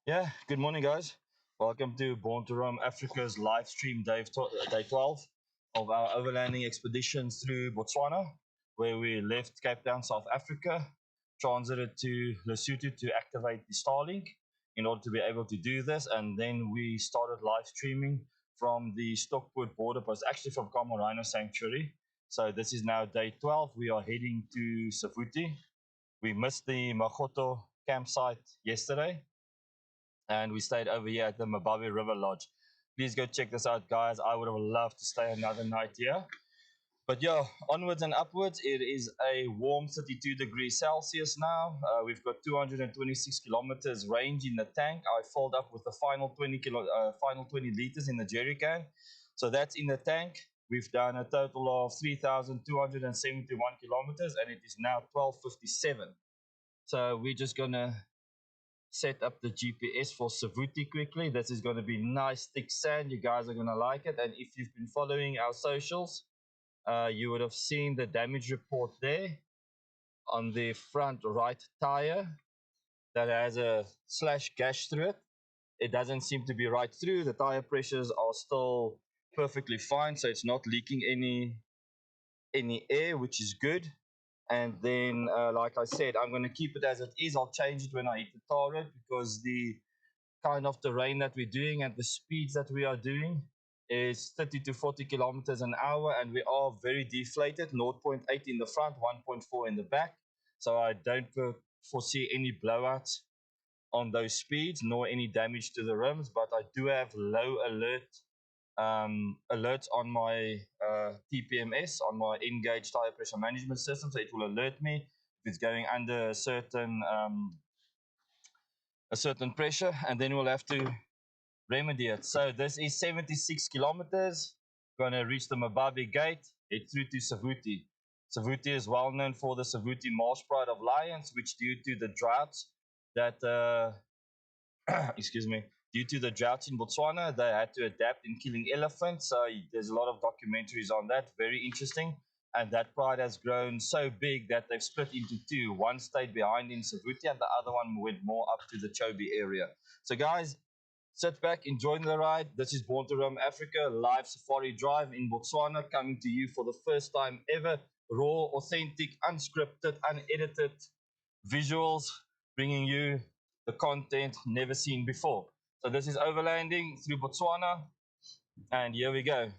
Yeah, good morning, guys. Welcome to Born to Roam Africa's live stream day 12 of our overlanding expeditions through Botswana, where we left Cape Town, South Africa, transited to Lesotho to activate the Starlink in order to be able to do this. And then we started live streaming from the Stockport border post, actually from Rhino Sanctuary. So this is now day 12. We are heading to Savuti. We missed the Magoto campsite yesterday and we stayed over here at the Mababe River Lodge. Please go check this out, guys. I would have loved to stay another night here. But yeah, onwards and upwards. It is a warm 32 degrees Celsius now. We've got 226 kilometers range in the tank. I filled up with the final 20 liters in the jerry can. So that's in the tank. We've done a total of 3,271 kilometers, and it is now 12:57. So we're just gonna set up the GPS for Savuti quickly. This is going to be nice thick sand. You guys are going to like it. And if you've been following our socials, you would have seen the damage report there on the front right tire that has a slash gash through it. It doesn't seem to be right through. The tire pressures are still perfectly fine, so it's not leaking any air, which is good. And then, like I said, I'm going to keep it as it is. I'll change it when I hit the tar road because the kind of terrain that we're doing and the speeds that we are doing is 30 to 40 kilometers an hour, and we are very deflated, 0.8 in the front, 1.4 in the back. So I don't foresee any blowouts on those speeds nor any damage to the rims, but I do have low alerts on my TPMS, on my Engage tire pressure management system, so it will alert me if it's going under a certain pressure, and then we'll have to remedy it. So this is 76 kilometers. Gonna reach the Mababe gate, head through to Savuti. Savuti is well known for the Savuti Marsh Pride of Lions, which due to the droughts that excuse me, due to the droughts in Botswana, they had to adapt in killing elephants. So there's a lot of documentaries on that. Very interesting. And that pride has grown so big that they've split into two. One stayed behind in Savuti, and the other one went more up to the Chobe area. So, guys, sit back, enjoy the ride. This is Born to Roam Africa, live safari drive in Botswana, coming to you for the first time ever. Raw, authentic, unscripted, unedited visuals, bringing you the content never seen before. So this is overlanding through Botswana, and here we go.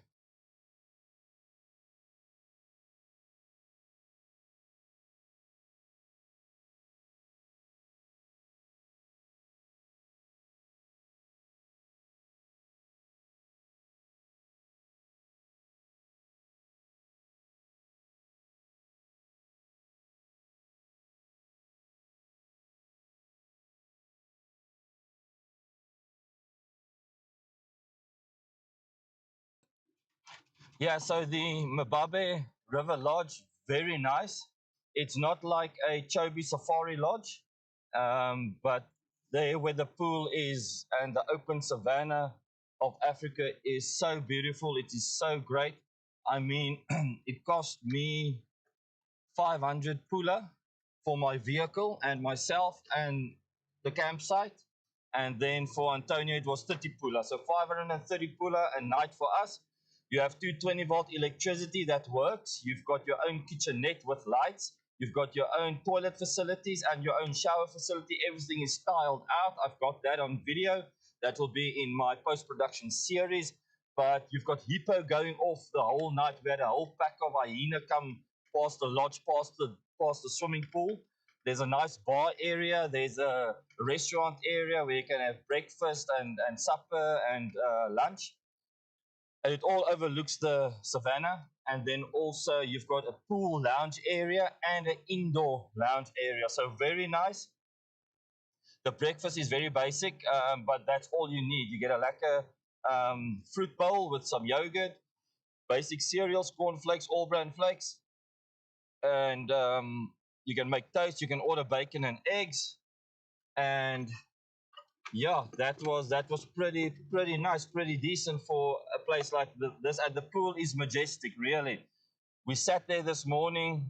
Yeah, so the Mababe River Lodge, very nice. It's not like a Chobe Safari Lodge, but there where the pool is and the open savanna of Africa is so beautiful. It is so great. I mean, it cost me 500 pula for my vehicle and myself and the campsite. And then for Antonio, it was 30 pula. So 530 pula a night for us. You have 220-volt electricity that works. You've got your own kitchenette with lights. You've got your own toilet facilities and your own shower facility. Everything is styled out. I've got that on video. That will be in my post-production series. But you've got hippo going off the whole night. We had a whole pack of hyena come past the lodge, past the swimming pool. There's a nice bar area. There's a restaurant area where you can have breakfast and supper and lunch. And it all overlooks the savannah. And then also you've got a pool lounge area and an indoor lounge area. So very nice. The breakfast is very basic, but that's all you need. You get a lacquer fruit bowl with some yogurt, basic cereals, cornflakes, all bran flakes, and you can make toast. You can order bacon and eggs, and yeah, that was pretty nice, pretty decent for a place like this. And the pool is majestic, really. We sat there this morning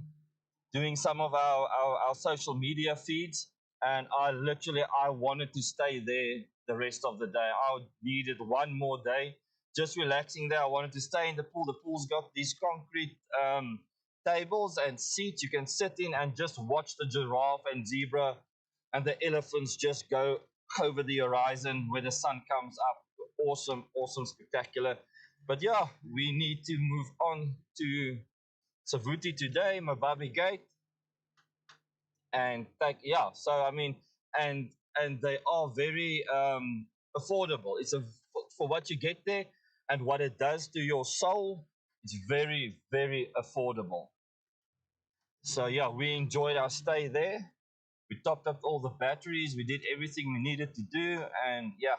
doing some of our social media feeds, and I wanted to stay there the rest of the day. I needed one more day just relaxing there. I wanted to stay in the pool. The pool's got these concrete tables and seats you can sit in and just watch the giraffe and zebra and the elephants just go over the horizon where the sun comes up. Awesome, awesome, spectacular. But yeah, we need to move on to Savuti today, Mababi Gate, and take, yeah. So I mean, and they are very affordable. It's a for what you get there and what it does to your soul. It's very, very affordable. So yeah, we enjoyed our stay there. We topped up all the batteries. We did everything we needed to do, and yeah,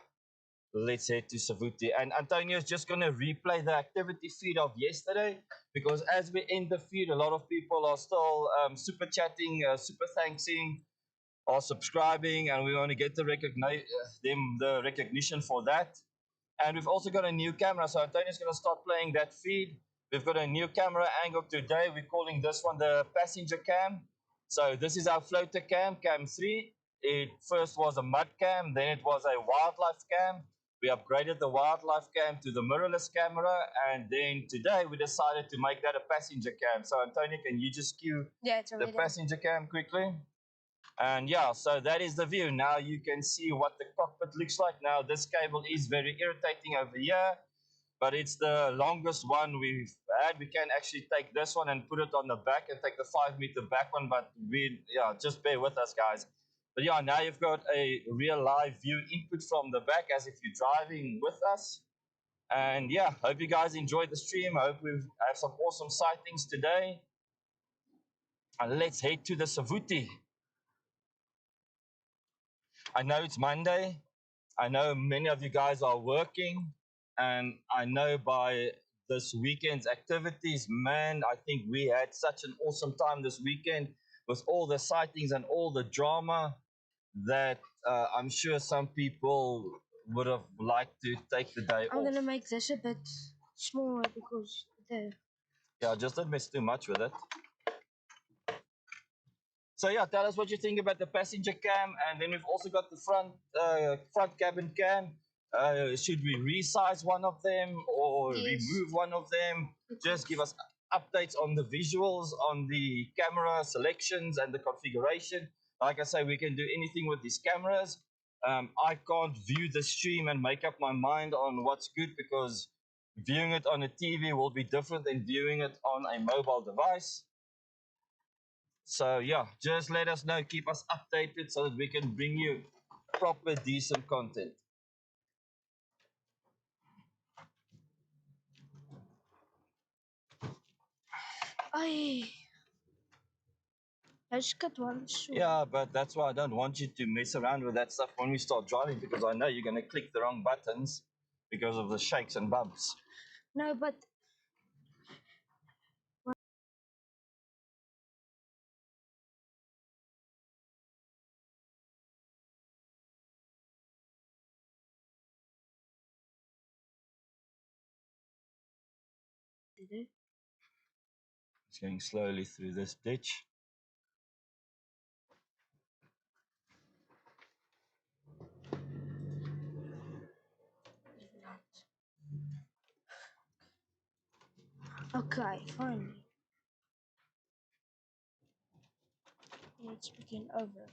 let's head to Savuti. And Antonio is just going to replay the activity feed of yesterday because as we end the feed, a lot of people are still super chatting, super thanksing, are subscribing, and we want to get them the recognition for that. And we've also got a new camera, so Antonio's going to start playing that feed. We've got a new camera angle today. We're calling this one the passenger cam. So this is our floater cam, cam 3. It first was a mud cam, then it was a wildlife cam. We upgraded the wildlife cam to the mirrorless camera, and then today we decided to make that a passenger cam. So Antonio, can you just cue the passenger cam quickly? And yeah, so that is the view. Now you can see what the cockpit looks like. Now this cable is very irritating over here, but it's the longest one we've had. We can actually take this one and put it on the back and take the 5 meter back one, but yeah, just bear with us, guys. But yeah, now you've got a real live view input from the back as if you're driving with us. And yeah, hope you guys enjoyed the stream. I hope we have some awesome sightings today. And let's head to the Savuti. I know it's Monday. I know many of you guys are working, and I know by this weekend's activities, man, I think we had such an awesome time this weekend with all the sightings and all the drama that I'm sure some people would have liked to take the day off. I'm gonna make this a bit smaller because yeah, just don't mess too much with it. So yeah, tell us what you think about the passenger cam, and then we've also got the front cabin cam. Should we resize one of them or remove one of them? Just give us updates on the visuals, on the camera selections and the configuration. Like I say, we can do anything with these cameras. I can't view the stream and make up my mind on what's good because viewing it on a TV will be different than viewing it on a mobile device. So yeah, just let us know, keep us updated so that we can bring you proper, decent content. I just got one. Yeah, but that's why I don't want you to mess around with that stuff when we start driving because I know you're going to click the wrong buttons because of the shakes and bumps. No, but It's going slowly through this ditch. okay, finally. Let's begin over.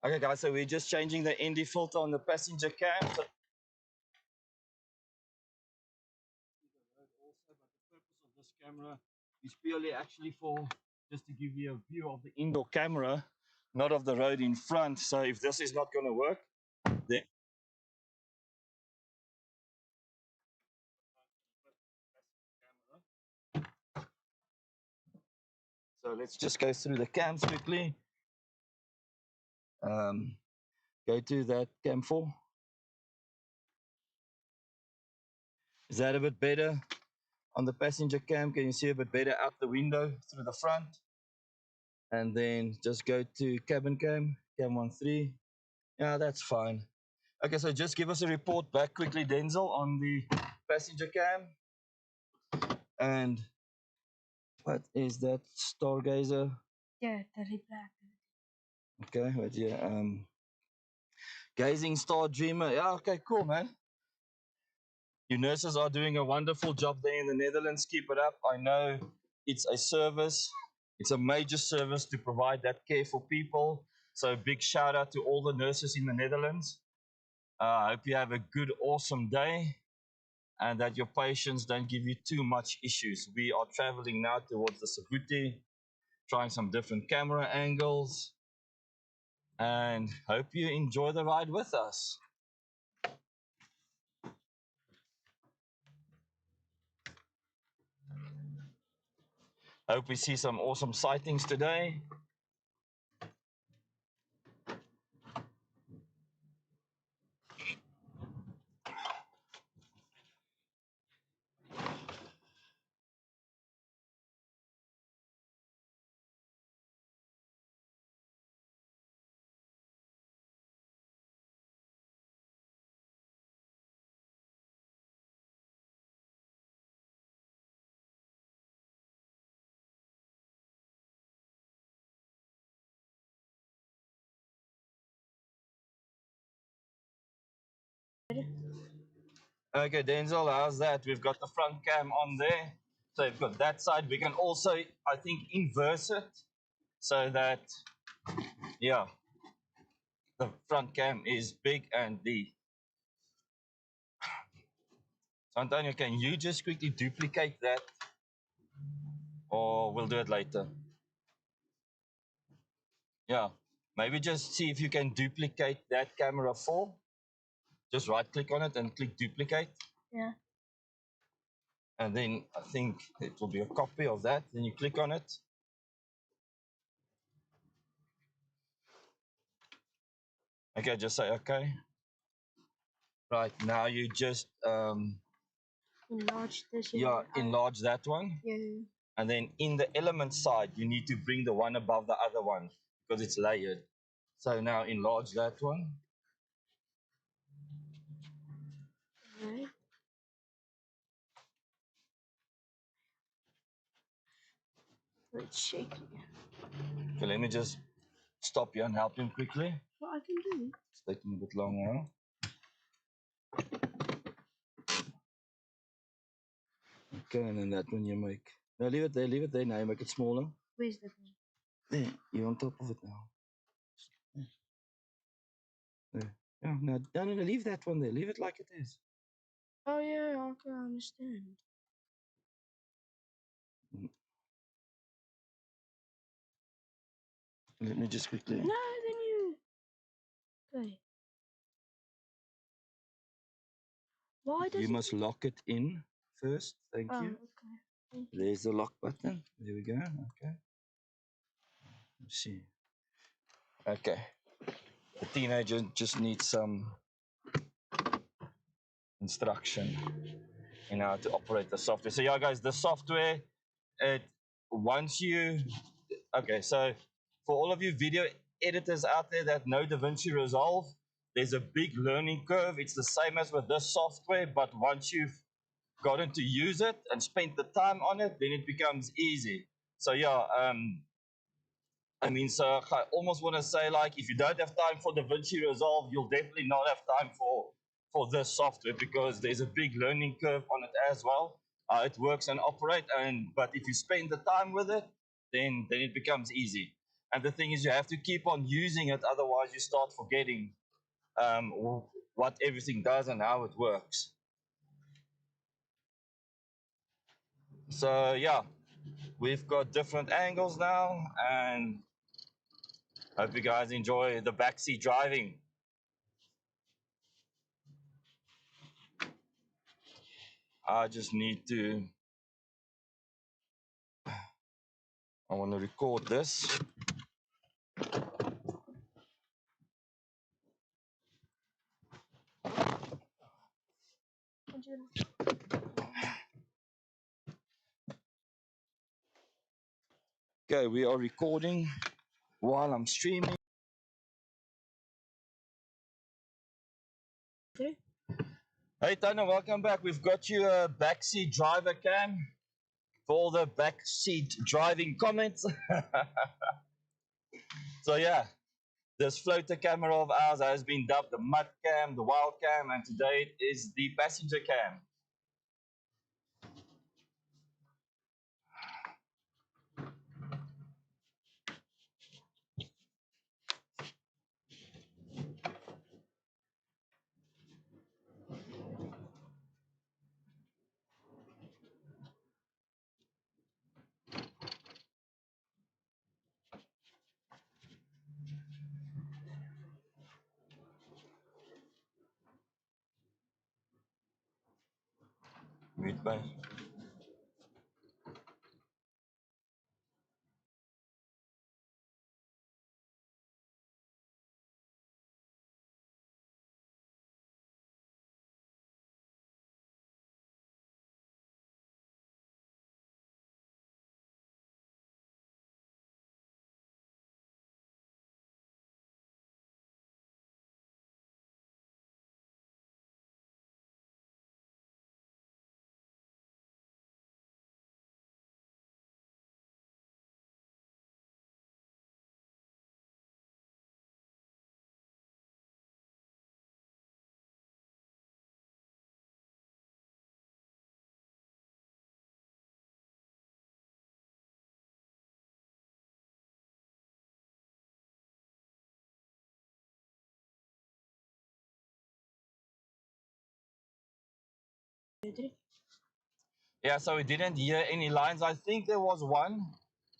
Okay, guys, so we're just changing the ND filter on the passenger cam. So also, but the purpose of this camera is purely actually for just to give you a view of the indoor camera, not of the road in front. So if this is not going to work, then so let's just go through the cams quickly. Go to that cam 4. Is that a bit better? On the passenger cam, can you see a bit better out the window through the front? And then just go to cabin cam, cam 1.3. Yeah, that's fine. Okay, so just give us a report back quickly, Denzel, on the passenger cam. And what is that stargazer? Yeah, the black. Okay, wait here. Gazing star dreamer. Yeah, okay, cool, man. Your nurses are doing a wonderful job there in the Netherlands. Keep it up. I know it's a service. It's a major service to provide that care for people. So big shout out to all the nurses in the Netherlands. I hope you have a good, awesome day and that your patients don't give you too much issues. We are traveling now towards the Savuti, trying some different camera angles, and hope you enjoy the ride with us. Hope we see some awesome sightings today. Okay, Denzel, how's that? We've got the front cam on there. So we've got that side. We can also, I think, inverse it so that, yeah, the front cam is big and the. So Antonio, can you just quickly duplicate that? Or we'll do it later. Yeah, maybe just see if you can duplicate that camera 4. Just right click on it and click duplicate. Yeah. And then I think it will be a copy of that. Then you click on it. Okay, just say okay. Right, now you just Enlarge this. yeah, enlarge that one. Yeah. And then in the element side, you need to bring the one above the other one because it's layered. So now enlarge that one. Right. It's shaky. Okay, let me just stop you and help him quickly. What I can do? It's taking a bit long now. Okay, and then that one you make. No, leave it there, leave it there. Now you make it smaller. Where's that one? There, you're on top of it now. There. Yeah, no, leave that one there. Leave it like it is. Oh yeah, I can understand. Let me just quickly. No, then you. Okay. Why does You it? must lock it in first. Thank Oh, you. okay. Thank you. There's the lock button. There we go. Okay. Let's see. Okay. The teenager just needs some instruction in how to operate the software. So yeah, guys, the software, it once you okay, so for all of you video editors out there that know DaVinci Resolve, there's a big learning curve. It's the same as with this software, but once you've gotten to use it and spent the time on it, then it becomes easy. So yeah, I mean, so I almost want to say, like, if you don't have time for DaVinci Resolve, you'll definitely not have time for this software because there's a big learning curve on it as well. It works and operate, but if you spend the time with it, then it becomes easy. And the thing is, you have to keep on using it, otherwise you start forgetting um, what everything does and how it works. So yeah, we've got different angles now, and hope you guys enjoy the backseat driving. I just need to, I want to record this. Okay, we are recording while I'm streaming. Okay. Hey Tana, welcome back. We've got you a backseat driver cam for all the backseat driving comments. So yeah, this floater camera of ours has been dubbed the mud cam, the wild cam, and today it is the passenger cam. Wait, bye. Yeah, so we didn't hear any lions. I think there was one.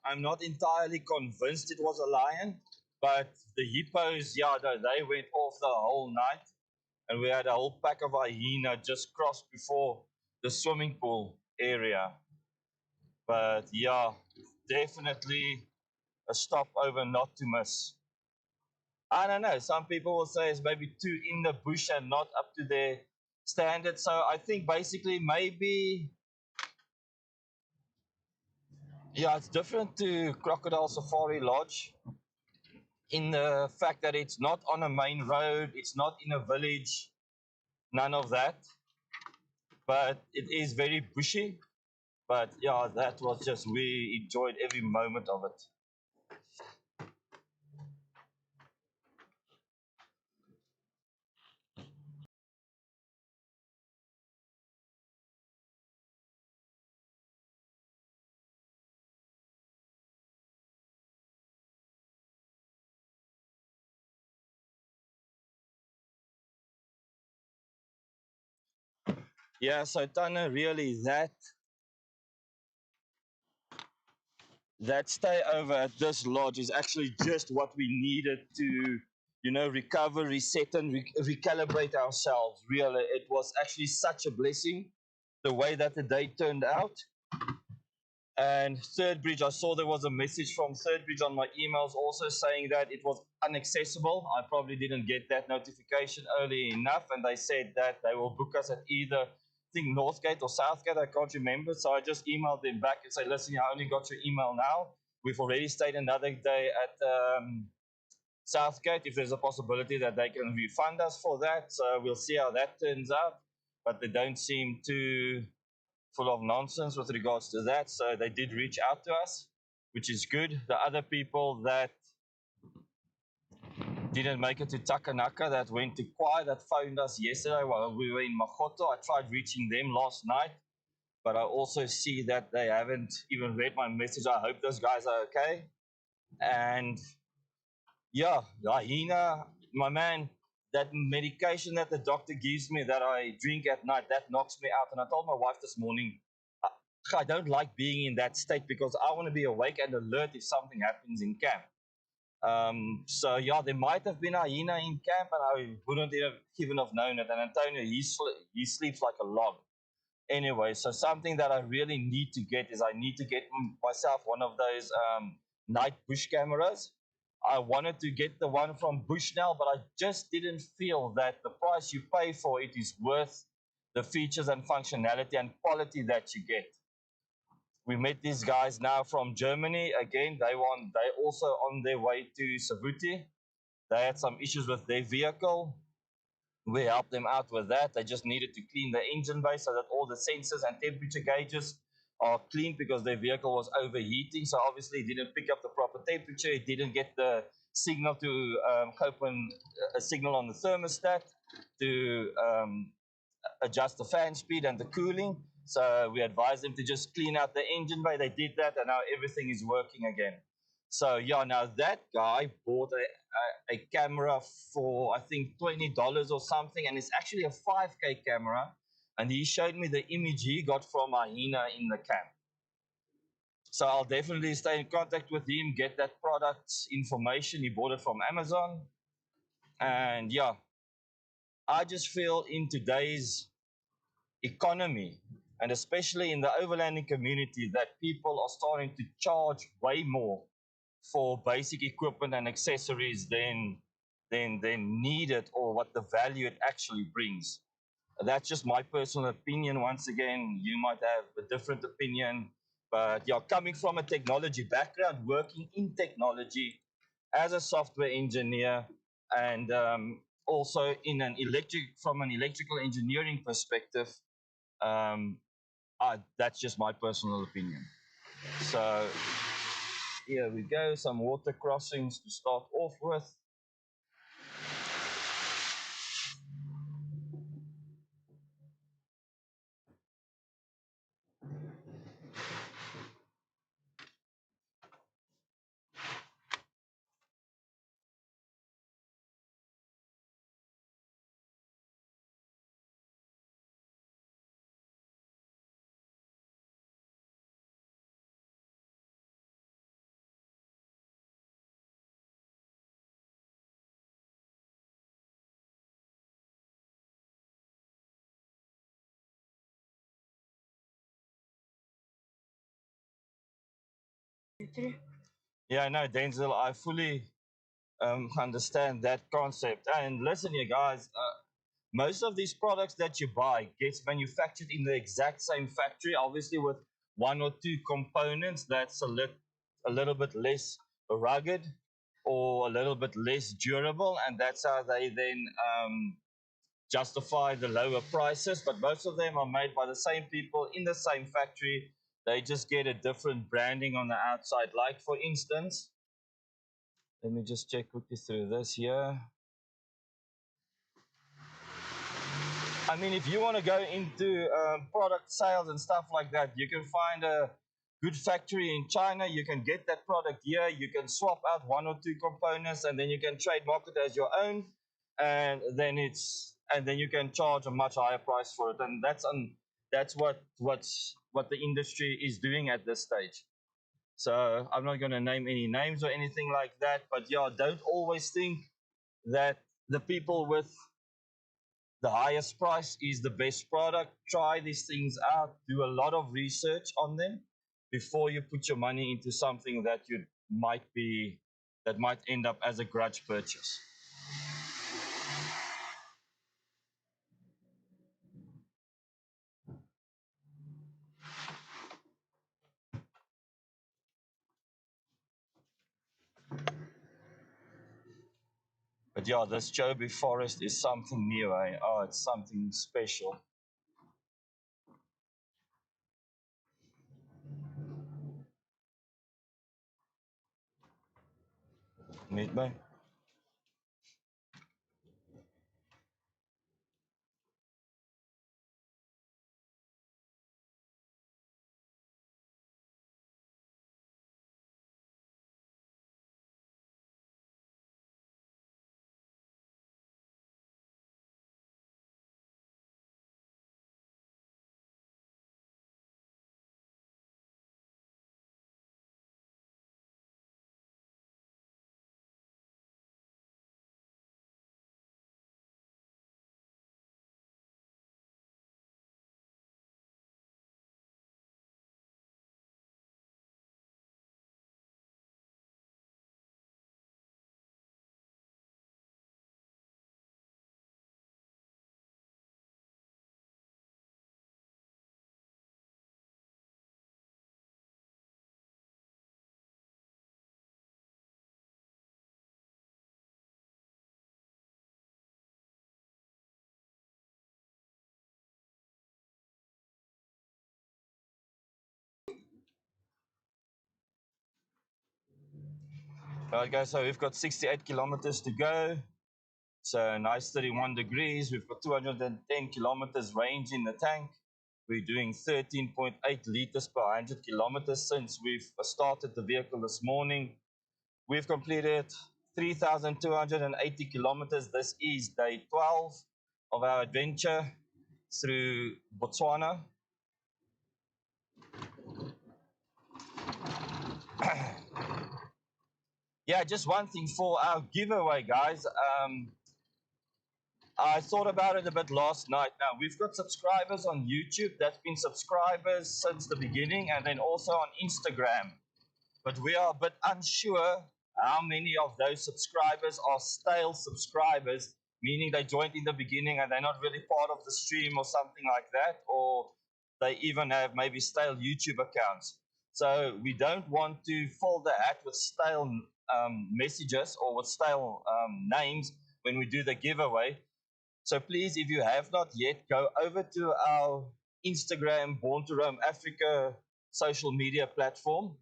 I'm not entirely convinced it was a lion, but the hippos, yeah, no, they went off the whole night, and we had a whole pack of hyena just crossed before the swimming pool area. But yeah, definitely a stopover not to miss. I don't know. Some people will say it's maybe too in the bush and not up to their standard. So I think basically maybe, yeah, it's different to Crocodile Safari Lodge in the fact that it's not on a main road, it's not in a village, none of that. But it is very bushy. But yeah, that was just, we enjoyed every moment of it. Yeah, so Tana, really that stay over at this lodge is actually just what we needed to, recover, reset, and recalibrate ourselves. Really, it was actually such a blessing the way that the day turned out. And Third Bridge, I saw there was a message from Third Bridge on my emails also saying that it was inaccessible. I probably didn't get that notification early enough, and they said that they will book us at either, I think, Northgate or Southgate. I can't remember. So I just emailed them back and said, listen, I only got your email now. We've already stayed another day at Southgate. If there's a possibility that they can refund us for that, so we'll see how that turns out. But they don't seem to full of nonsense with regards to that. So they did reach out to us, which is good. The other people that didn't make it to Takanaka, that went to Kwai, that phoned us yesterday while we were in Makoto. I tried reaching them last night, but I also see that they haven't even read my message. I hope those guys are okay. And yeah, hyena, my man, that medication that the doctor gives me that I drink at night, that knocks me out. And I told my wife this morning, I don't like being in that state because I want to be awake and alert if something happens in camp. So yeah, there might have been a hyena in camp, and I wouldn't even have known it. And Antonio, he sleeps like a log. Anyway, so something that I really need to get is I need to get myself one of those night bush cameras. I wanted to get the one from Bushnell, but I just didn't feel that the price you pay for it is worth the features and functionality and quality that you get. We met these guys now from Germany. Again, they also on their way to Savuti. They had some issues with their vehicle. We helped them out with that. They just needed to clean the engine bay so that all the sensors and temperature gauges are clean because their vehicle was overheating. So obviously it didn't pick up the proper temperature. It didn't get the signal to open a signal on the thermostat to adjust the fan speed and the cooling. So we advised them to just clean out the engine bay. They did that, and now everything is working again. So yeah, now that guy bought a camera for I think $20 or something, and it's actually a 5K camera. And he showed me the image he got from hyena in the camp. So I'll definitely stay in contact with him, get that product information. He bought it from Amazon, and yeah, I just feel in today's economy, and especially in the overlanding community, that people are starting to charge way more for basic equipment and accessories than needed or what the value it actually brings. That's just my personal opinion. Once again, you might have a different opinion, but yeah, coming from a technology background, working in technology as a software engineer, and also in an from an electrical engineering perspective, um, that's just my personal opinion. So here we go, some water crossings to start off with. Yeah, no, Denzel, I fully understand that concept. And listen here, guys, most of these products that you buy gets manufactured in the exact same factory, obviously with one or two components that's a little bit less rugged or a little bit less durable, and that's how they then justify the lower prices. But most of them are made by the same people in the same factory. They just get a different branding on the outside. Like for instance, let me just check quickly through this here. I mean, if you want to go into product sales and stuff like that, you can find a good factory in China. You can get that product here. You can swap out one or two components, and then you can trademark it as your own. And then you can charge a much higher price for it. And that's what the industry is doing at this stage. So I'm not going to name any names or anything like that. But yeah, don't always think that the people with the highest price is the best product. Try these things out. Do a lot of research on them before you put your money into something that you might be that might end up as a grudge purchase. But yeah, this Joby Forest is something new, eh? Oh, it's something special. Meet me. Right, guys, so we've got 68 kilometers to go. So nice 31 degrees. We've got 210 kilometers range in the tank. We're doing 13.8 liters per 100 kilometers since we've started the vehicle this morning. We've completed 3,280 kilometers. This is day 12 of our adventure through Botswana. Yeah, just one thing for our giveaway, guys. I thought about it a bit last night. Now, we've got subscribers on YouTube that's been subscribers since the beginning, and then also on Instagram. But we are a bit unsure how many of those subscribers are stale subscribers, meaning they joined in the beginning and they're not really part of the stream or something like that, or they even have maybe stale YouTube accounts. So we don't want to fill the hat with stale messages or with stale names when we do the giveaway. So please, if you have not yet, go over to our Instagram, Born to Roam Africa social media platform.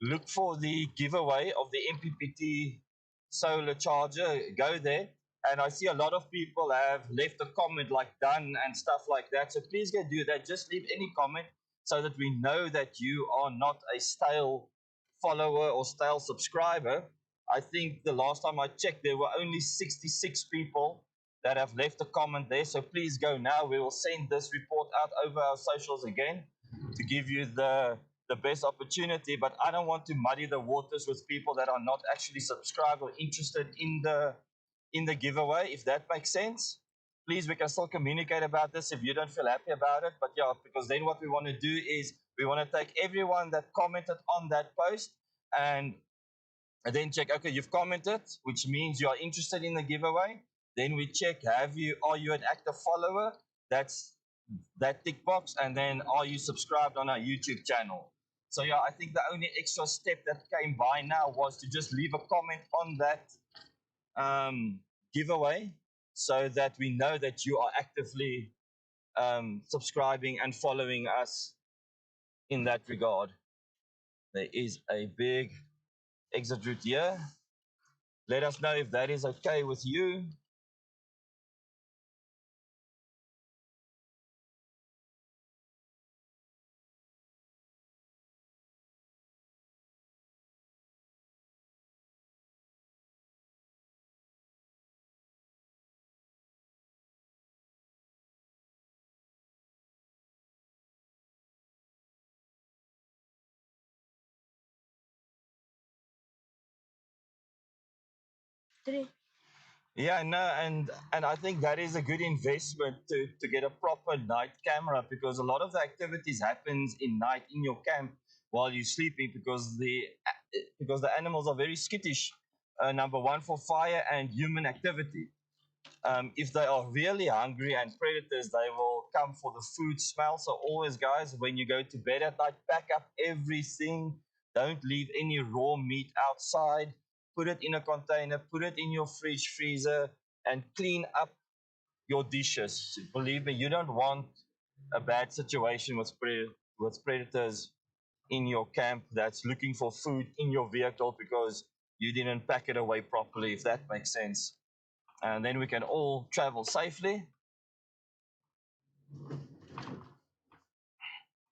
Look for the giveaway of the MPPT solar charger. Go there. And I see a lot of people have left a comment like done and stuff like that. So please go do that. Just leave any comment so that we know that you are not a stale follower or stale subscriber. I think the last time I checked, there were only 66 people that have left a comment there. So please go now. We will send this report out over our socials again to give you the best opportunity. But I don't want to muddy the waters with people that are not actually subscribed or interested in the giveaway, if that makes sense. Please, we can still communicate about this if you don't feel happy about it. But yeah, because then what we want to do is we want to take everyone that commented on that post and then check, okay, you've commented, which means you are interested in the giveaway. Then we check, are you an active follower? That's that tick box. And then are you subscribed on our YouTube channel? So yeah, I think the only extra step that came by now was to just leave a comment on that giveaway so that we know that you are actively subscribing and following us in that regard. There is a big exit route here. Let us know if that is okay with you. Three. Yeah, no, and I think that is a good investment to get a proper night camera because a lot of the activities happens in night in your camp while you're sleeping because the animals are very skittish. Number one for fire and human activity. If they are really hungry and predators, they will come for the food smell. So always, guys, when you go to bed at night, pack up everything. Don't leave any raw meat outside. Put it in a container, put it in your fridge, freezer, and clean up your dishes. Believe me, you don't want a bad situation with predators in your camp that's looking for food in your vehicle because you didn't pack it away properly, if that makes sense. And then we can all travel safely.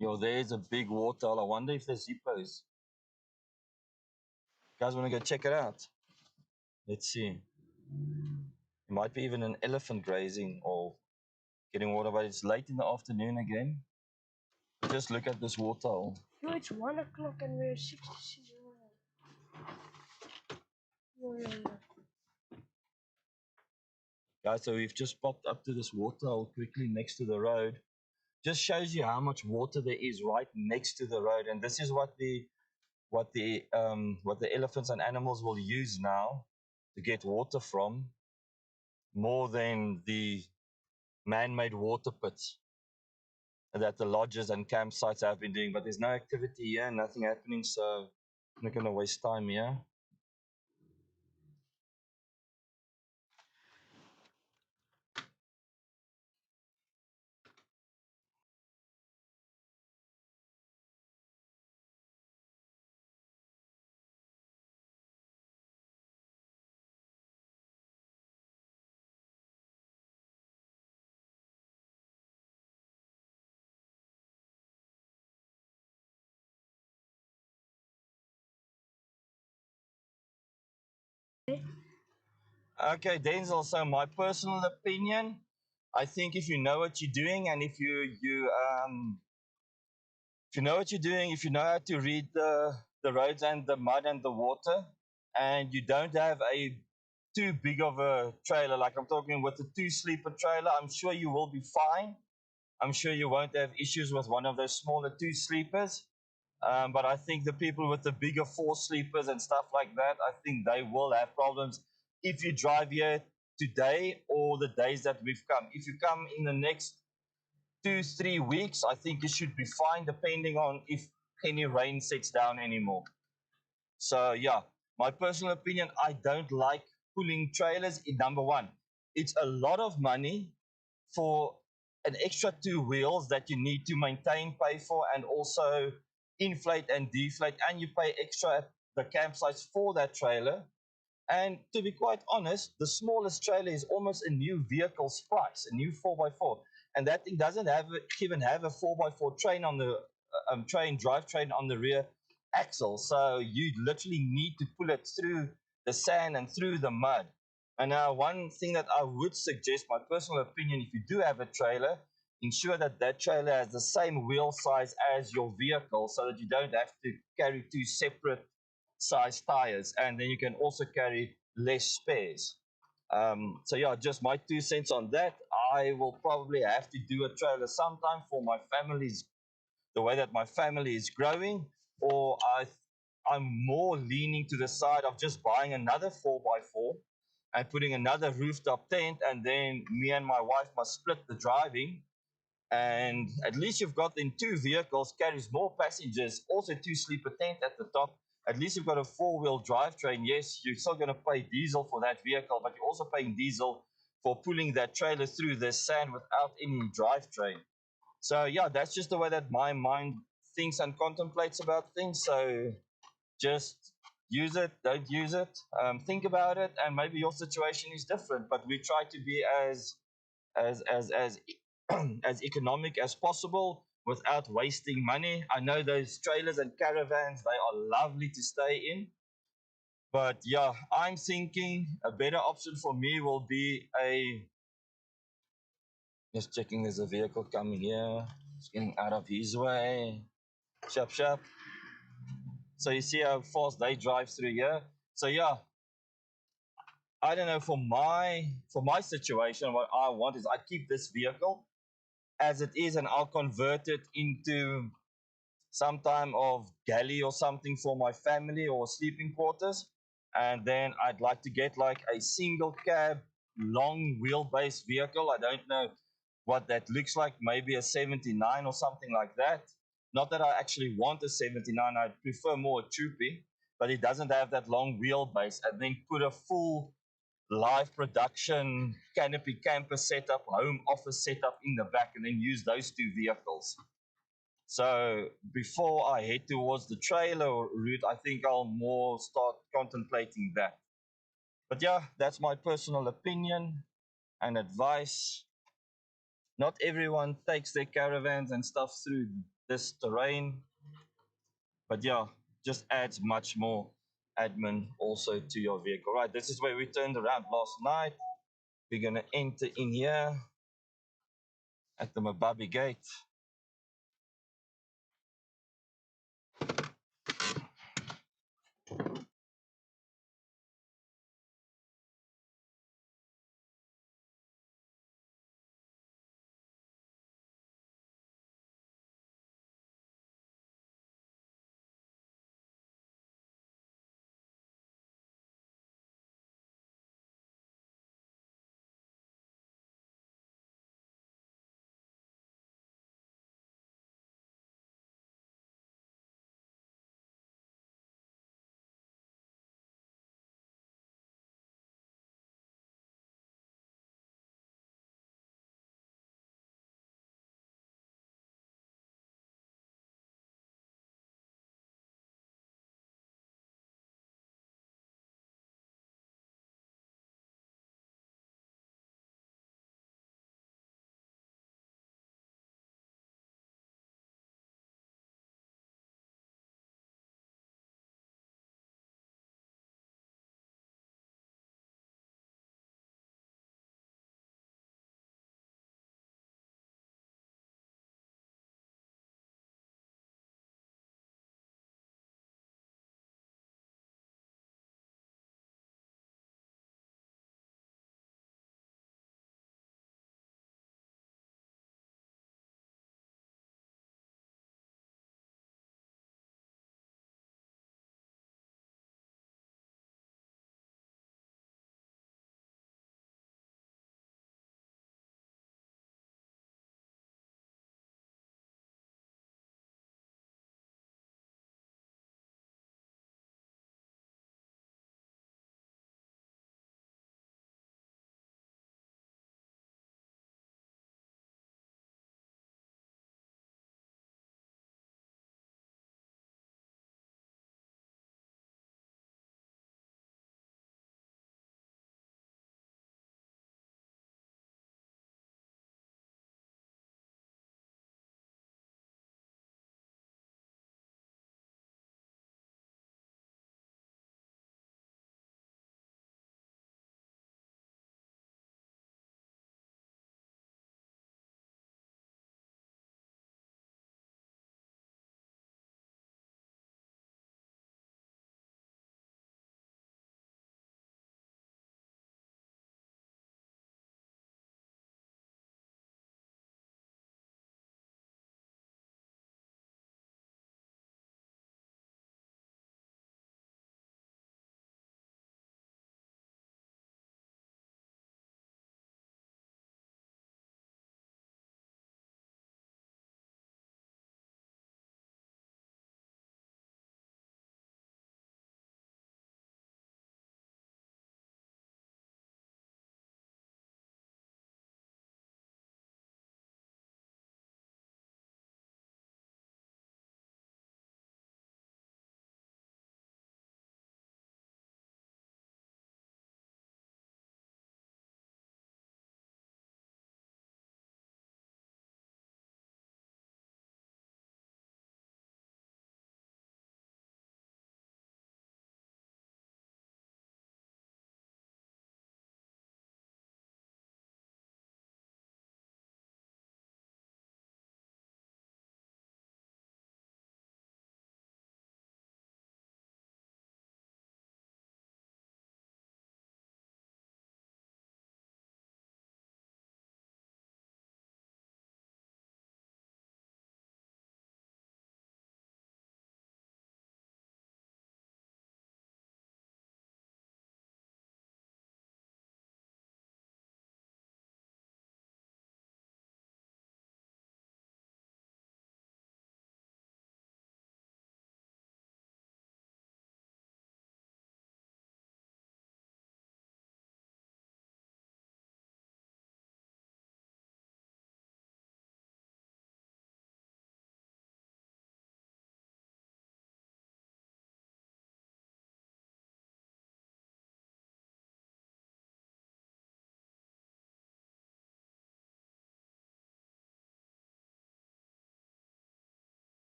Yo, there's a big waterhole. I wonder if there's hippos. Guys, want to go check it out? Let's see. It might be even an elephant grazing or getting water, but it's late in the afternoon again. Just look at this waterhole. No, it's 1 o'clock and we're 66. Guys, so we've just popped up to this waterhole quickly next to the road. Just shows you how much water there is right next to the road, and this is what the elephants and animals will use now to get water from, more than the man-made water pits that the lodges and campsites have been doing. But there's no activity here, nothing happening, so I'm not going to waste time here. Okay, Denzel. So my personal opinion, I think if you know what you're doing, and if you know what you're doing, if you know how to read the roads and the mud and the water, and you don't have a too big of a trailer, like I'm talking with a two-sleeper trailer, I'm sure you will be fine. I'm sure you won't have issues with one of those smaller two-sleepers. But I think the people with the bigger four-sleepers and stuff like that, I think they will have problems if you drive here today or the days that we've come. If you come in the next 2 3 weeks, I think it should be fine, depending on if any rain sets down anymore. So yeah, my personal opinion, I don't like pulling trailers. In number one, it's a lot of money for an extra two wheels that you need to maintain, pay for, and also inflate and deflate, and you pay extra at the campsites for that trailer. And to be quite honest, the smallest trailer is almost a new vehicle's price, a new 4x4. And that thing doesn't even have a 4x4 train on the drivetrain on the rear axle. So you literally need to pull it through the sand and through the mud. And now, one thing that I would suggest, my personal opinion, if you do have a trailer, ensure that that trailer has the same wheel size as your vehicle so that you don't have to carry two separate size tires, and then you can also carry less spares. So yeah, just my 2 cents on that. I will probably have to do a trailer sometime for my family's the way that my family is growing, or I'm more leaning to the side of just buying another 4x4 and putting another rooftop tent, and then me and my wife must split the driving, and at least you've got in two vehicles, carries more passengers, also two sleeper tent at the top. At least you've got a four-wheel drivetrain. Yes, you're still going to pay diesel for that vehicle, but you're also paying diesel for pulling that trailer through the sand without any drivetrain. So yeah, that's just the way that my mind thinks and contemplates about things. So just use it, don't use it, think about it, and maybe your situation is different, but we try to be as as economic as possible without wasting money. I know those trailers and caravans, they are lovely to stay in, but yeah, I'm thinking a better option for me will be a, just checking, there's a vehicle coming here, it's getting out of his way. Sharp sharp. So you see how fast they drive through here. So yeah, I don't know, for my situation, what I want is I keep this vehicle as it is, and I'll convert it into some time of galley or something for my family or sleeping quarters. And then I'd like to get like a single cab, long wheelbase vehicle. I don't know what that looks like, maybe a 79 or something like that. Not that I actually want a 79, I'd prefer more a troopy, but it doesn't have that long wheelbase. And then put a full live production canopy camper setup, home office setup in the back, and then use those two vehicles. So before I head towards the trailer route, I think I'll more start contemplating that. But yeah, that's my personal opinion and advice. Not everyone takes their caravans and stuff through this terrain, but yeah, just adds much more admin also to your vehicle. Right, this is where we turned around last night. We're gonna enter in here at the Mababi gate.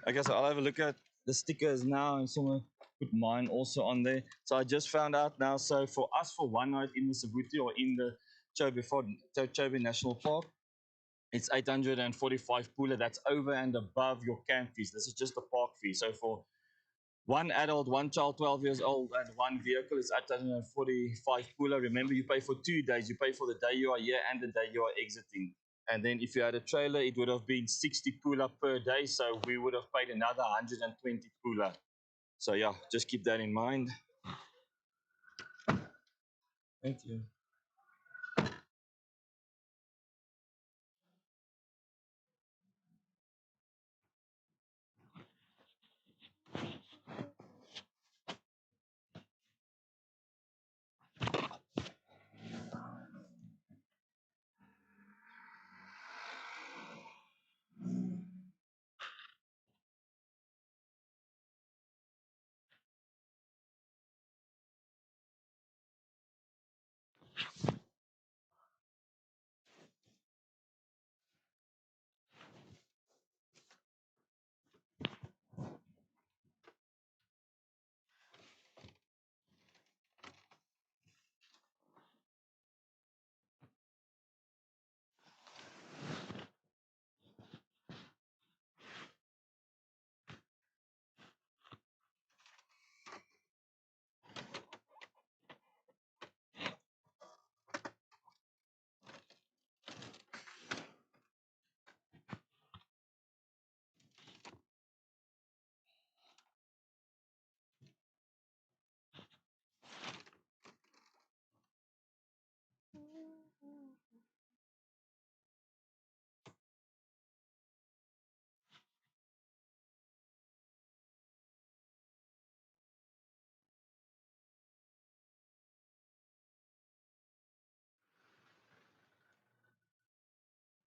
Okay, so I'll have a look at the stickers now and someone put mine also on there. So I just found out now. So for us, for one night in the Savuti or in the Chobe National Park, it's 845 pula. That's over and above your camp fees. This is just the park fee. So for one adult, one child, 12 years old, and one vehicle is 845 pula. Remember, you pay for 2 days. You pay for the day you are here and the day you are exiting. And then if you had a trailer, it would have been 60 pula per day. So we would have paid another 120 pula. So yeah, just keep that in mind. Thank you.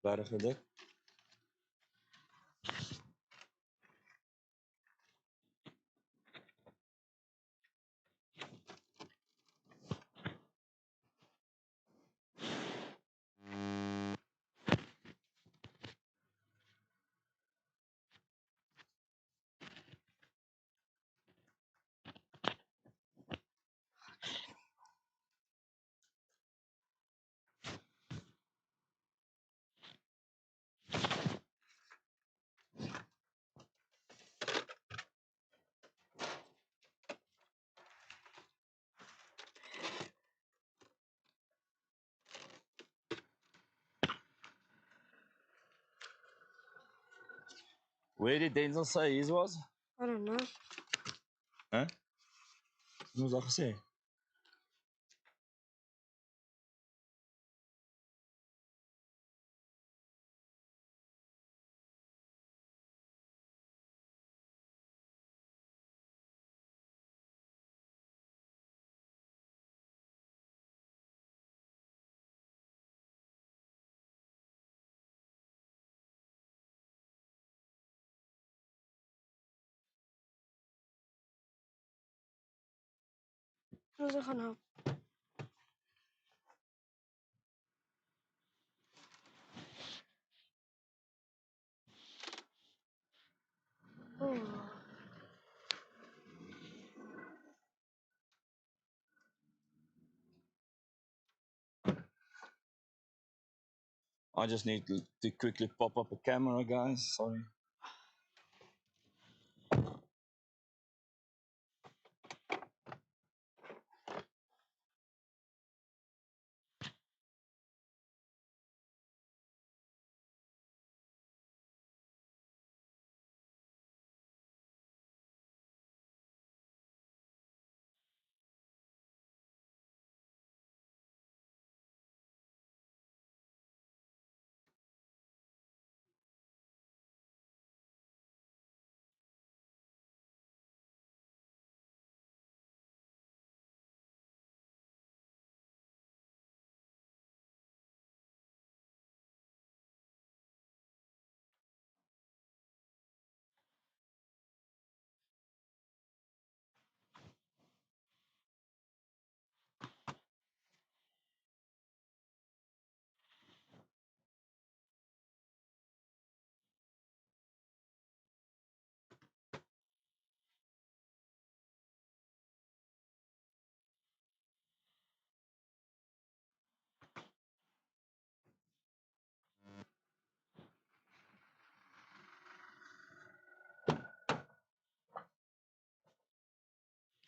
Klaar gedekt. Where did Denzel say his was? I don't know. Huh? Wat was al gesê? Laten we gaan helpen. Oh. I just need to quickly pop up a camera, guys. Sorry.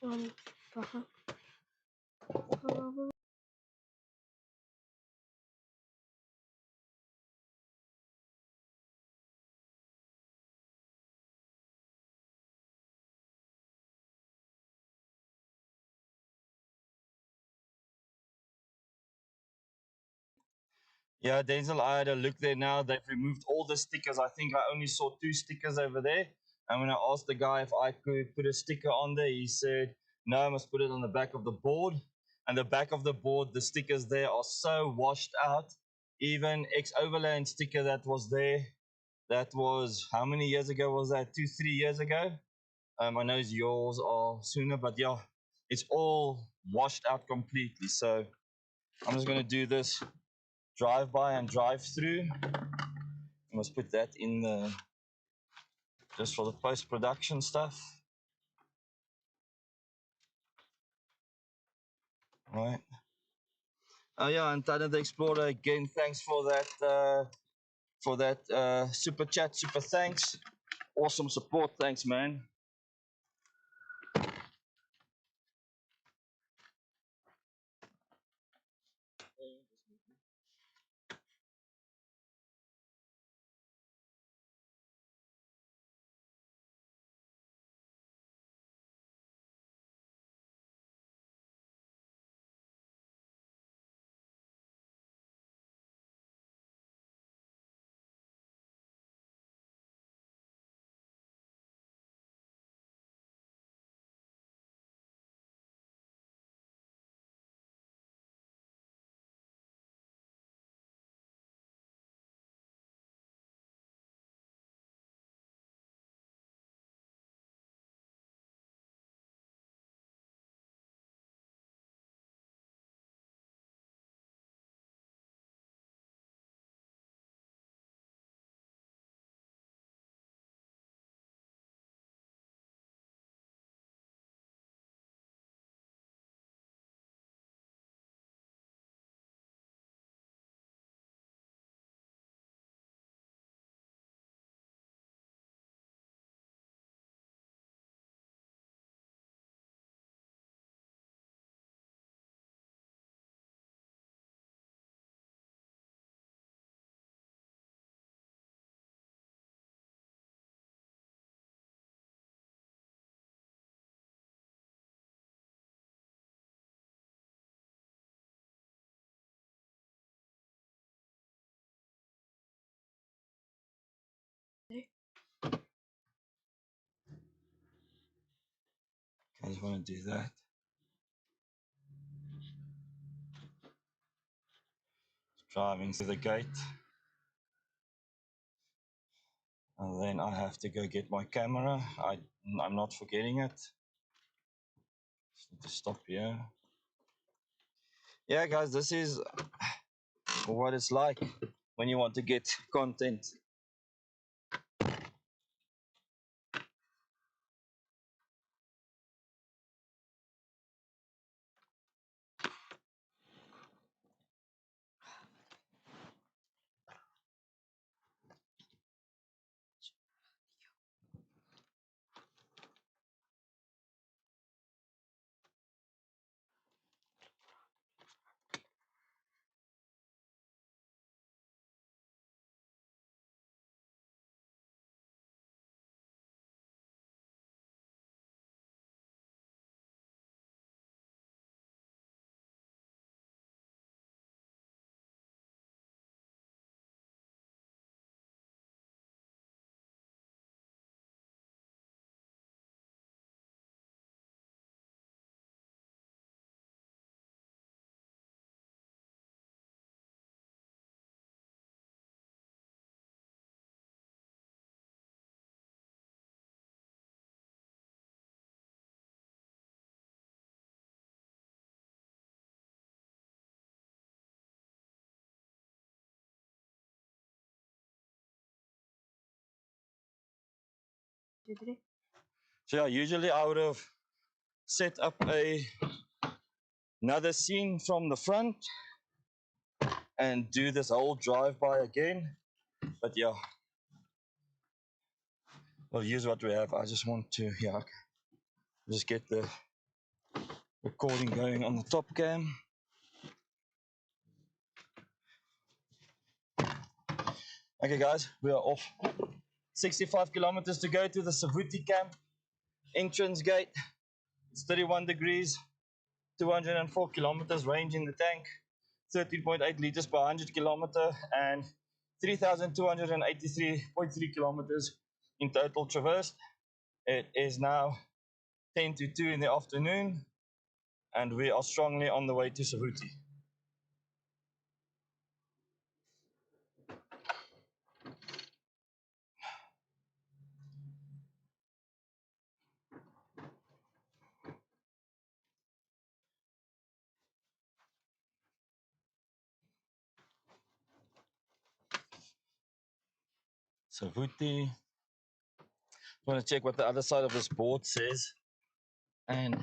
Paha. Yeah, Denzel, I had a look there now. They've removed all the stickers. I think I only saw 2 stickers over there. And when I asked the guy if I could put a sticker on there, he said, no, I must put it on the back of the board. And the back of the board, the stickers there are so washed out. Even ex-Overland sticker that was there, that was, how many years ago was that? 2, 3 years ago? I know yours are sooner, but yeah, it's all washed out completely. So I'm just going to do this drive by and drive through. I must put that in the just for the post production stuff. Right. Oh yeah, and Tana the Explorer again. Thanks for that super chat, super thanks. Awesome support. Thanks, man. I just want to do that. Driving through the gate. And then I have to go get my camera. I'm not forgetting it. Just need to stop here. Yeah, guys, this is what it's like when you want to get content. So yeah, usually I would have set up another scene from the front and do this whole drive-by again. But yeah, we'll use what we have. I just want to, yeah, just get the Recording going on the top cam. Okay guys, we are off. 65 kilometers to go to the Savuti camp. Entrance gate. It's 31 degrees. 204 kilometers range in the tank. 13.8 liters per 100 kilometer and 3,283.3 kilometers in total traversed. It is now 10 to 2 in the afternoon and we are strongly on the way to Savuti. Savuti. I want to check what the other side of this board says. And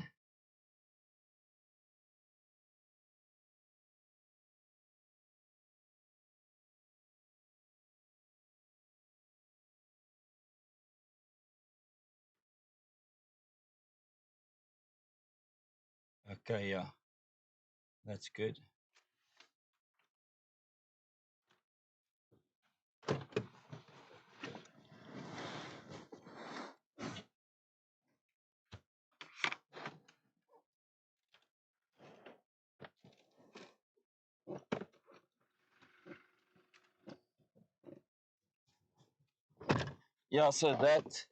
okay, yeah, that's good. Yeah, so that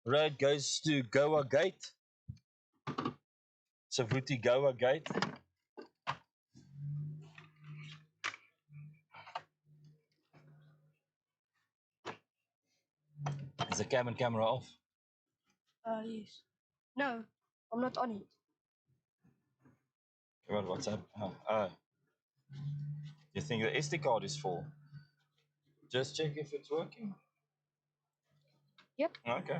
road goes to Goa Gate. Savuti Goa Gate. Is the cam and camera off? Yes. No, I'm not on it. What, what's up? Oh. You think the SD card is full? Just check if it's working. Yep. Okay.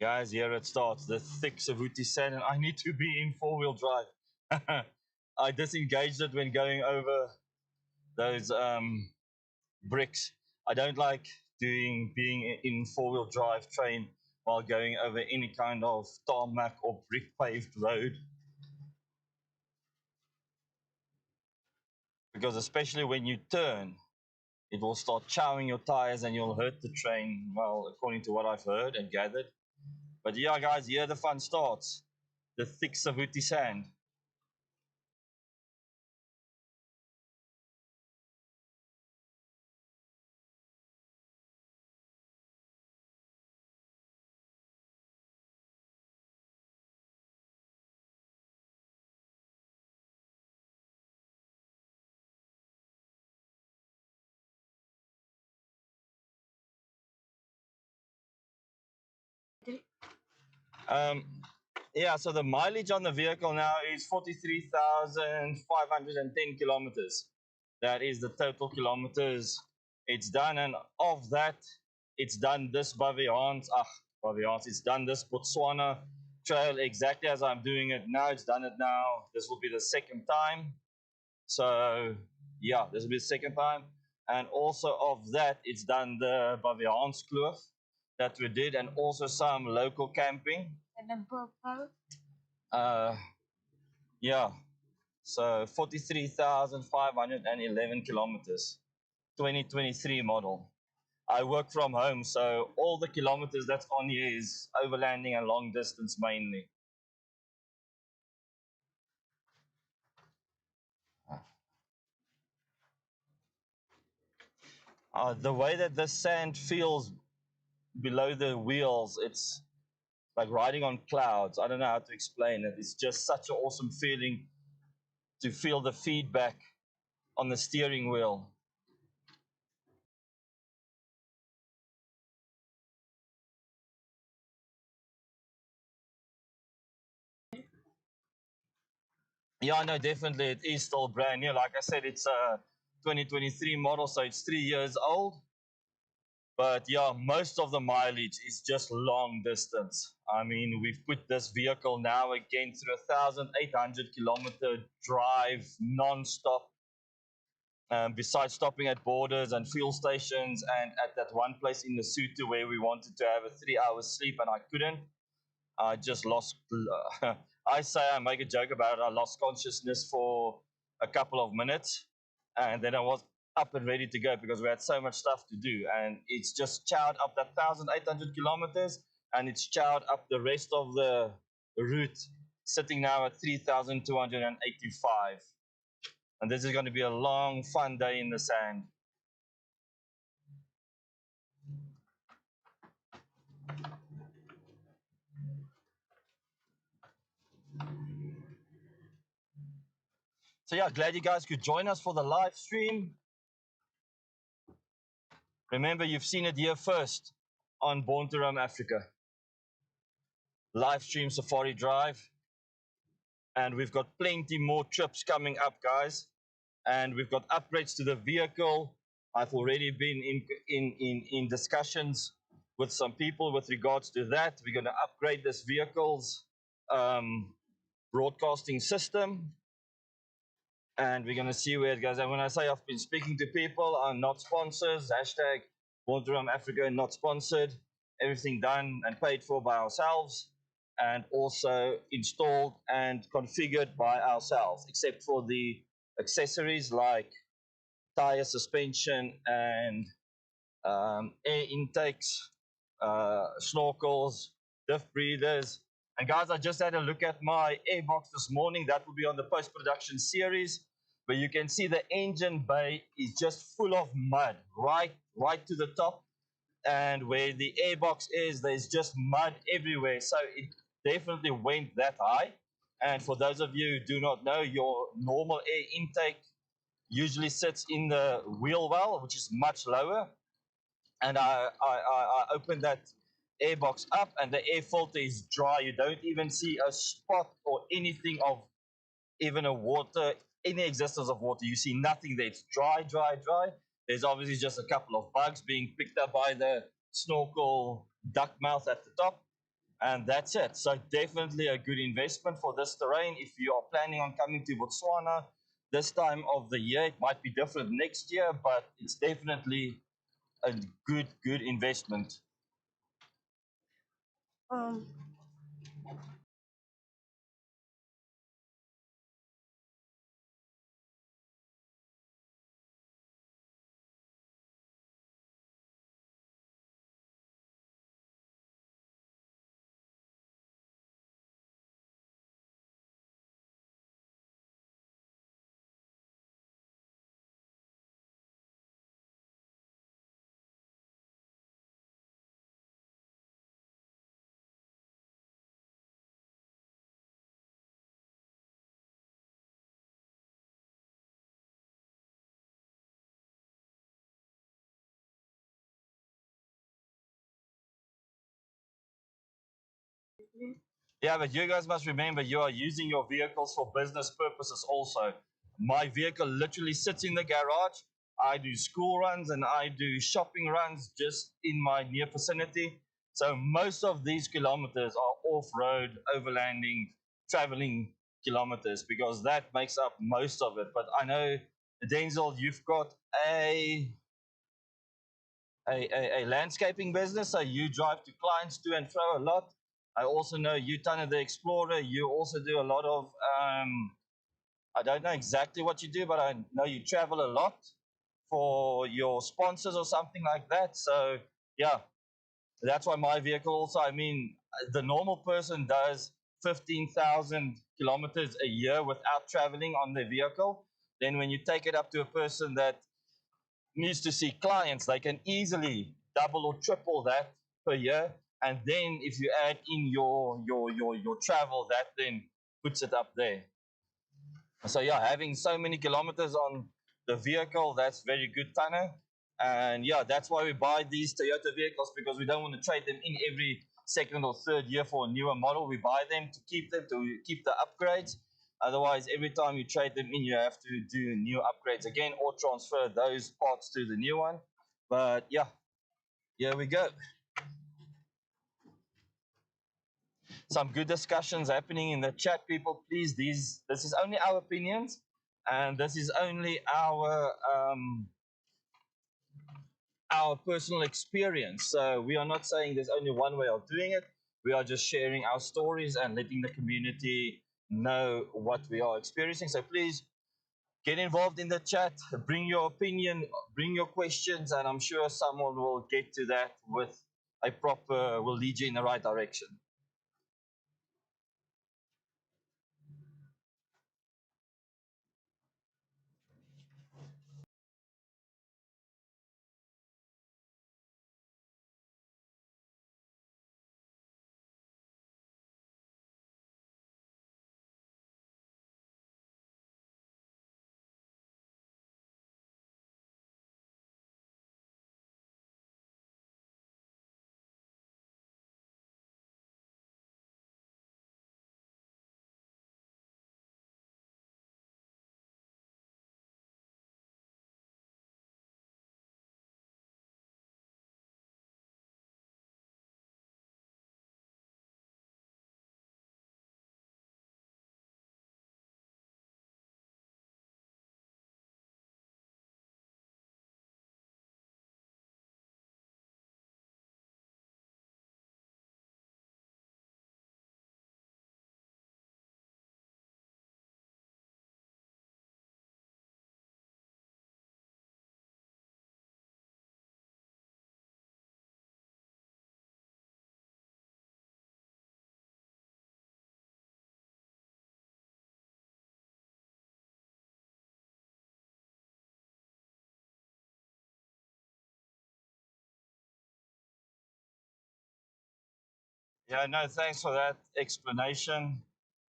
Guys, here it starts. The thick Savuti sand, and I need to be in four-wheel drive. I disengaged it when going over those bricks. I don't like being in four-wheel drive train while going over any kind of tarmac or brick paved road. Because especially when you turn, it will start chowing your tires and you'll hurt the train, well, according to what I've heard and gathered. But yeah, guys, here the fun starts. The thick Savuti sand. Um, yeah, so the mileage on the vehicle now is 43,510 kilometers. That is the total kilometers it's done. And of that, it's done this Bavians, it's done this Botswana trail exactly as I'm doing it now. It's done it now. This will be the second time. So, yeah, this will be the second time. And also of that, it's done the Bavians Kloof that we did, and also some local camping. And then Popo. Yeah, so 43,511 kilometers, 2023 model. I work from home, so all the kilometers that's on here is overlanding and long distance mainly. The way that the sand feels below the wheels, it's like riding on clouds. I don't know how to explain it. It's just such an awesome feeling to feel the feedback on the steering wheel. Yeah, no, definitely. It is still brand new. Like I said, it's a 2023 model, so it's 3 years old. But yeah, most of the mileage is just long distance. I mean, we've put this vehicle now again through 1,800 kilometer drive non-stop. besides stopping at borders and fuel stations and at that one place in Lesotho where we wanted to have a 3 hour sleep and I couldn't. I just lost. I say I make a joke about it. I lost consciousness for a couple of minutes, and then I was up and ready to go because we had so much stuff to do. And it's just chowed up that 1,800 kilometers, and it's chowed up the rest of the route, sitting now at 3,285. And this is going to be a long, fun day in the sand. So yeah, glad you guys could join us for the live stream. Remember, you've seen it here first on Born to Roam Africa. Live stream Safari Drive. And we've got plenty more trips coming up, guys. And we've got upgrades to the vehicle. I've already been in discussions with some people with regards to that. We're going to upgrade this vehicle's broadcasting system. And we're going to see where it goes. And when I say I've been speaking to people, I'm not sponsors. Hashtag Born to Roam Africa, not sponsored. Everything done and paid for by ourselves. And also installed and configured by ourselves, except for the accessories like tire suspension and air intakes, snorkels, diff breathers. And guys, I just had a look at my airbox this morning. That will be on the post-production series. But you can see the engine bay is just full of mud, right to the top. And where the airbox is, there's just mud everywhere. So it definitely went that high. And for those of you who do not know, your normal air intake usually sits in the wheel well, which is much lower. And I opened that airbox up, and the air filter is dry. You don't even see a spot or anything of even a water, any existence of water. You see nothing there. It's dry. There's obviously just a couple of bugs being picked up by the snorkel duck mouth at the top. And that's it. So definitely a good investment for this terrain. If you are planning on coming to Botswana this time of the year, it might be different next year, but it's definitely a good investment. Um, Yeah, but you guys must remember you are using your vehicles for business purposes also. My vehicle literally sits in the garage. I do school runs and I do shopping runs just in my near vicinity. So most of these kilometers are off-road, overlanding, traveling kilometers because that makes up most of it. But I know, Denzel, you've got a landscaping business, so you drive to clients to and fro a lot. I also know you, Tana the Explorer, you also do a lot of, I don't know exactly what you do, but I know you travel a lot for your sponsors or something like that. So, yeah, that's why my vehicle also, I mean, the normal person does 15,000 kilometers a year without traveling on their vehicle. Then when you take it up to a person that needs to see clients, they can easily double or triple that per year. And then if you add in your travel, that then puts it up there. So yeah, having so many kilometers on the vehicle, that's very good, Tana. And yeah, that's why we buy these Toyota vehicles, because we don't want to trade them in every second or third year for a newer model. We buy them to keep the upgrades. Otherwise, every time you trade them in, you have to do new upgrades again or transfer those parts to the new one. But yeah, here we go. Some good discussions happening in the chat, people. Please, this is only our opinions, and this is only our personal experience. So we are not saying there's only one way of doing it. We are just sharing our stories and letting the community know what we are experiencing. So please get involved in the chat, bring your opinion, bring your questions, and I'm sure someone will get to that with a proper, will lead you in the right direction. Yeah, no, thanks for that explanation.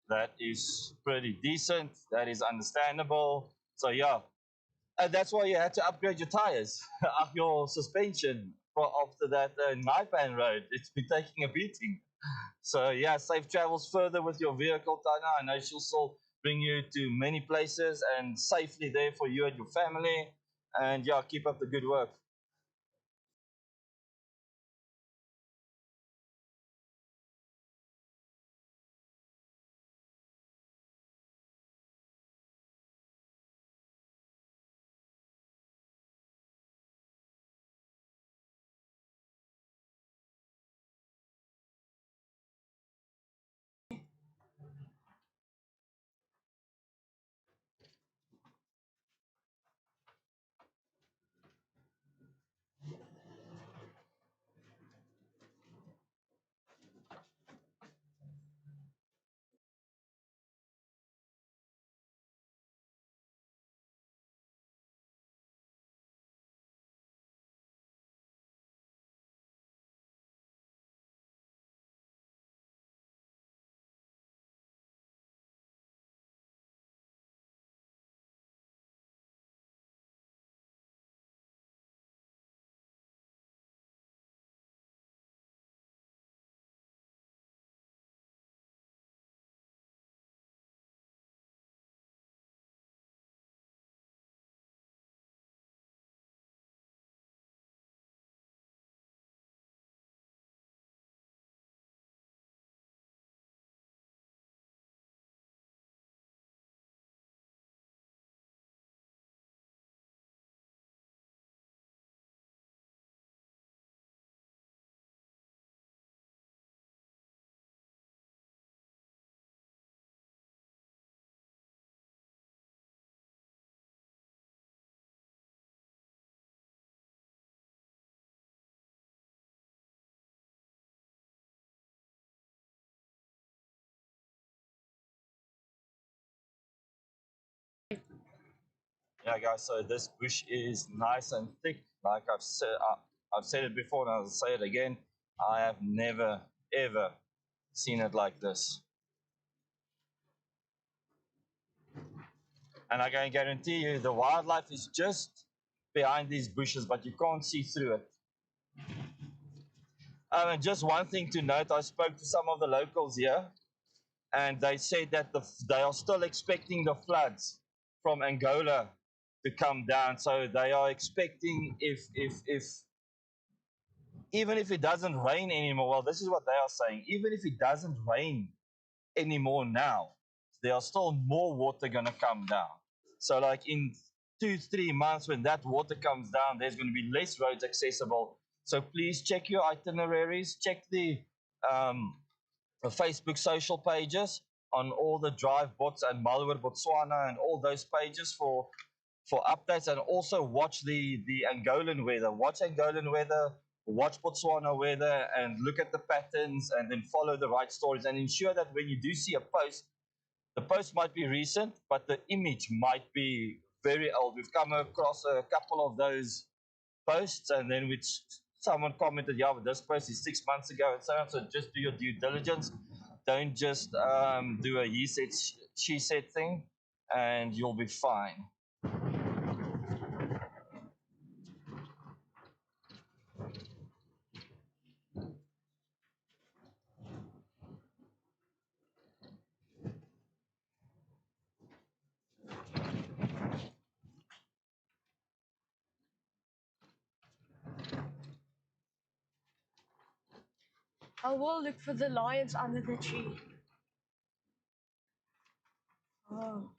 That is pretty decent. That is understandable. So yeah, and that's why you had to upgrade your tires, your suspension for after that Naipan road. It's been taking a beating. So yeah, safe travels further with your vehicle, Tana. I know she'll still bring you to many places and safely there for you and your family. And yeah, keep up the good work. Yeah, guys. So this bush is nice and thick. Like I've said it before, and I'll say it again. I have never ever seen it like this, and I can guarantee you the wildlife is just behind these bushes, but you can't see through it. And just one thing to note: I spoke to some of the locals here, and they said that they are still expecting the floods from Angola to come down. So they are expecting if even if it doesn't rain anymore, well, this is what they are saying. Even if it doesn't rain anymore now, there are still more water going to come down. So like in 2 3 months when that water comes down, there's going to be less roads accessible. So please check your itineraries, check um, the Facebook social pages on all the drive bots and malware Botswana and all those pages for updates, and also watch the Angolan weather. Watch Angolan weather, watch Botswana weather, and look at the patterns, and then follow the right stories. And ensure that when you do see a post, the post might be recent, but the image might be very old. We've come across a couple of those posts, and then which someone commented, "Yeah, but this post is 6 months ago," and so on. So just do your due diligence. Don't just do a he said, she said thing, and you'll be fine. I will look for the lions under the tree. Oh.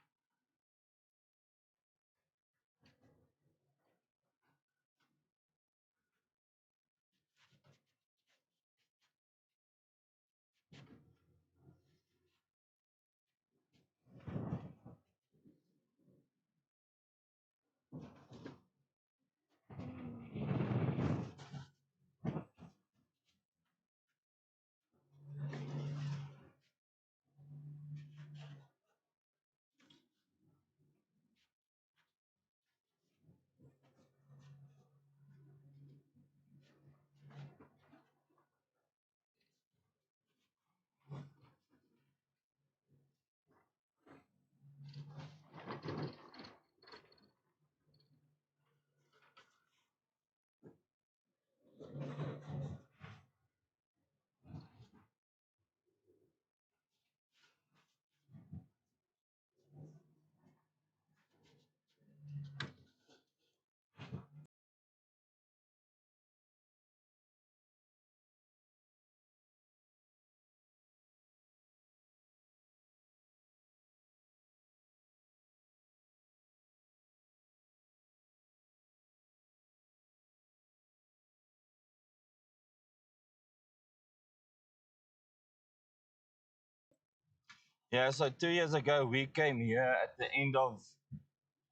Yeah, so 2 years ago we came here at the end of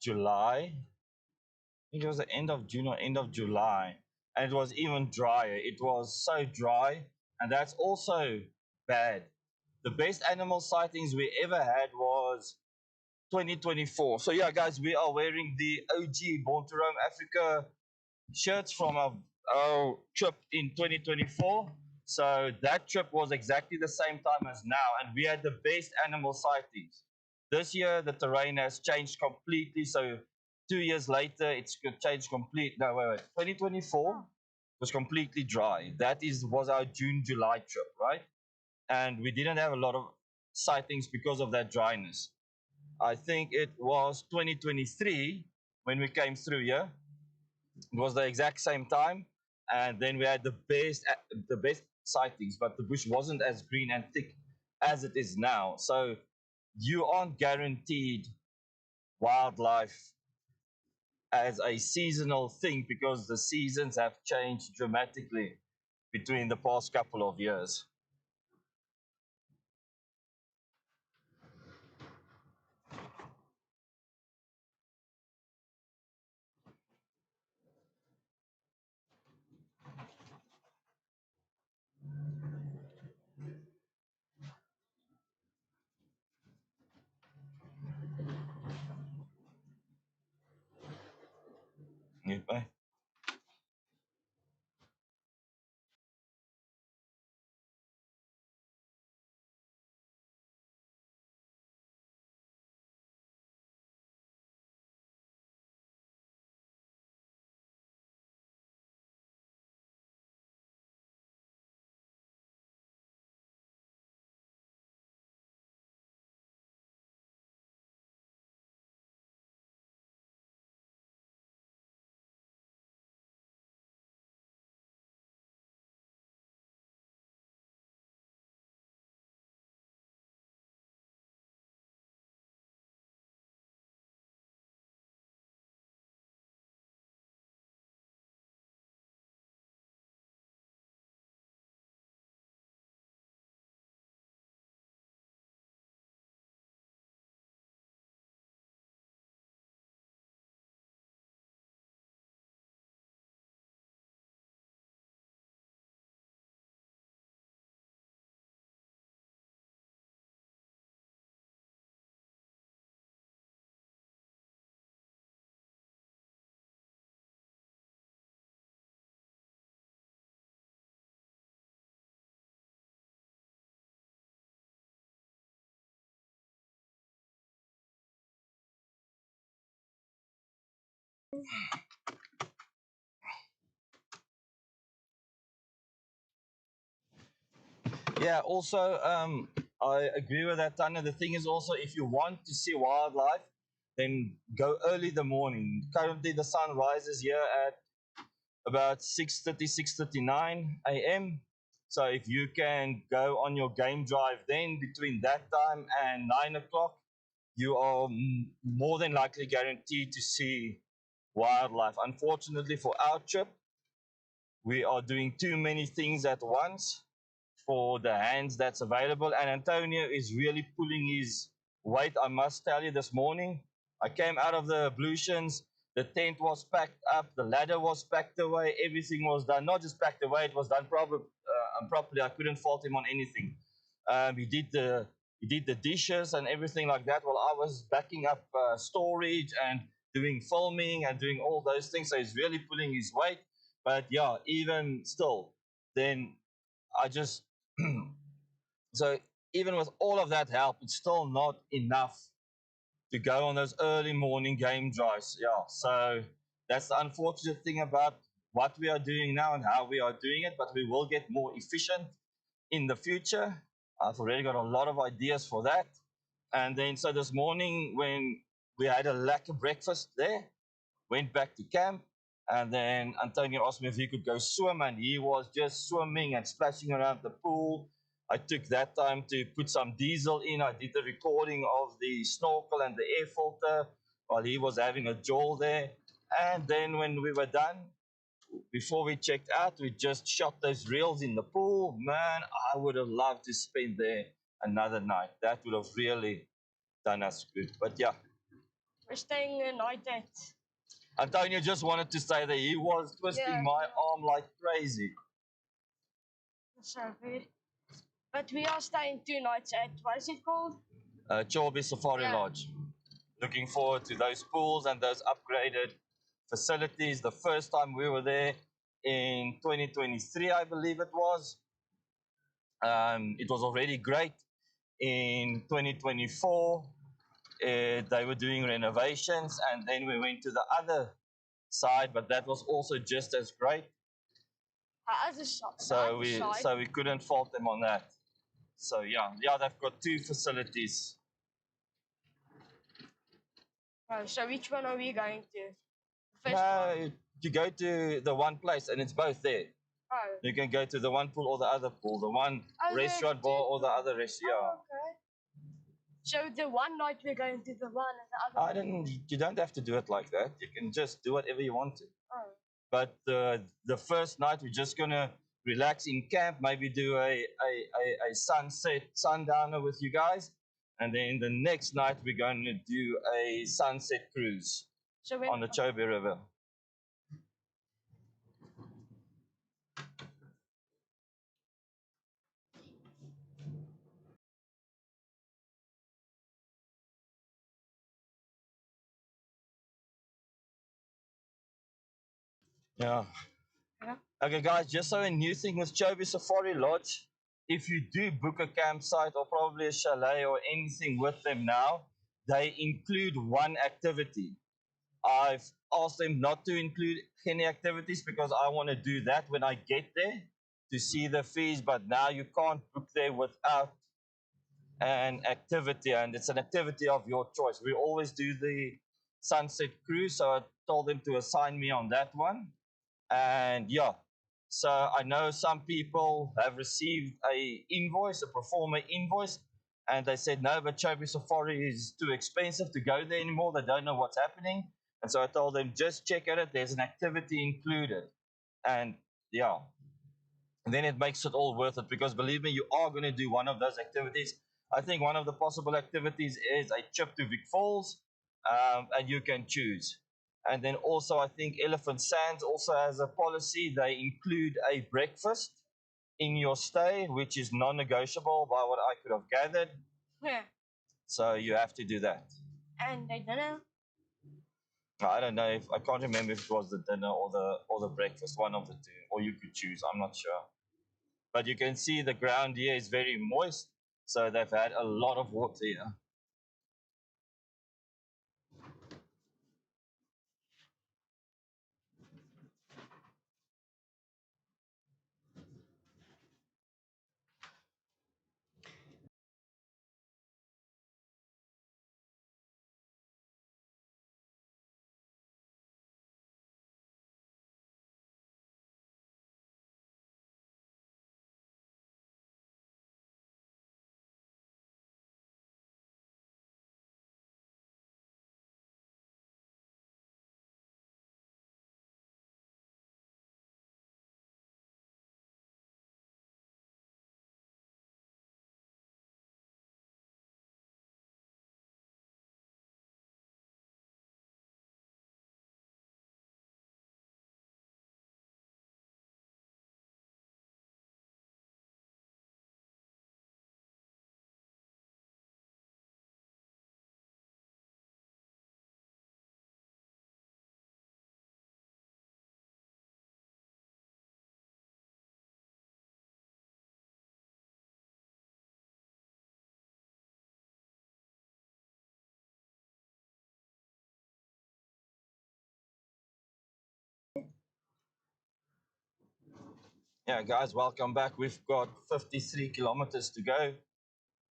July. I think it was the end of June or end of July, and it was even drier. It was so dry, and that's also bad. The best animal sightings we ever had was 2024. So yeah, guys, we are wearing the OG Born to Roam Africa shirts from our trip in 2024. So that trip was exactly the same time as now, and we had the best animal sightings. This year, the terrain has changed completely. So 2 years later, it's changed completely. No, wait. 2024 was completely dry. That was our June July trip, right? And we didn't have a lot of sightings because of that dryness. I think it was 2023 when we came through here. It was the exact same time, and then we had the best sightings, but the bush wasn't as green and thick as it is now. So you aren't guaranteed wildlife as a seasonal thing because the seasons have changed dramatically between the past couple of years. Okay. Yeah, also, I agree with that, Tanya. The thing is also, if you want to see wildlife, then go early in the morning. Currently, the sun rises here at about 6:30, 6:39 a.m. So if you can go on your game drive then between that time and 9 o'clock, you are more than likely guaranteed to see wildlife. Unfortunately for our trip, we are doing too many things at once for the hands that's available. And Antonio is really pulling his weight. I must tell you, this morning, I came out of the ablutions. The tent was packed up. The ladder was packed away. Everything was done. Not just packed away, it was done properly. I couldn't fault him on anything. He did the dishes and everything like that while I was backing up storage and doing filming and doing all those things. So he's really pulling his weight. But yeah, even still, then I just so even with all of that help, it's still not enough to go on those early morning game drives. Yeah, so that's the unfortunate thing about what we are doing now and how we are doing it. But we will get more efficient in the future. I've already got a lot of ideas for that. And then so this morning when we had a lekker breakfast there, went back to camp, and then Antonio asked me if he could go swim, and he was just swimming and splashing around the pool. I took that time to put some diesel in. I did the recording of the snorkel and the air filter while he was having a jaw there. And then when we were done, before we checked out, we just shot those reels in the pool. Man, I would have loved to spend there another night. That would have really done us good. But yeah, We're staying the night at. Antonio just wanted to say that he was twisting my arm like crazy. So good. But we are staying 2 nights at, what is it called? Chobe Safari Lodge. Looking forward to those pools and those upgraded facilities. The first time we were there in 2023, I believe it was. It was already great. In 2024, they were doing renovations, and then we went to the other side, but that was also just as great. So we couldn't fault them on that. So yeah, they've got two facilities. Oh, so which one are we going to? The first one. You go to the one place, and it's both there. Oh. You can go to the one pool or the other pool, the one restaurant bar or the other restaurant. Oh, okay. So the one night we're going to the one and the other. You don't have to do it like that. You can just do whatever you want to. Oh. But the first night we're just gonna relax in camp, maybe do a sunset sundowner with you guys, and then the next night we're going to do a sunset cruise on the Chobe River. Yeah. Okay, guys, just so a new thing with Chobe Safari Lodge, if you do book a campsite or probably a chalet or anything with them now, they include one activity. I've asked them not to include any activities because I want to do that when I get there to see the fees, but now you can't book there without an activity, and it's an activity of your choice. We always do the sunset cruise, so I told them to assign me on that one. And yeah, so I know some people have received a invoice, a performer invoice, and they said no, but Chobe Safari is too expensive to go there anymore. They don't know what's happening. And so I told them, just check it out. There's an activity included. And yeah, and then it makes it all worth it because believe me, you are going to do one of those activities. I think one of the possible activities is a trip to Vic Falls, and you can choose. And then also, I think Elephant Sands also has a policy. They include a breakfast in your stay, which is non-negotiable by what I could have gathered. Yeah. So you have to do that. And the dinner? I don't know if I can't remember if it was the dinner or the breakfast, one of the two, or you could choose. I'm not sure. But you can see the ground here is very moist, so they've had a lot of water here. Yeah, guys, welcome back. We've got 53 kilometers to go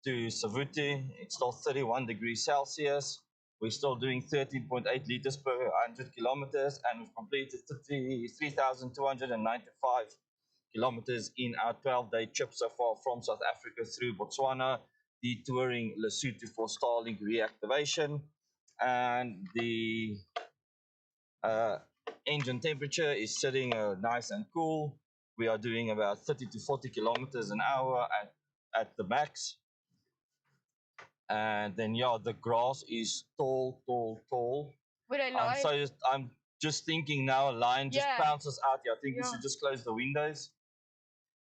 to Savuti. It's still 31 degrees Celsius. We're still doing 13.8 liters per 100 kilometers, and we've completed 3,295 kilometers in our 12-day trip so far from South Africa through Botswana, detouring Lesotho for Starlink reactivation. And the uh, engine temperature is sitting nice and cool. We are doing about 30 to 40 kilometers an hour at the max. And then, yeah, the grass is tall, tall, tall. Would I I'm just thinking now a lion just Yeah. bounces out here. I think we Yeah. should just close the windows,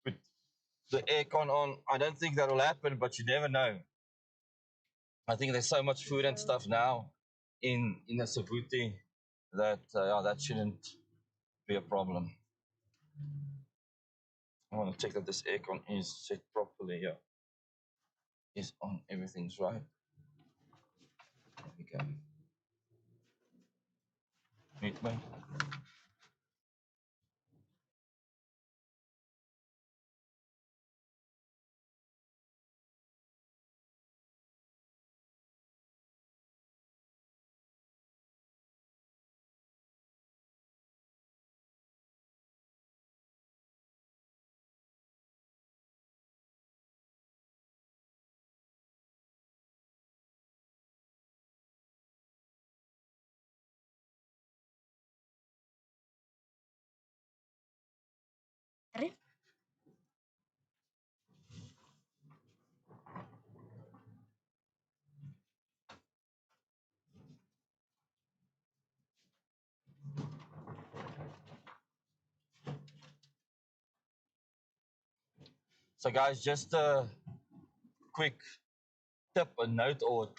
put the aircon on. I don't think that will happen, but you never know. I think there's so much food and stuff now in the Savuti that that shouldn't be a problem. I want to check that this aircon is set properly. Yeah, is on. Everything's right. There we go. Meet me. So, guys, just a quick tip, a note, or a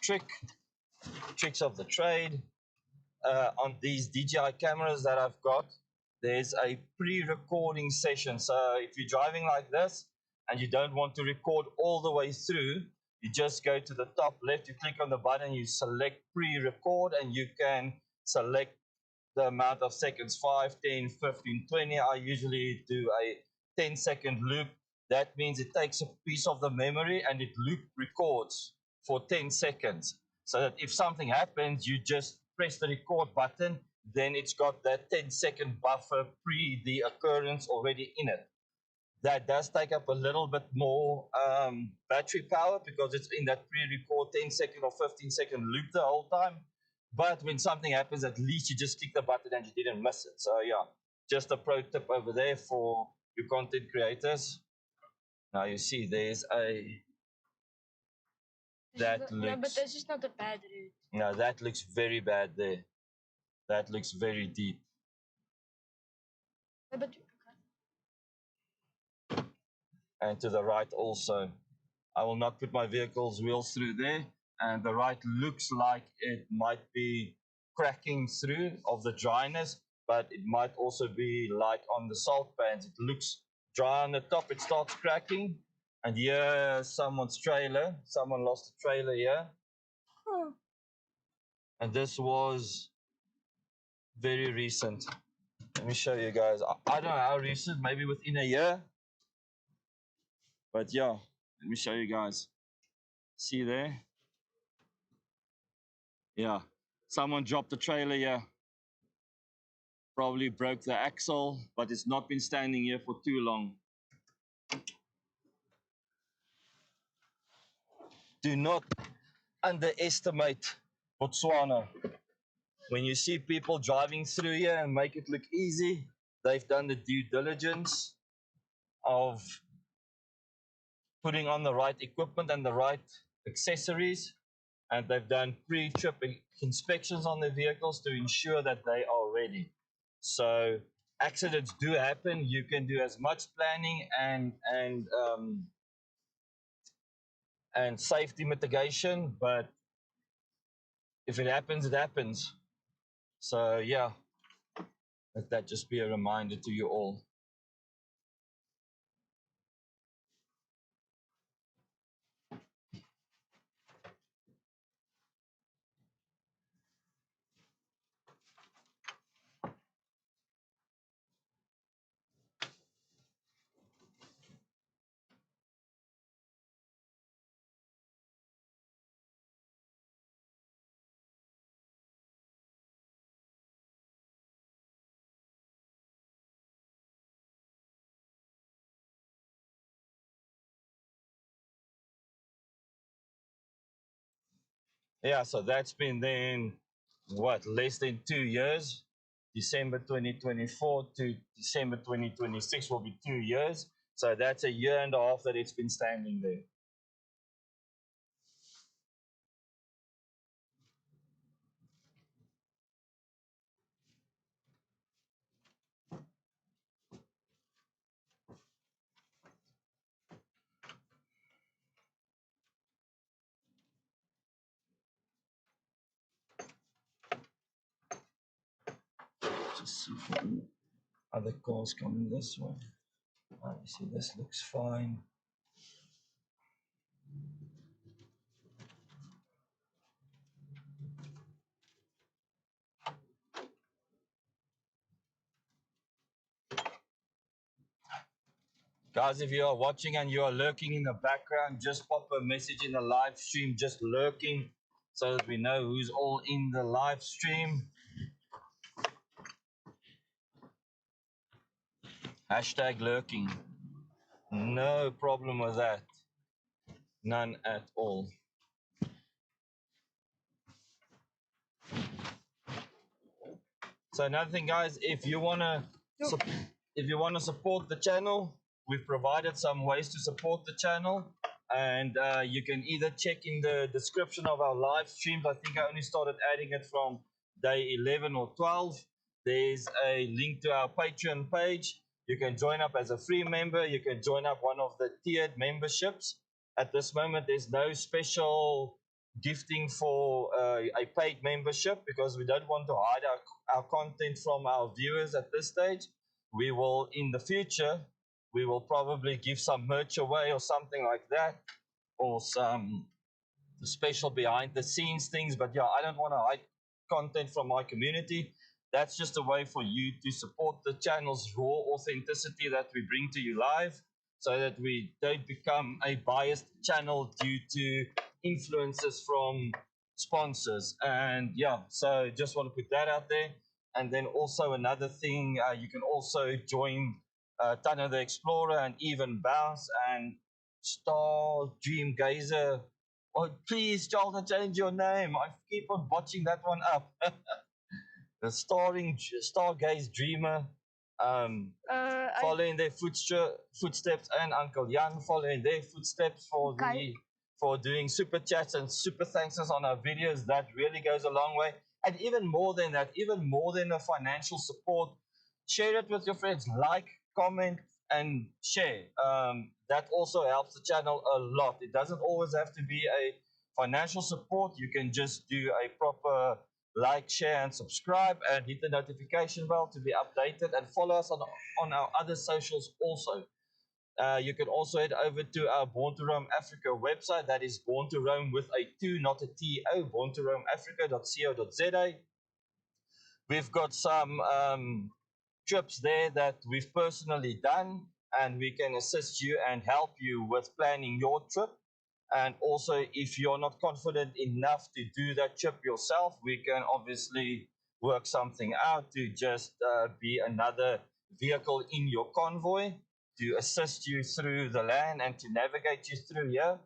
tricks of the trade. On these DJI cameras that I've got, there's a pre-recording session. So if you're driving like this and you don't want to record all the way through, you just go to the top left, you click on the button, you select pre-record, and you can select the amount of seconds, 5, 10, 15, 20. I usually do a 10-second loop. That means it takes a piece of the memory and it loop records for 10 seconds. So that if something happens, you just press the record button, then it's got that 10-second buffer pre the occurrence already in it. That does take up a little bit more battery power because it's in that pre-record 10-second or 15-second loop the whole time. But when something happens, at least you just click the button and you didn't miss it. So yeah, just a pro tip over there for your content creators. Now you see there's a that looks. No, but this is not a bad route. No, that looks very bad there. That looks very deep. No, but And to the right also. I will not put my vehicle's wheels through there. And the right looks like it might be cracking through of the dryness, but it might also be like on the salt pans. It looks dry on the top, it starts cracking. And here, someone's trailer. Someone lost a trailer here. And this was very recent. Let me show you guys. I don't know how recent, maybe within a year. But yeah, let me show you guys. See there? Yeah. Someone dropped the trailer here. Probably broke the axle, but it's not been standing here for too long. Do not underestimate Botswana. When you see people driving through here and make it look easy, they've done the due diligence of putting on the right equipment and the right accessories, and they've done pre-trip inspections on their vehicles to ensure that they are ready. So accidents do happen. You can do as much planning and safety mitigation, but if it happens, it happens. So yeah, let that just be a reminder to you all. Yeah, so that's been then what, less than 2 years. December 2024 to December 2026 will be 2 years. So that's a year and a half that it's been standing there. Just see if any other cars coming this way. You see, this looks fine. Guys, if you are watching and you are lurking in the background, just pop a message in the live stream, just lurking, so that we know who's all in the live stream. Hashtag lurking. No problem with that. None at all. So another thing, guys, if you wanna support the channel, we've provided some ways to support the channel, and you can either check in the description of our live streams. I think I only started adding it from day 11 or 12. There's a link to our Patreon page. You can join up as a free member. You can join up one of the tiered memberships. At this moment, there's no special gifting for a paid membership because we don't want to hide our content from our viewers at this stage. We will, in the future, we will probably give some merch away or something like that, or some special behind the scenes things. But yeah, I don't want to hide content from my community. That's just a way for you to support the channel's raw authenticity that we bring to you live, so that we don't become a biased channel due to influences from sponsors. And yeah, so just want to put that out there. And then also another thing, you can also join Tana the Explorer and even Bounce and Star Dream Gazer. Oh, please, Charlton, change your name. I keep on botching that one up. The Stargaze Dreamer, following their footsteps, and Uncle Jan following their footsteps for doing super chats and super thanks on our videos. That really goes a long way. And even more than that, even more than a financial support, share it with your friends. Like, comment, and share. That also helps the channel a lot. It doesn't always have to be a financial support. You can just do a proper like, share, and subscribe, and hit the notification bell to be updated, and follow us on our other socials also. You can also head over to our Born to Roam Africa website. That is Born to Roam with a 2, not a T-O, borntoroamafrica.co.za. We've got some trips there that we've personally done, and we can assist you and help you with planning your trip. And also, if you're not confident enough to do that trip yourself, we can obviously work something out to just be another vehicle in your convoy to assist you through the land and to navigate you through here.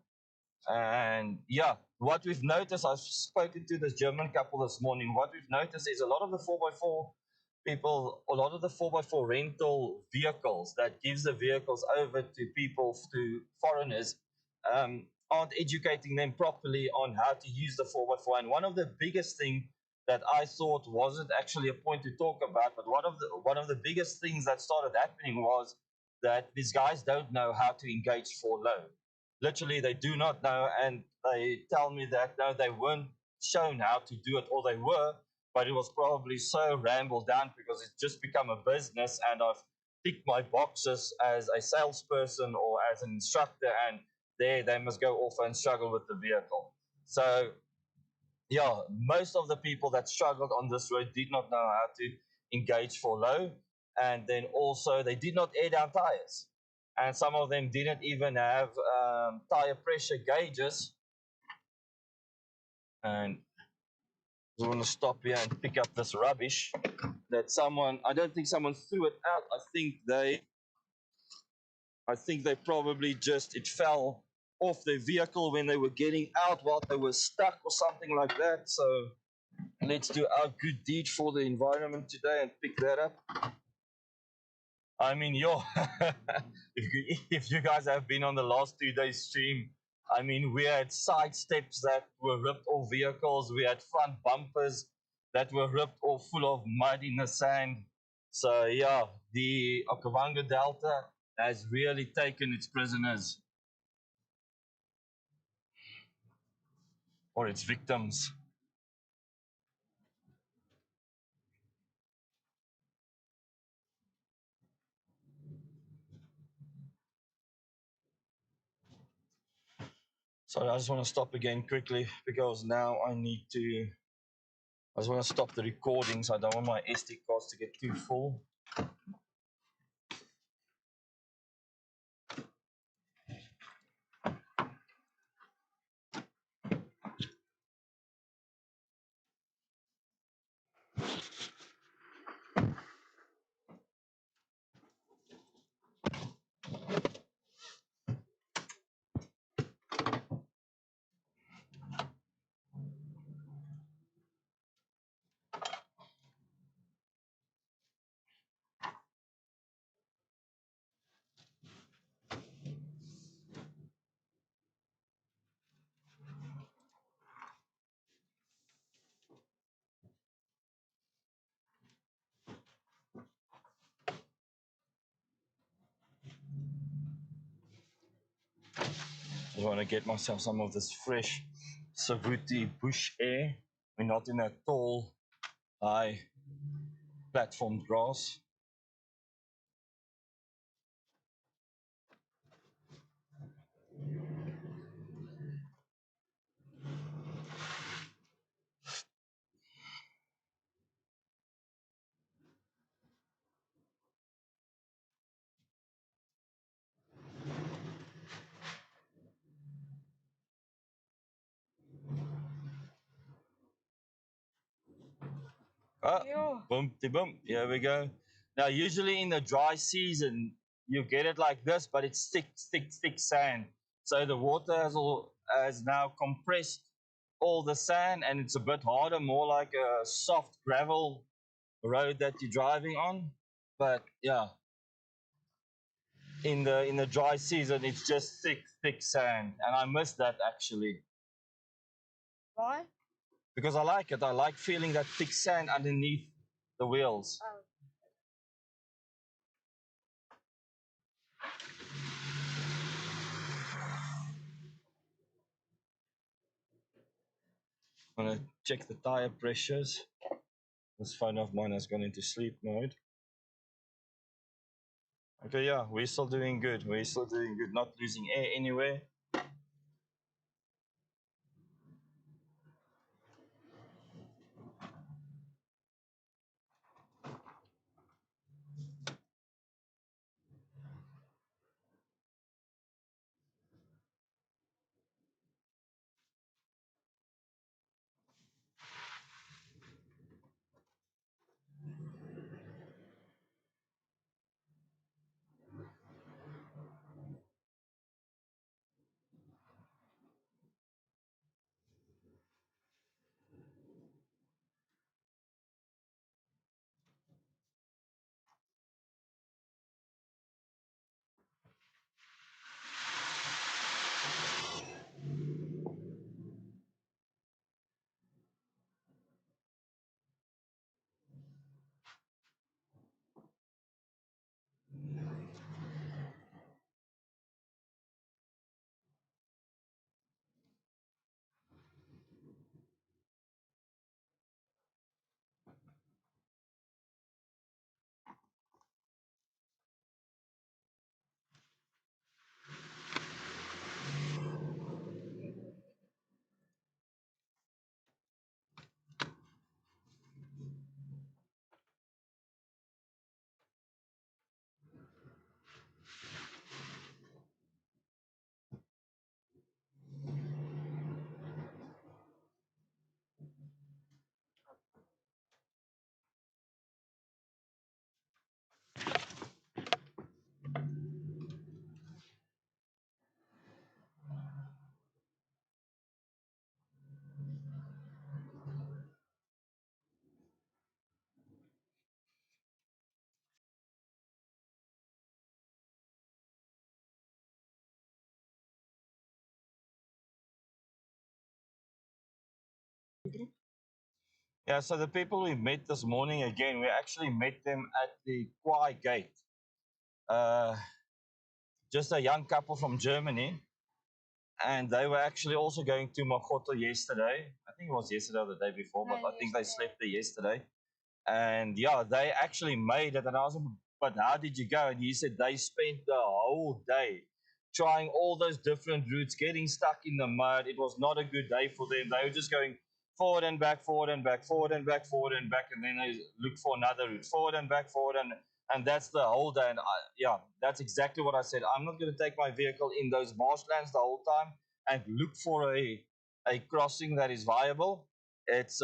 And yeah, what we've noticed, I've spoken to this German couple this morning. What we've noticed is a lot of the 4x4 people, a lot of the 4x4 rental vehicles that gives the vehicles over to people, to foreigners, aren't educating them properly on how to use the 4x4. And one of the biggest things that I thought wasn't actually a point to talk about, but one of the biggest things that started happening was that these guys don't know how to engage for low. Literally, they do not know, and they tell me that no, they weren't shown how to do it, or they were, but it was probably so rambled down because it's just become a business, and I've ticked my boxes as a salesperson or as an instructor, and there they must go off and struggle with the vehicle. So yeah, most of the people that struggled on this road did not know how to engage for low, and then also they did not air down tires, and some of them didn't even have tire pressure gauges. And we want to stop here and pick up this rubbish that I don't think someone threw it out. I think they probably just, it fell off their vehicle when they were getting out while they were stuck or something like that. So let's do our good deed for the environment today and pick that up. I mean, yo, if you guys have been on the last 2 days stream, I mean, we had side steps that were ripped off vehicles. We had front bumpers that were ripped off full of mud in the sand. So, yeah, the Okavango Delta has really taken its prisoners or its victims. So, I just want to stop again quickly because now I just want to stop the recording so I don't want my SD cards to get too full. I want to get myself some of this fresh Savuti bush air. We're not in that tall, high platform grass. Ah, boom, boom. Here we go. Now, usually in the dry season, you get it like this, but it's thick sand. So the water has now compressed all the sand, and it's a bit harder, more like a soft gravel road that you're driving on. But yeah, in the dry season, it's just thick sand, and I miss that actually Why? because I like it. I like feeling that thick sand underneath the wheels. Oh. I'm gonna check the tire pressures. This phone of mine has gone into sleep mode. Okay, yeah, we're still doing good. We're still doing good. Not losing air anywhere. Yeah, so the people we met this morning again, we actually met them at the Kwai Gate. Uh, just a young couple from Germany, and they were actually also going to Makoto yesterday. I think it was yesterday or the day before, but No, I think they yesterday. slept there yesterday. And yeah, they actually made it. And I was like, but how did you go? And he said they spent the whole day trying all those different routes, getting stuck in the mud. It was not a good day for them. They were just going forward and back, forward and back, forward and back, forward and back, and then they look for another route, forward and back, forward and that's the whole day. And yeah, that's exactly what I said. I'm not going to take my vehicle in those marshlands the whole time and look for a crossing that is viable. It's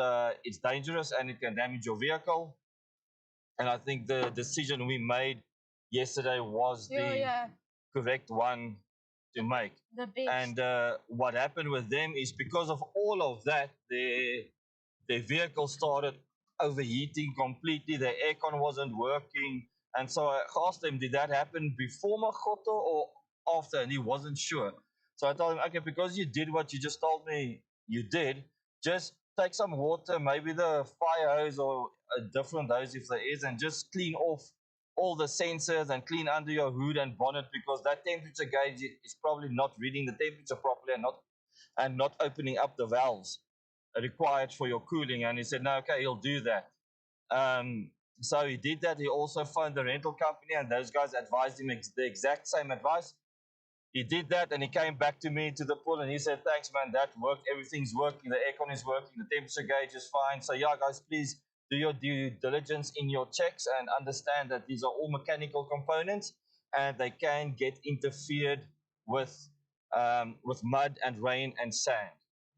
dangerous and it can damage your vehicle. And I think the decision we made yesterday was Yeah, the yeah. correct one to make. The best. And what happened with them is because of all of that, their vehicle started overheating completely. Their aircon wasn't working. And so I asked him, did that happen before Makoto or after? And he wasn't sure. So I told him, okay, because you did what you just told me you did, just take some water, maybe the fire hose or a different hose if there is, and just clean off all the sensors and clean under your hood and bonnet because that temperature gauge is probably not reading the temperature properly and not opening up the valves required for your cooling. And he said, no, okay, he'll do that. Um, so he did that. He also phoned the rental company, and those guys advised him the exact same advice. He did that, and he came back to me to the pool, and he said, thanks, man, that worked. Everything's working. The aircon is working. The temperature gauge is fine. So, yeah, guys, please do your due diligence in your checks and understand that these are all mechanical components, and they can get interfered with mud and rain and sand.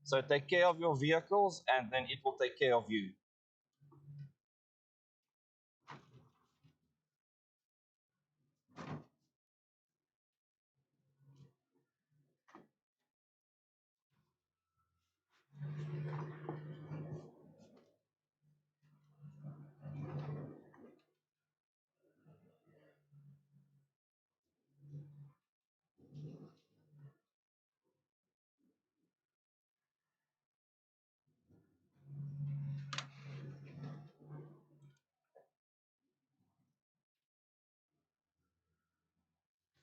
So take care of your vehicles, and then it will take care of you.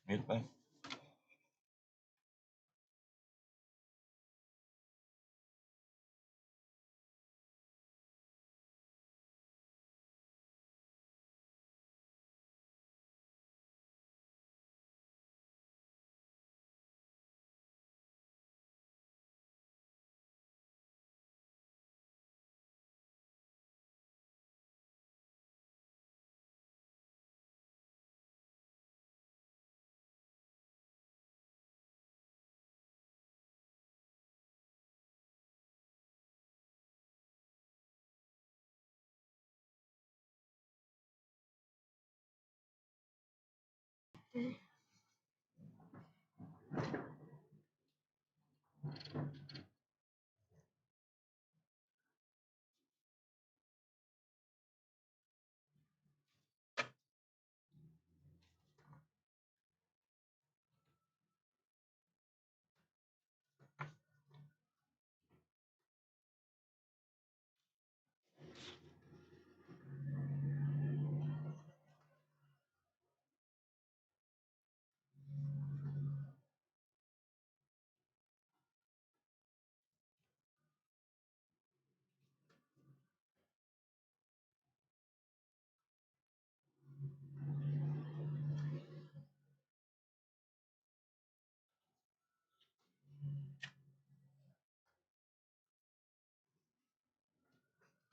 Mute me.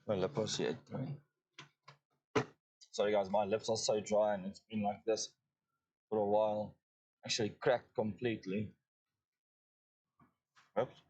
My lip was yet. Sorry, guys, my lips are so dry and it's been like this for a while. Actually, cracked completely. Oops.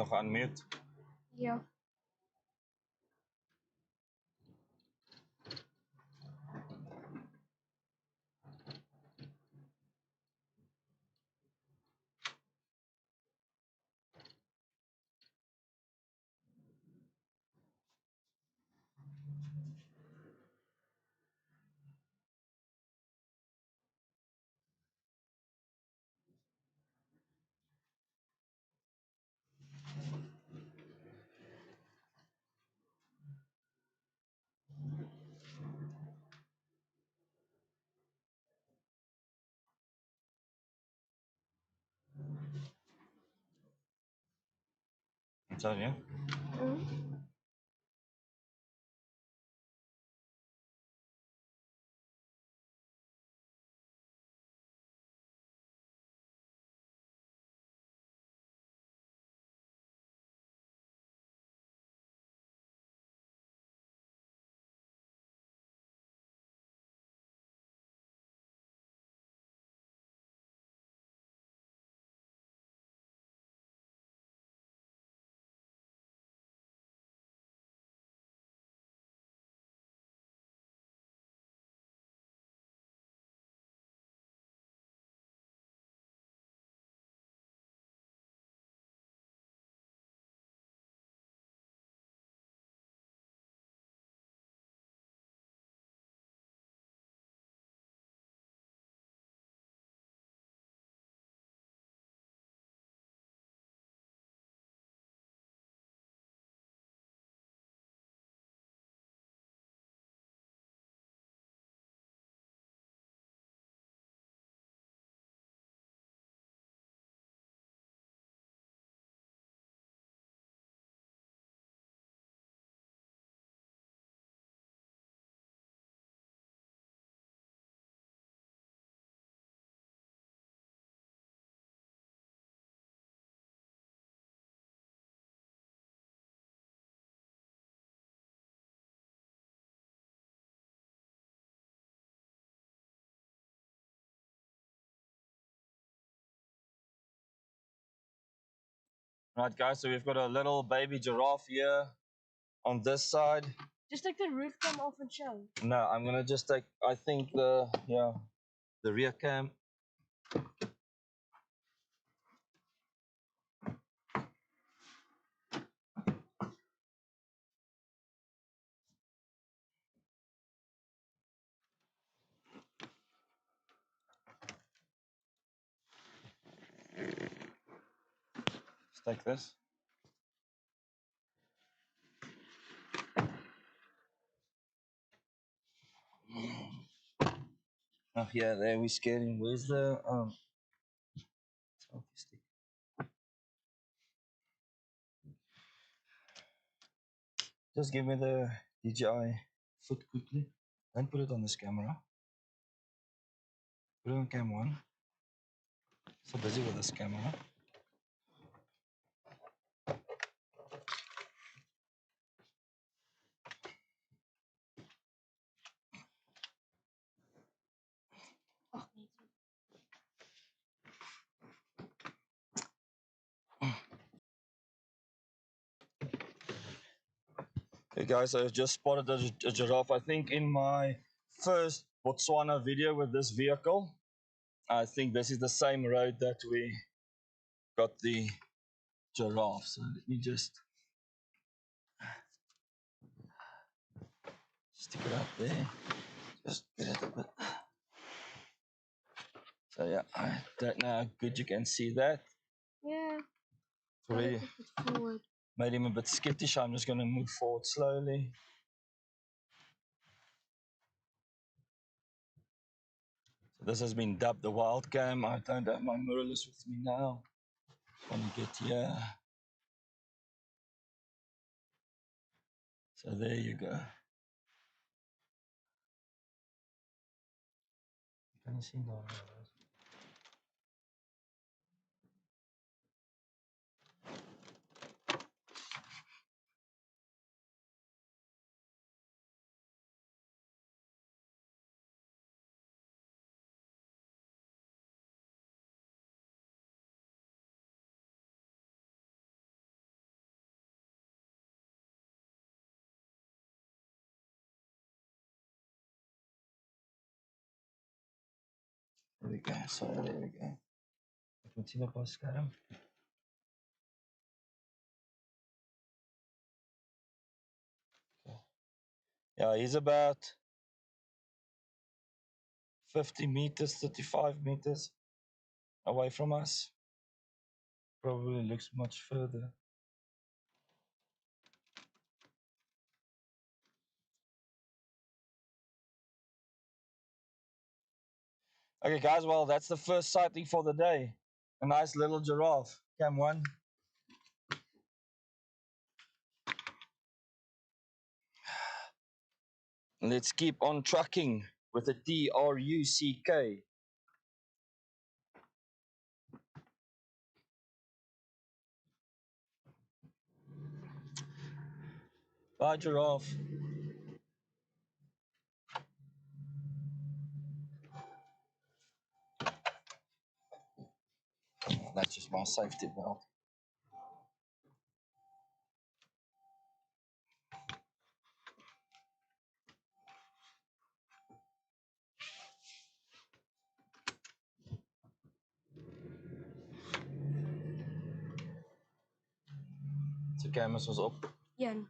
nog unmute. Ja. Sorry, yeah? Right, guys, so we've got a little baby giraffe here on this side. Just take the roof cam off and show. No, I'm gonna just take, I think the rear cam. Let's take this. Oh yeah, there we scared him. Where's the selfie stick? Just give me the DJI foot quickly. Don't put it on this camera. Put it on cam 1. So busy with this camera. Ag nee. Hey guys, I've just spotted a giraffe. I think in my first Botswana video with this vehicle, I think this is the same road that we got the giraffe. So let me just stick it up there. Just get it a bit. So yeah, I don't know how good you can see that. Yeah. It's already Forward. made him a bit skittish. I'm just going to move forward slowly. So this has been dubbed the wild cam. I don't have my mirrorless with me now. Want to get here. So there you go. Can you see now? There we go. So there we go. Ek moet sien op ons skerm. Yeah, he's about 50 meters, 35 meters away from us. Probably looks much further. Okay, guys, well, that's the first sighting for the day. A nice little giraffe. Cam 1. Let's keep on trucking with the TRUCK. Bye, giraffe. That's just my safety belt. So cameras was op. Een.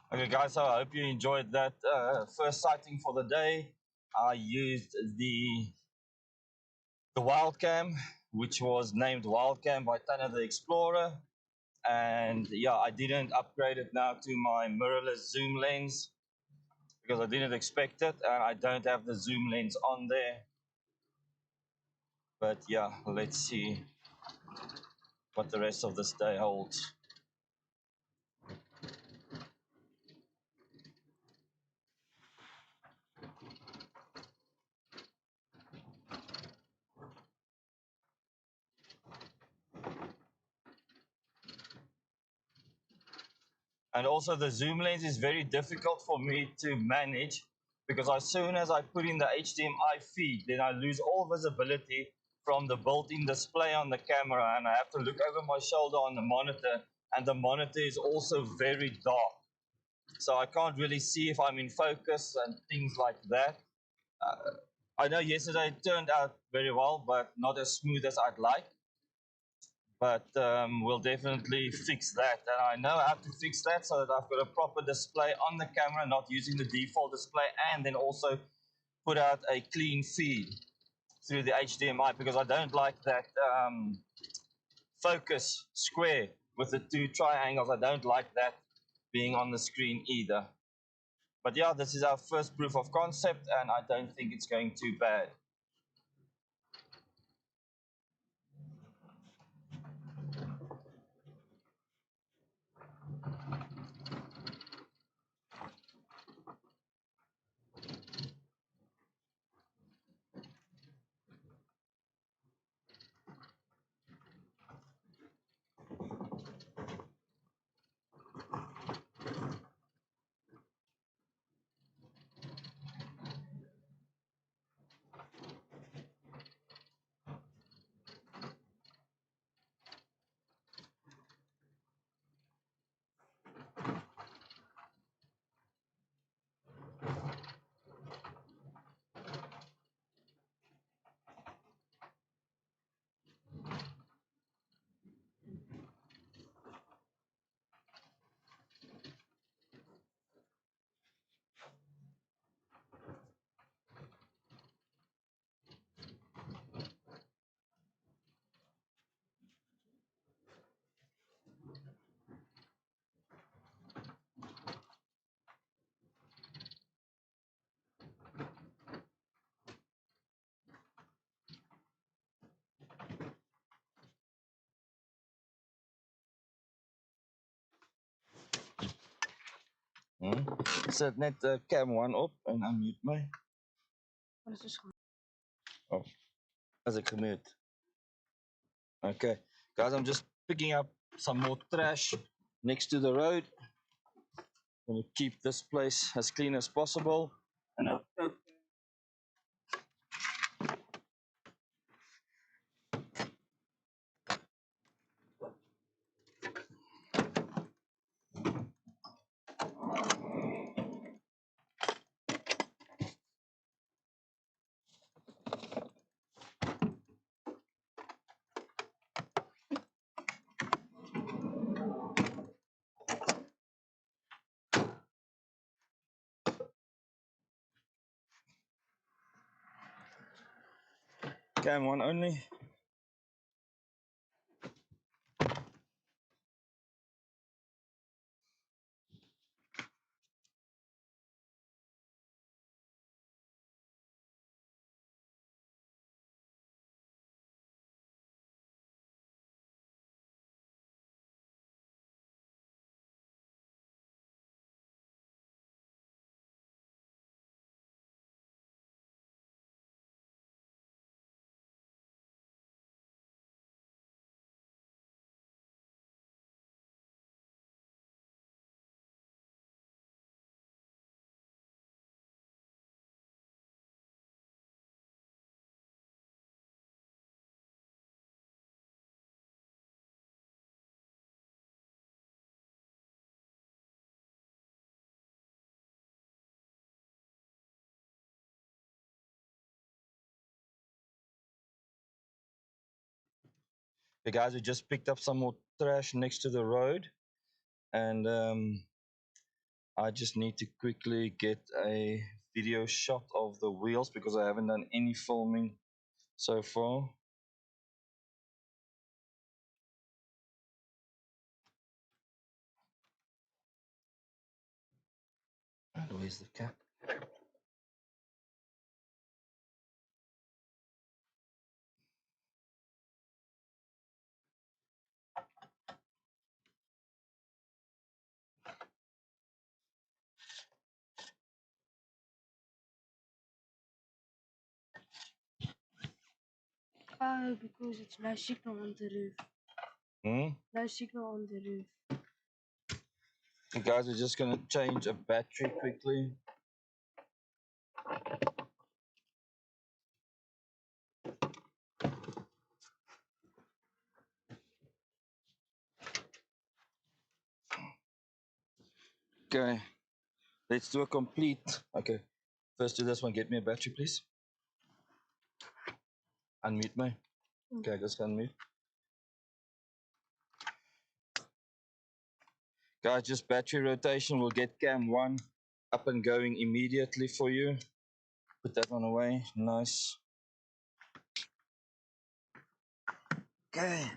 Okay, guys, so I hope you enjoyed that first sighting for the day. I used the Wildcam, which was named Wildcam by Tanner the Explorer. And yeah, I didn't upgrade it now to my mirrorless zoom lens because I didn't expect it, and I don't have the zoom lens on there. But yeah, let's see what the rest of this day holds. And also the zoom lens is very difficult for me to manage because as soon as I put in the HDMI feed, then I lose all visibility from the built-in display on the camera, and I have to look over my shoulder on the monitor, and the monitor is also very dark. So I can't really see if I'm in focus and things like that. I know yesterday it turned out very well, but not as smooth as I'd like. But we'll definitely fix that. And I know how to fix that so that I've got a proper display on the camera, not using the default display, and then also put out a clean feed through the HDMI, because I don't like that focus square with the two triangles. I don't like that being on the screen either. But yeah, this is our first proof of concept, and I don't think it's going too bad. Zet net cam 1 op en unmute my. Wat is gaan? Oh, as ek gemute. Okay, guys, I'm just picking up some more trash next to the road. I'm going to keep this place as clean as possible. And cam 1 only. The guys who just picked up some more trash next to the road, and I just need to quickly get a video shot of the wheels because I haven't done any filming so far. And where's the cap? Oh, because it's no signal on the roof. No signal on the roof. You guys are just going to change a battery quickly. Okay, let's do a complete. Okay, first do this one. Get me a battery, please. Unmute me. Okay, just unmute. Guys, just battery rotation will get cam 1 up and going immediately for you. Put that one away. Nice. Okay.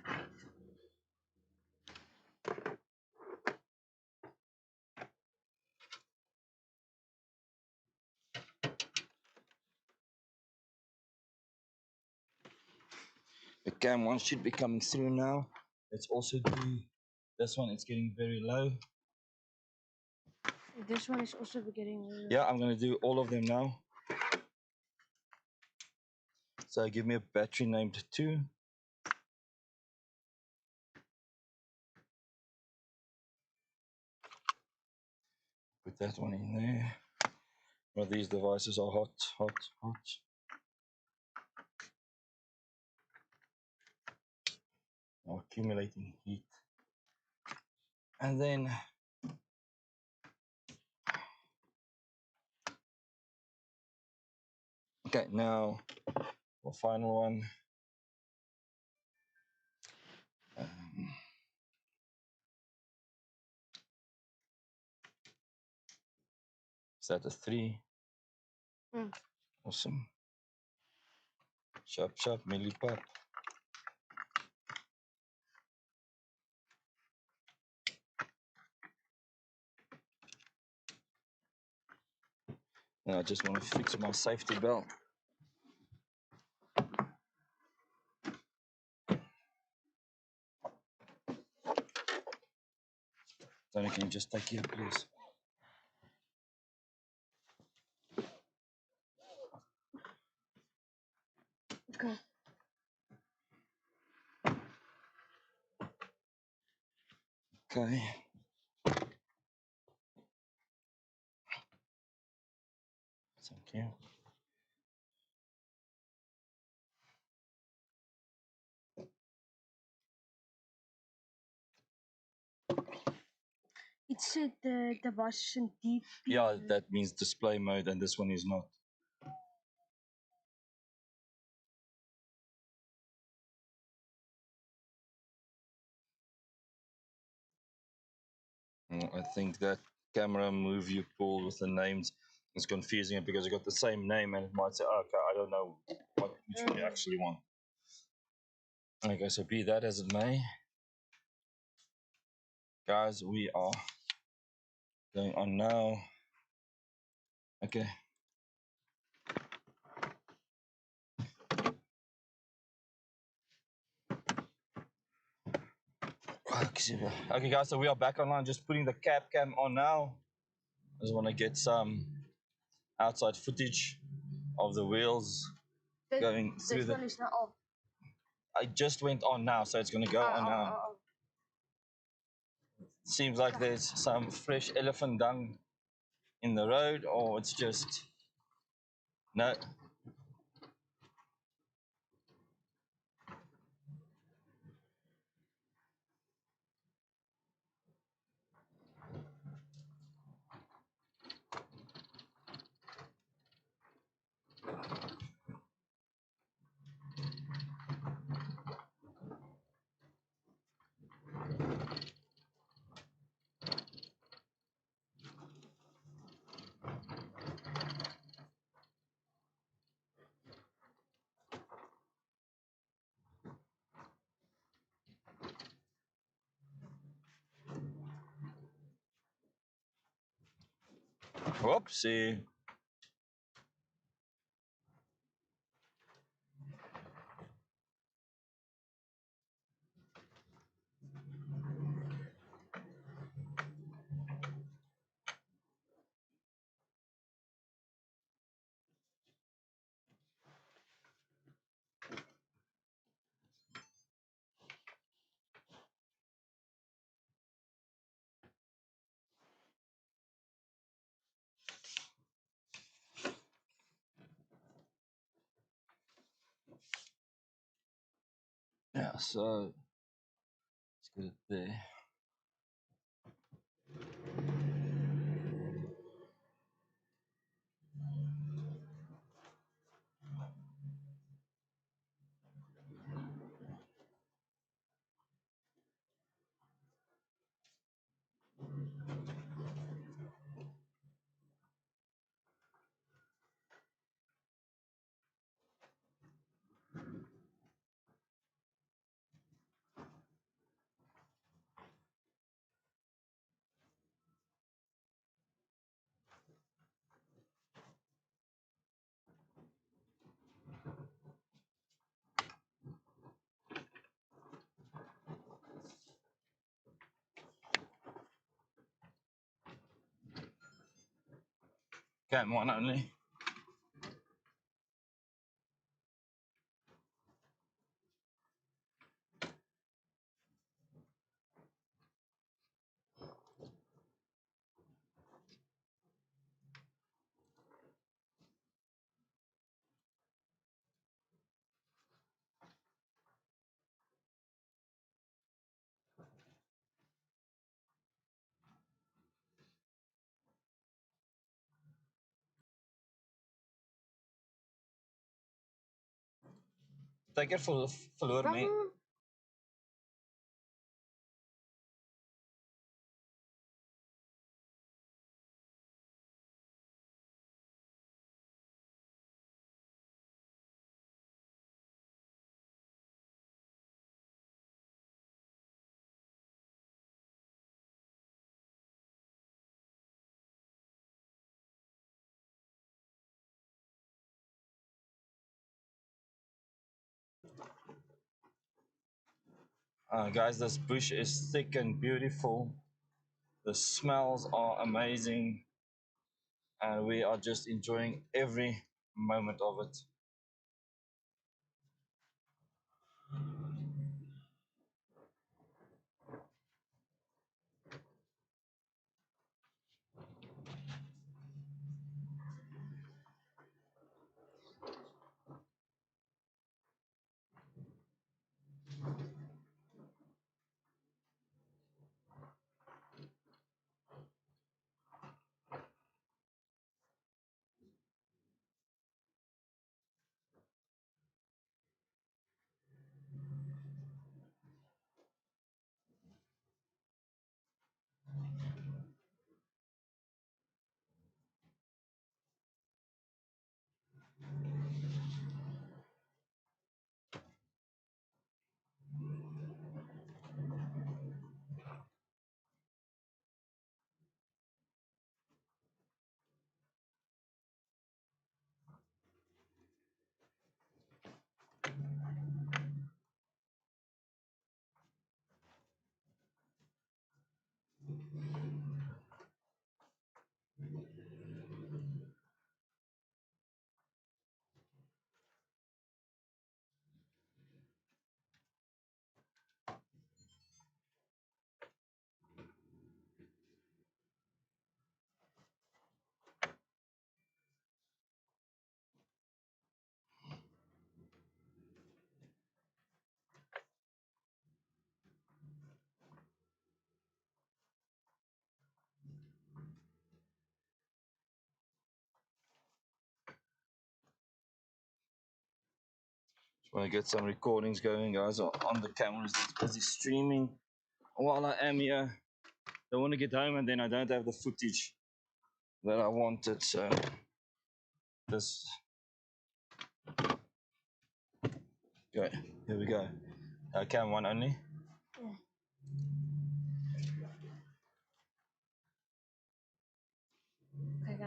The cam 1 should be coming through now. Let's also do this one. It's getting very low. This one is also getting low. Yeah, I'm going to do all of them now. So give me a battery named 2. Put that one in there. Well, these devices are hot, hot, hot. Accumulating heat. And then okay, now the final one. Is that a 3? Awesome. Sharp, sharp, milli pop. And I just want to fix my safety belt. Tony, can you just take here, please? Okay. Okay. Thank you. It said the was in deep. Yeah, that means display mode, and this one is not. I think that camera move you pull with the names is confusing it because you got the same name and it might say, oh, okay, I don't know which one you actually want. Okay, so be that as it may, guys, we are going on now. Okay. Okay, guys, so we are back online. Just putting the cab cam on now. I just want to get some outside footage of the wheels going through This the. one is not off. I just went on now, so it's going to go on now. Seems like there's some fresh elephant dung in the road, or it's just no. Whoopsie. Yeah, so let's get it there. Cam one only. Take it for verloor me. Guys, this bush is thick and beautiful. The smells are amazing, and we are just enjoying every moment of it. Want to get some recordings going, guys, on the cameras. It's busy streaming while I am here. Don't want to get home and then I don't have the footage that I wanted. So this. Okay, here we go. Cam one only. Yeah. Okay, go.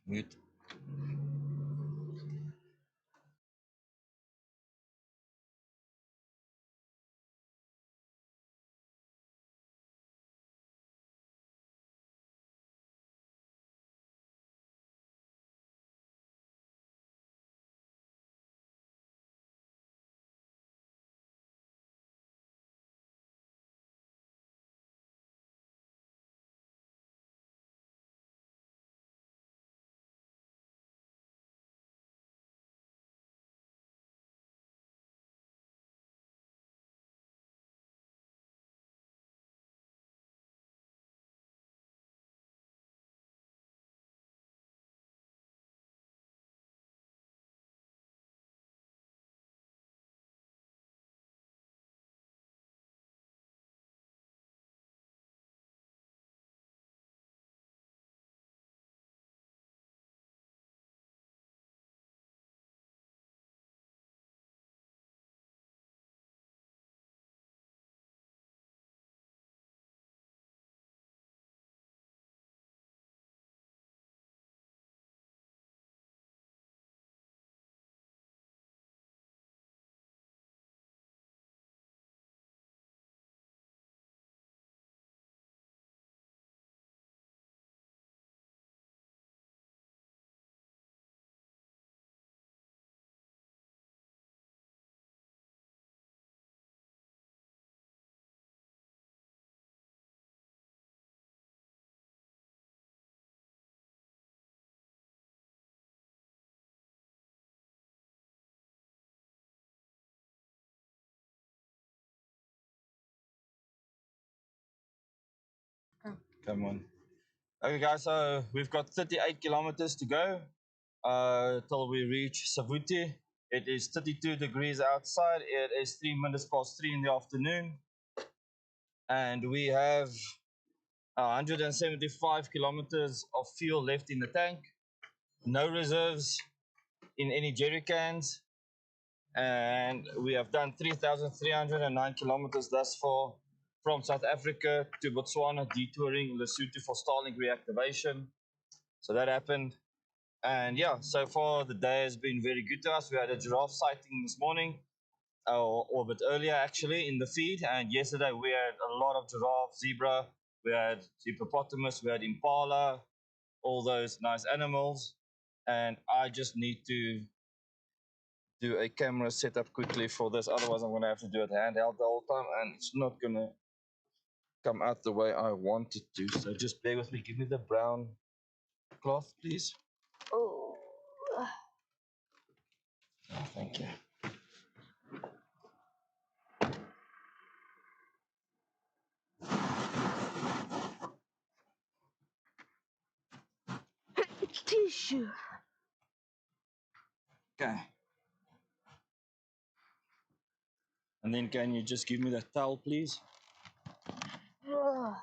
Mute. Come on. Okay, guys, so we've got 38 kilometers to go till we reach Savuti. It is 32 degrees outside. It is 3 minutes past 3 in the afternoon. And we have 175 kilometers of fuel left in the tank. No reserves in any jerry cans. And we have done 3,309 kilometers thus far from South Africa to Botswana, detouring Lesotho for Starlink reactivation. So that happened. And yeah, so far the day has been very good to us. We had a giraffe sighting this morning, or a bit earlier actually, in the feed. And yesterday we had a lot of giraffe, zebra, we had hippopotamus, we had impala, all those nice animals. And I just need to do a camera setup quickly for this. Otherwise, I'm going to have to do it handheld the whole time, and it's not going to come out the way I want it to. So just bear with me. Give me the brown cloth, please. Oh. Oh, thank you. Tissue. Okay. And then can you just give me that towel, please? Ugh.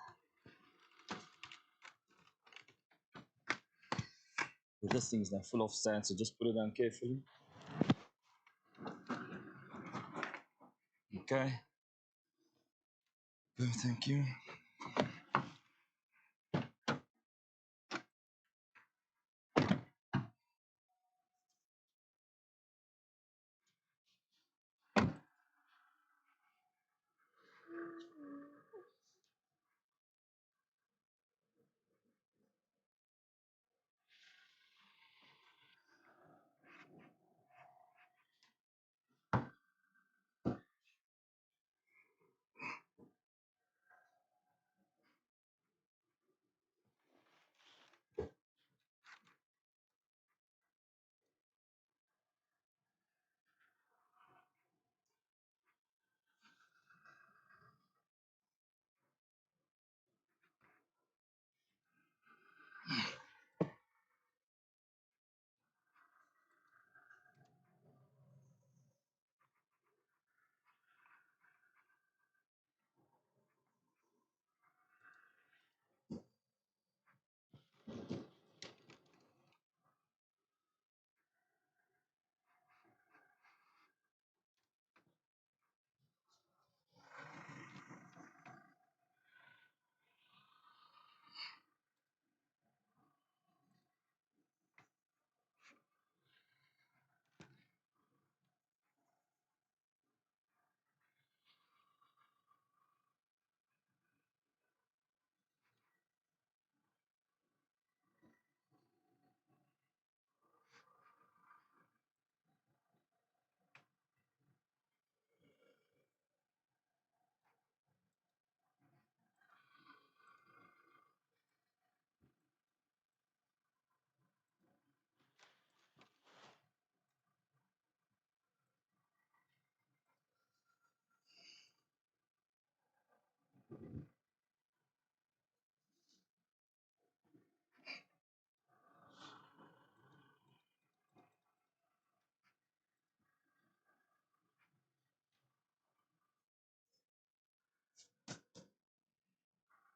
This thing is now full of sand, so just put it down carefully. Okay. Good, thank you.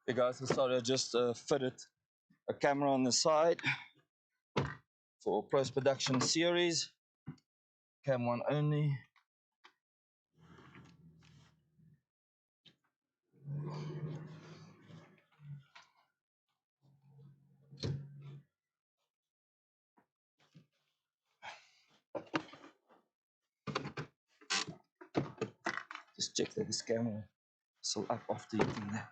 Hey guys, so sorry, I just fitted a camera on the side for post-production series. Cam one only. Just check that this camera is still up after eating that.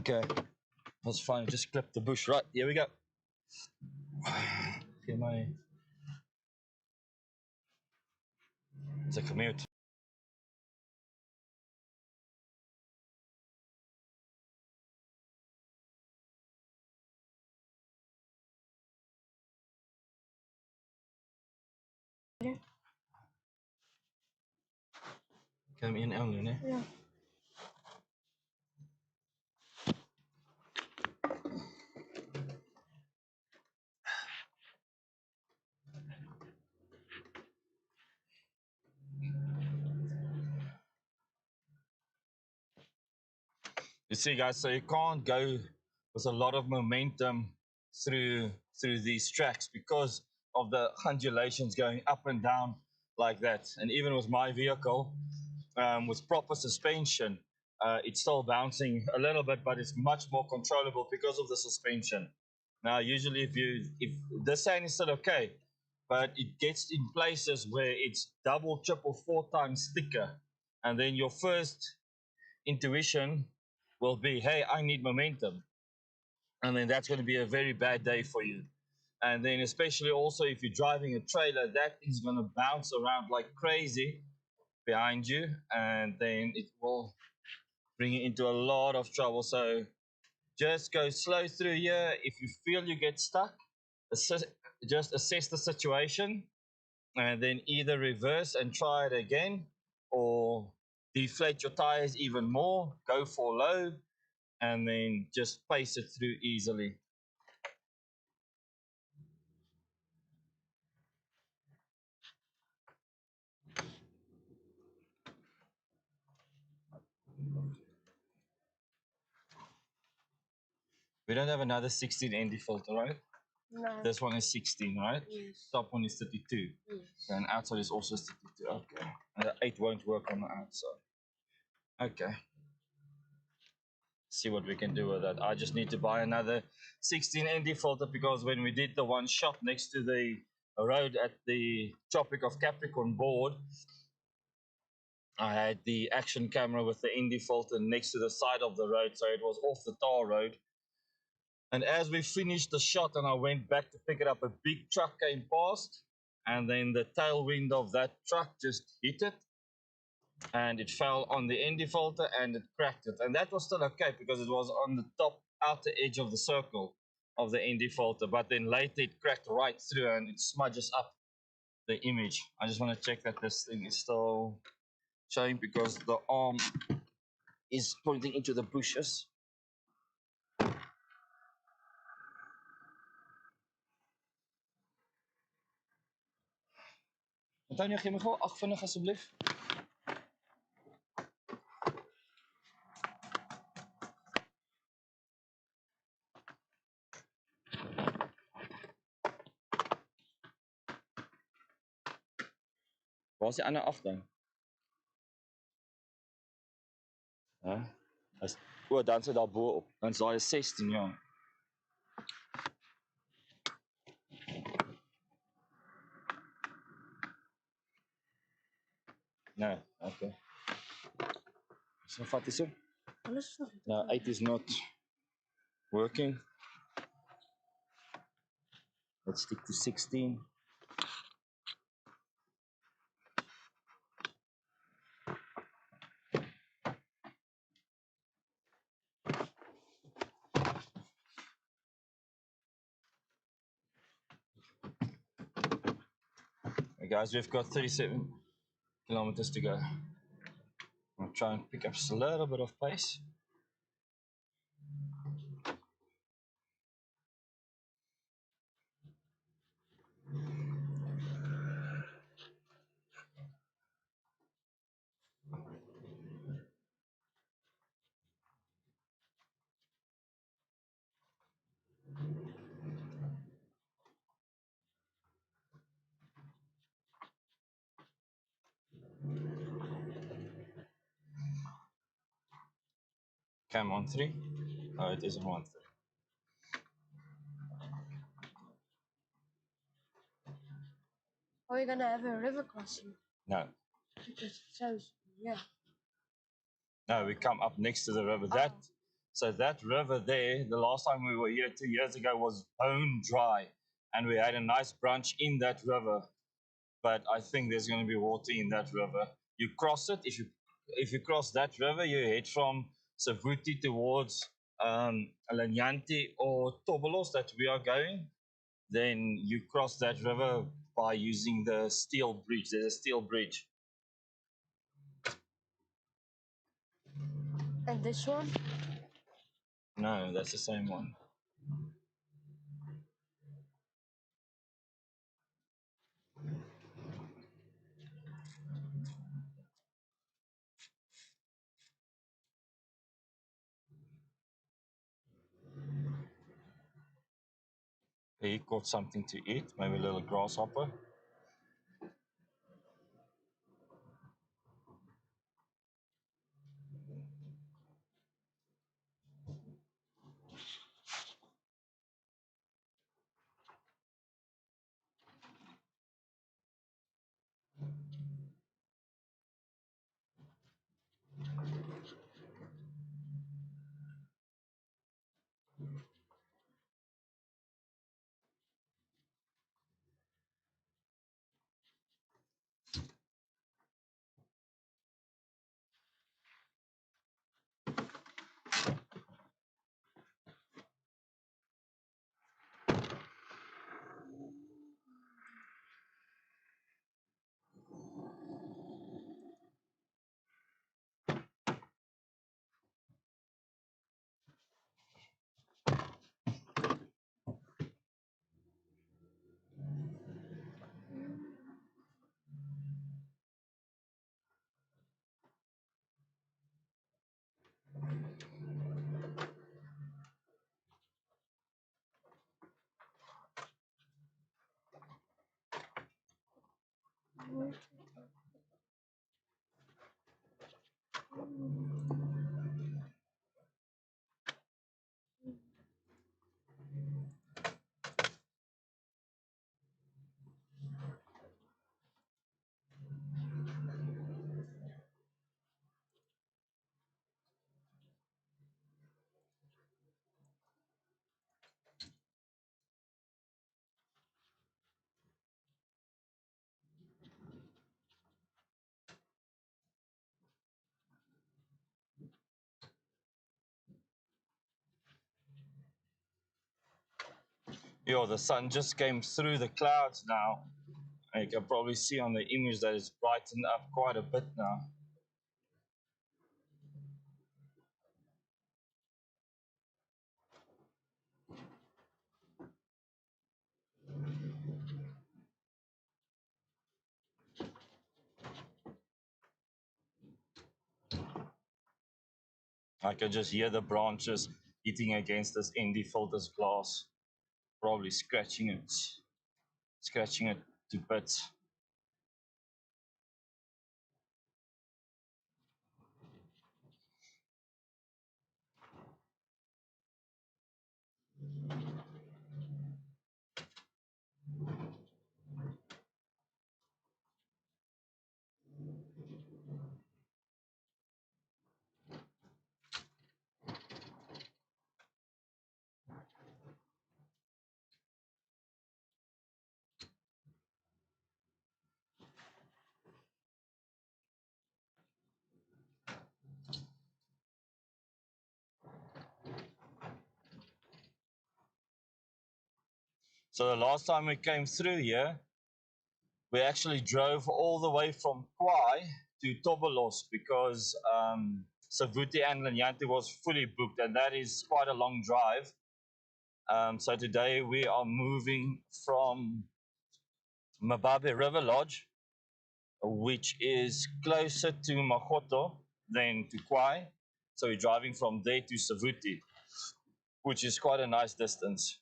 Okay, that's fine. Just clip the bush. Right, here we go. Okay, my it's a commute. Come in only, ne? Yeah. You see, guys, so you can't go with a lot of momentum through these tracks because of the undulations going up and down like that. And even with my vehicle, with proper suspension, it's still bouncing a little bit, but it's much more controllable because of the suspension. Now, usually, if the sand is still okay, but it gets in places where it's double, triple, four times thicker, and then your first intuition will be, hey, I need momentum. And then that's going to be a very bad day for you. And then, especially also if you're driving a trailer, that thing's going to bounce around like crazy behind you. And then it will bring you into a lot of trouble. So just go slow through here. If you feel you get stuck, just assess the situation and then either reverse and try it again or deflate your tires even more, go for low, and then just pace it through easily. We don't have another 16 ND filter, right? No. This one is 16, right? Yes. Top one is 32. Yes. And outside is also 32. Okay. And the 8 won't work on the outside. Okay. See what we can do with that. I just need to buy another 16 ND filter because when we did the one shot next to the road at the Tropic of Capricorn board, I had the action camera with the ND filter next to the side of the road, so it was off the tar road. And as we finished the shot and I went back to pick it up, a big truck came past, and then the tailwind of that truck just hit it, and it fell on the ND filter and it cracked it. And that was still okay because it was on the top outer edge of the circle of the ND filter, but then later it cracked right through and it smudges up the image. I just want to check that this thing is still showing because the arm is pointing into the bushes. Antonio, gee my gou 8 vinnig asseblief. Waar is die ander 8 dan? Hæ? As o, dan sit daar bo op. Dan is daai 16, ja. Nee, okay. So vat jy so. No, 8 is not working. Let's stick to 16. Hey guys, we've got 37 kilometers to go. I'll try and pick up just a little bit of pace. Cam on 3. Oh, it isn't 1 3. Are we gonna have a river crossing? No. Because it shows, yeah. No, we come up next to the river. So that river there, the last time we were here 2 years ago, was bone dry, and we had a nice brunch in that river. But I think there's going to be water in that river. You cross it. If you cross that river, you head from Savuti towards Lanyanti or Tobolos that we are going. Then you cross that river by using the steel bridge. There's a steel bridge. And this one? No, that's the same one. He caught something to eat, maybe a little grasshopper. Yo, the sun just came through the clouds now. You can probably see on the image that it's brightened up quite a bit now. I can just hear the branches hitting against this ND filter's glass, probably scratching it to bits. So the last time we came through here, we actually drove all the way from Kwai to Tobolos because Savuti and Lanyante was fully booked, and that is quite a long drive. So today we are moving from Mababe River Lodge, which is closer to Makoto than to Kwai. So we're driving from there to Savuti, which is quite a nice distance.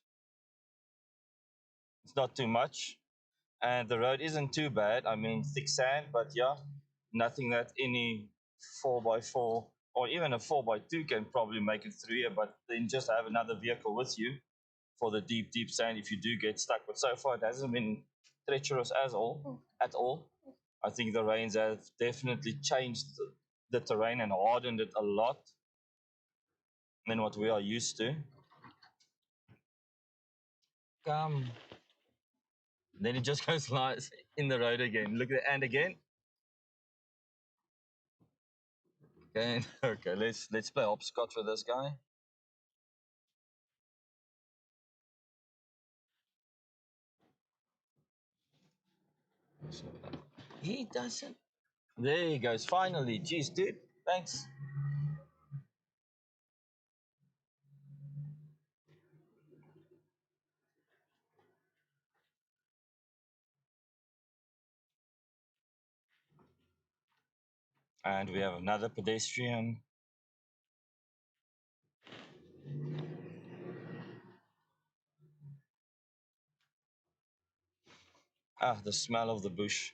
It's not too much, and the road isn't too bad. I mean, thick sand, but yeah, nothing that any 4x4 or even a 4x2 can probably make it through here. But then just have another vehicle with you for the deep sand if you do get stuck. But so far, it hasn't been treacherous at all. I think the rains have definitely changed the terrain and hardened it a lot than what we are used to. Come. Then it just goes lies in the road again. Look at and again. Okay, okay. Let's play hopscotch with this guy. He doesn't. There he goes. Finally, jeez, dude. Thanks. And we have another pedestrian. Ah, the smell of the bush.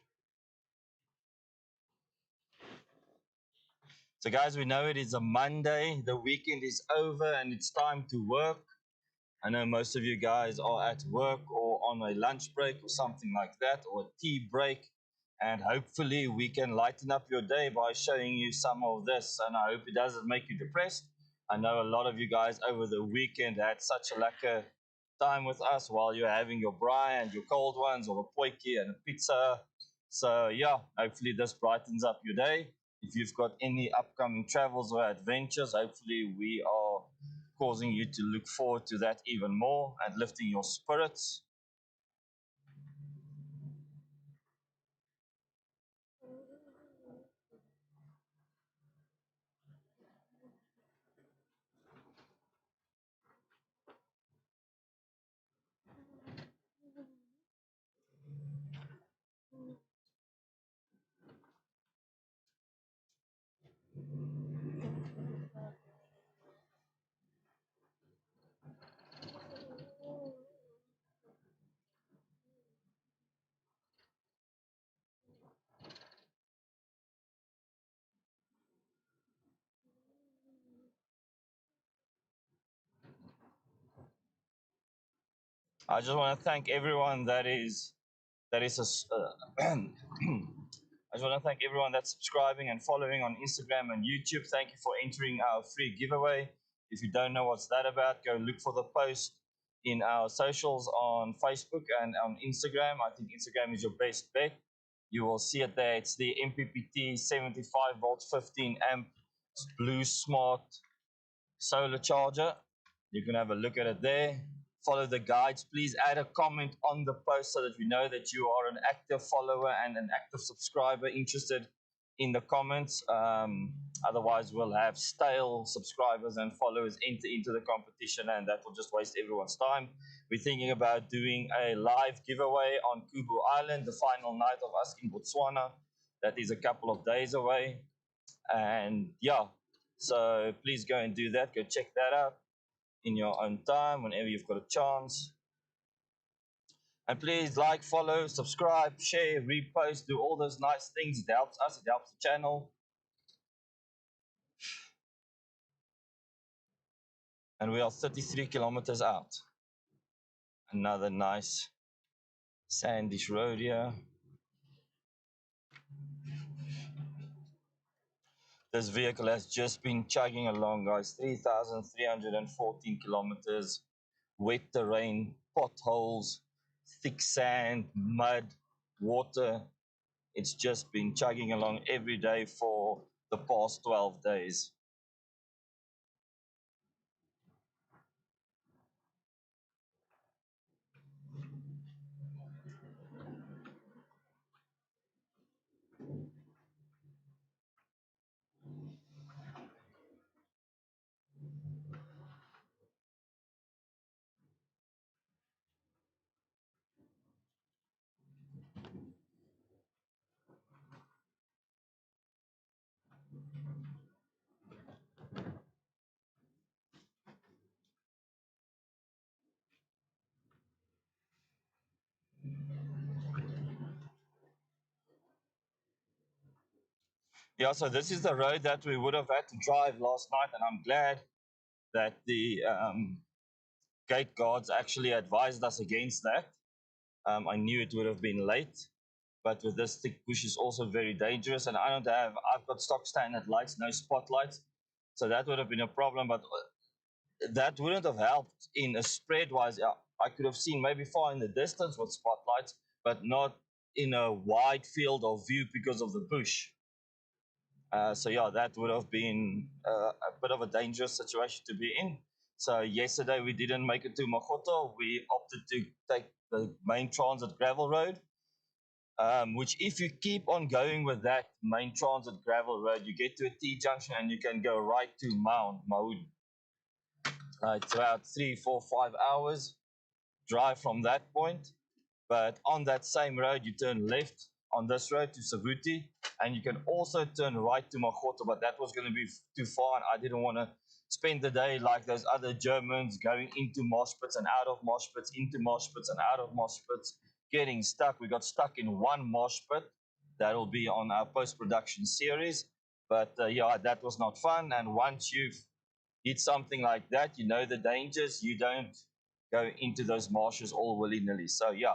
So, guys, we know it is a Monday. The weekend is over and it's time to work. I know most of you guys are at work or on a lunch break or something like that, or a tea break. And hopefully, we can lighten up your day by showing you some of this. And I hope it doesn't make you depressed. I know a lot of you guys over the weekend had such a lekker time with us while you're having your braai and your cold ones, or a potjie and a pizza. So, yeah, hopefully, this brightens up your day. If you've got any upcoming travels or adventures, hopefully, we are causing you to look forward to that even more and lifting your spirits. I just want to thank everyone that is I just want to thank everyone that's subscribing and following on Instagram and YouTube. Thank you for entering our free giveaway. If you don't know what's that about, go look for the post in our socials on Facebook and on Instagram. I think Instagram is your best bet. You will see it there. It's the MPPT 75 volt 15 amp Blue Smart solar charger. You can have a look at it there. Follow the guides. Please add a comment on the post so that we know that you are an active follower and an active subscriber interested in the comments. Otherwise, we'll have stale subscribers and followers enter into the competition, and that will just waste everyone's time. We're thinking about doing a live giveaway on Kubu Island, the final night of us in Botswana. That is a couple of days away. And yeah, so please go and do that. Go check that out in your own time whenever you've got a chance. And please like, follow, subscribe, share, repost, do all those nice things. It helps us, it helps the channel. And we are 33 kilometers out. Another nice sandish road here. This vehicle has just been chugging along, guys. 3,314 kilometers. Wet terrain, potholes, thick sand, mud, water. It's just been chugging along every day for the past 12 days. Yeah, so this is the road that we would have had to drive last night, and I'm glad that the gate guards actually advised us against that. I knew it would have been late, but with this thick bush is also very dangerous, and I've got stock standard lights, no spotlights, so that would have been a problem, but that wouldn't have helped in a spread wise. I could have seen maybe far in the distance with spotlights, but not in a wide field of view because of the bush. So yeah, that would have been a bit of a dangerous situation to be in. So yesterday we didn't make it to Magoto. We opted to take the main transit gravel road, which if you keep on going with that main transit gravel road, you get to a T junction and you can go right to Mount Maud. It's about 3, 4, 5 hours drive from that point. But on that same road, you turn left on this road to Savuti, and you can also turn right to Magoto, but that was going to be too far, and I didn't want to spend the day like those other Germans going into mosh pits and out of mosh pits, into mosh pits and out of mosh pits, getting stuck. We got stuck in one mosh pit. That'll be on our post-production series. But yeah, that was not fun. And once you've hit something like that, you know the dangers. You don't go into those marshes all willy-nilly. So yeah,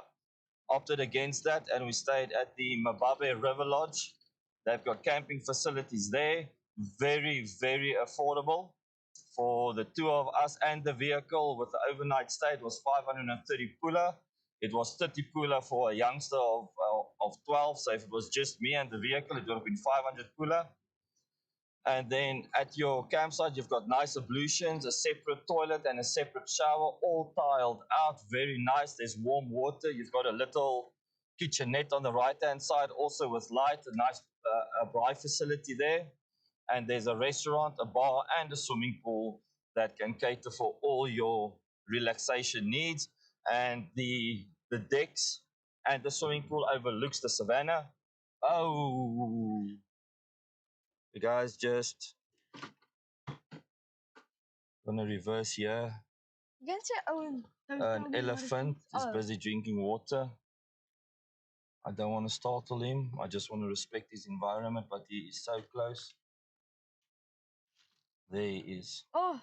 opted against that, and we stayed at the Mababe River Lodge. They've got camping facilities there, very, very affordable. For the two of us and the vehicle with the overnight stay, it was 530 pula. It was 30 pula for a youngster of 12. So if it was just me and the vehicle, it would have been 500 pula. And then at your campsite, you've got nice ablutions, a separate toilet, and a separate shower, all tiled out. Very nice. There's warm water. You've got a little kitchenette on the right hand side, also with light, a nice a braai facility there. And there's a restaurant, a bar, and a swimming pool that can cater for all your relaxation needs. And the decks and the swimming pool overlooks the savannah. Oh, you guys just gonna reverse here. You can say, oh, An elephant is busy drinking water. I don't want to startle him. I just want to respect his environment, but he is so close. There he is. Oh,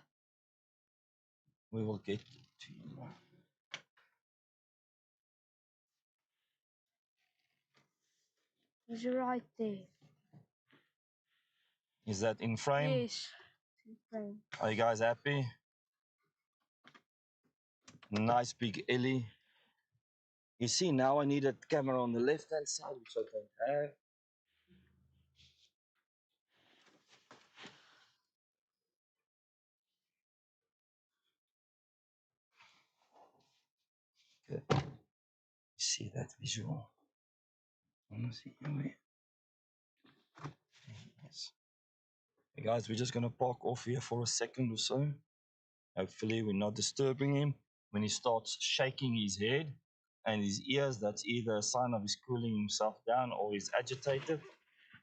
We will get to him. he's right there. Is that in frame? Yes, in frame. Are you guys happy? Nice big Ellie. You see, now I need a camera on the left hand side, which I don't have. Okay. You see that visual? I want to see him there. Yes. Hey guys, we're just gonna park off here for a second or so. Hopefully we're not disturbing him. When he starts shaking his head and his ears, that's either a sign of he's cooling himself down or he's agitated.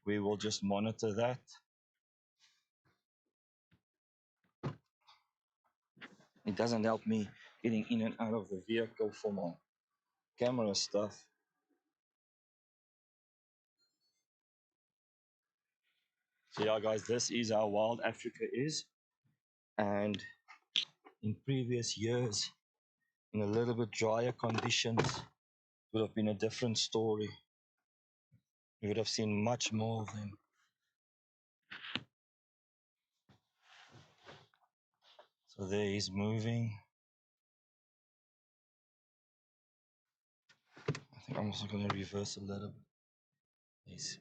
We will just monitor that. It doesn't help me getting in and out of the vehicle for my camera stuff. So yeah guys, this is how wild Africa is. And in previous years, in a little bit drier conditions, it would have been a different story. You would have seen much more of them. So there he's moving. I think I'm also going to reverse a little bit. Yes.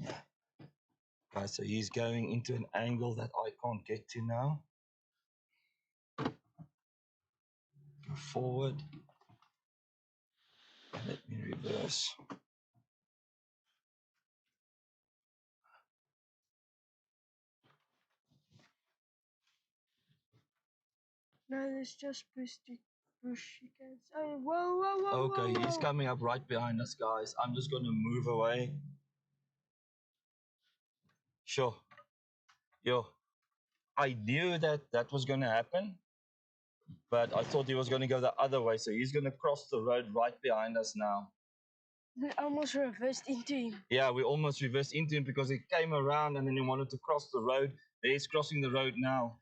Yeah. Guys, so he's going into an angle that I can't get to now. Go forward. Let me reverse. No, there's just bush. You can say, oh, whoa, whoa, whoa. Okay, whoa, he's whoa. coming up right behind us, guys. I'm just going to move away. Sure. Yo, I knew that that was going to happen, but I thought he was going to go the other way. So he's going to cross the road right behind us now. We almost reversed into him. Yeah, we almost reversed into him because he came around and then he wanted to cross the road. He's crossing the road now.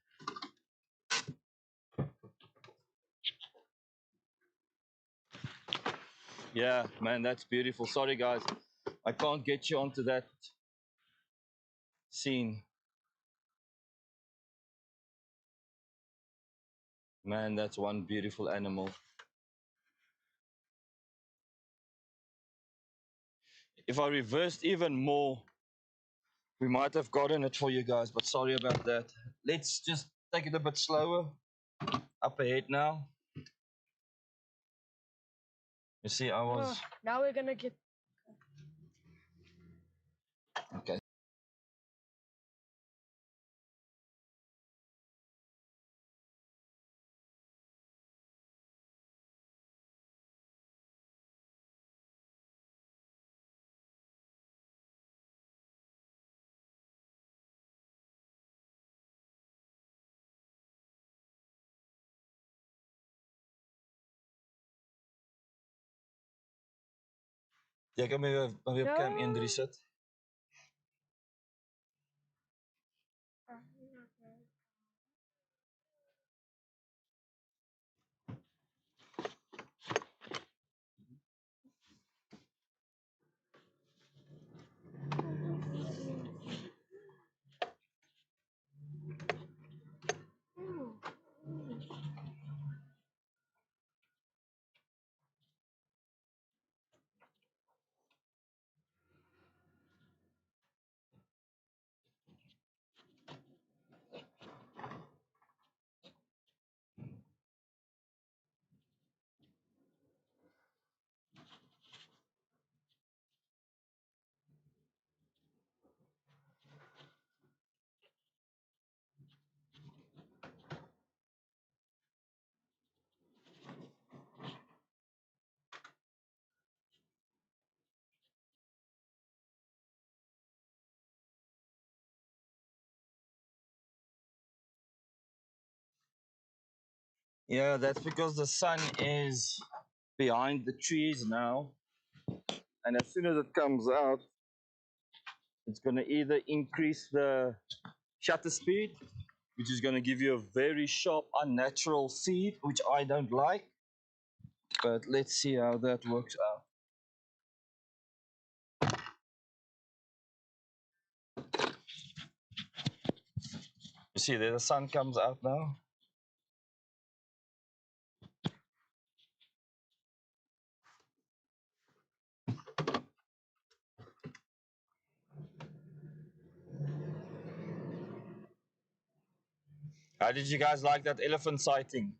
Yeah, man, that's beautiful. Sorry, guys. I can't get you onto that scene. Man, that's one beautiful animal. If I reversed even more, we might have gotten it for you guys, but sorry about that. Let's just take it a bit slower. Up ahead now. You see, I was... Now we're gonna get... Okay. Jy kan maar weer op cam 1 3 sit. Yeah, that's because the sun is behind the trees now. And as soon as it comes out, it's going to either increase the shutter speed, which is going to give you a very sharp, unnatural feed, which I don't like. But let's see how that works out. You see there, the sun comes out now. How did you guys like that elephant sighting?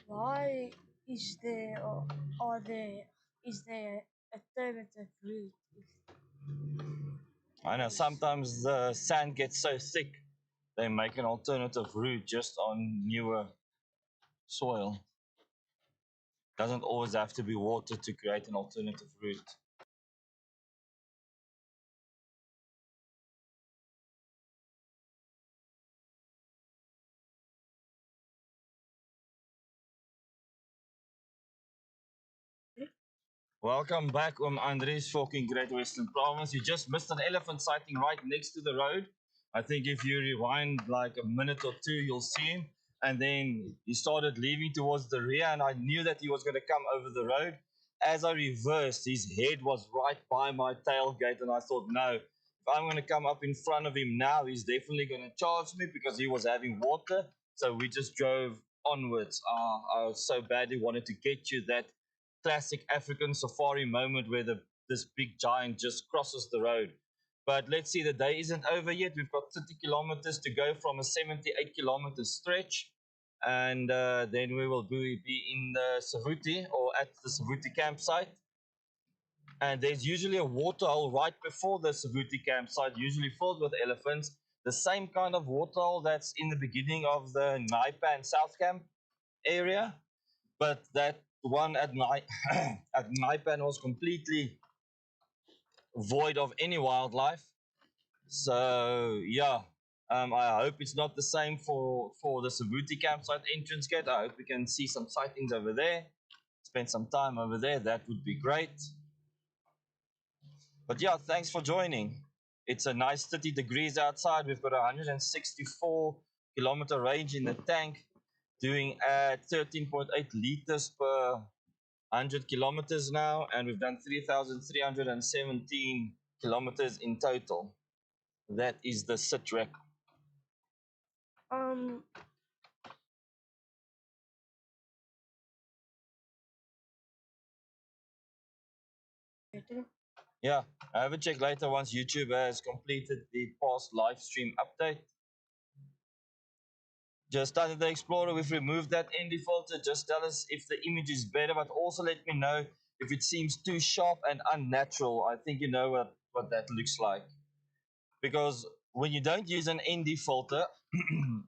Why is there or are there is there alternative route? I know sometimes the sand gets so thick, they make an alternative route just on newer soil. Doesn't always have to be water to create an alternative route. Welcome back. I'm Andres, fucking Great Western Province. You just missed an elephant sighting right next to the road. I think if you rewind like a minute or two, you'll see him. And then he started leaving towards the rear, and I knew that he was going to come over the road. As I reversed, his head was right by my tailgate, and I thought, no, if I'm going to come up in front of him now, he's definitely going to charge me because he was having water. So we just drove onwards. I so badly wanted to get you that classic African safari moment where this big giant just crosses the road. But let's see, the day isn't over yet. We've got 30 kilometers to go from a 78-kilometer stretch. And then we will be in the Savuti, or at the Savuti campsite. And there's usually a waterhole right before the Savuti campsite, usually filled with elephants. The same kind of waterhole that's in the beginning of the Ngaipan South Camp area. But that one at at Ngaipan was completely void of any wildlife. So yeah, I hope it's not the same for the Savuti campsite entrance gate. I hope we can see some sightings over there, spend some time over there. That would be great. But yeah, thanks for joining. It's a nice 30 degrees outside. We've got a 164-kilometer range in the tank, doing at 13.8 liters per 100 kilometers now, and we've done 3,317 kilometers in total. That is the sit record. Um, Yeah, I have a check later once YouTube has completed the past live stream update. Just started the Explorer, we've removed that ND filter. Just tell us if the image is better, but also let me know if it seems too sharp and unnatural. I think you know what that looks like. Because when you don't use an ND filter,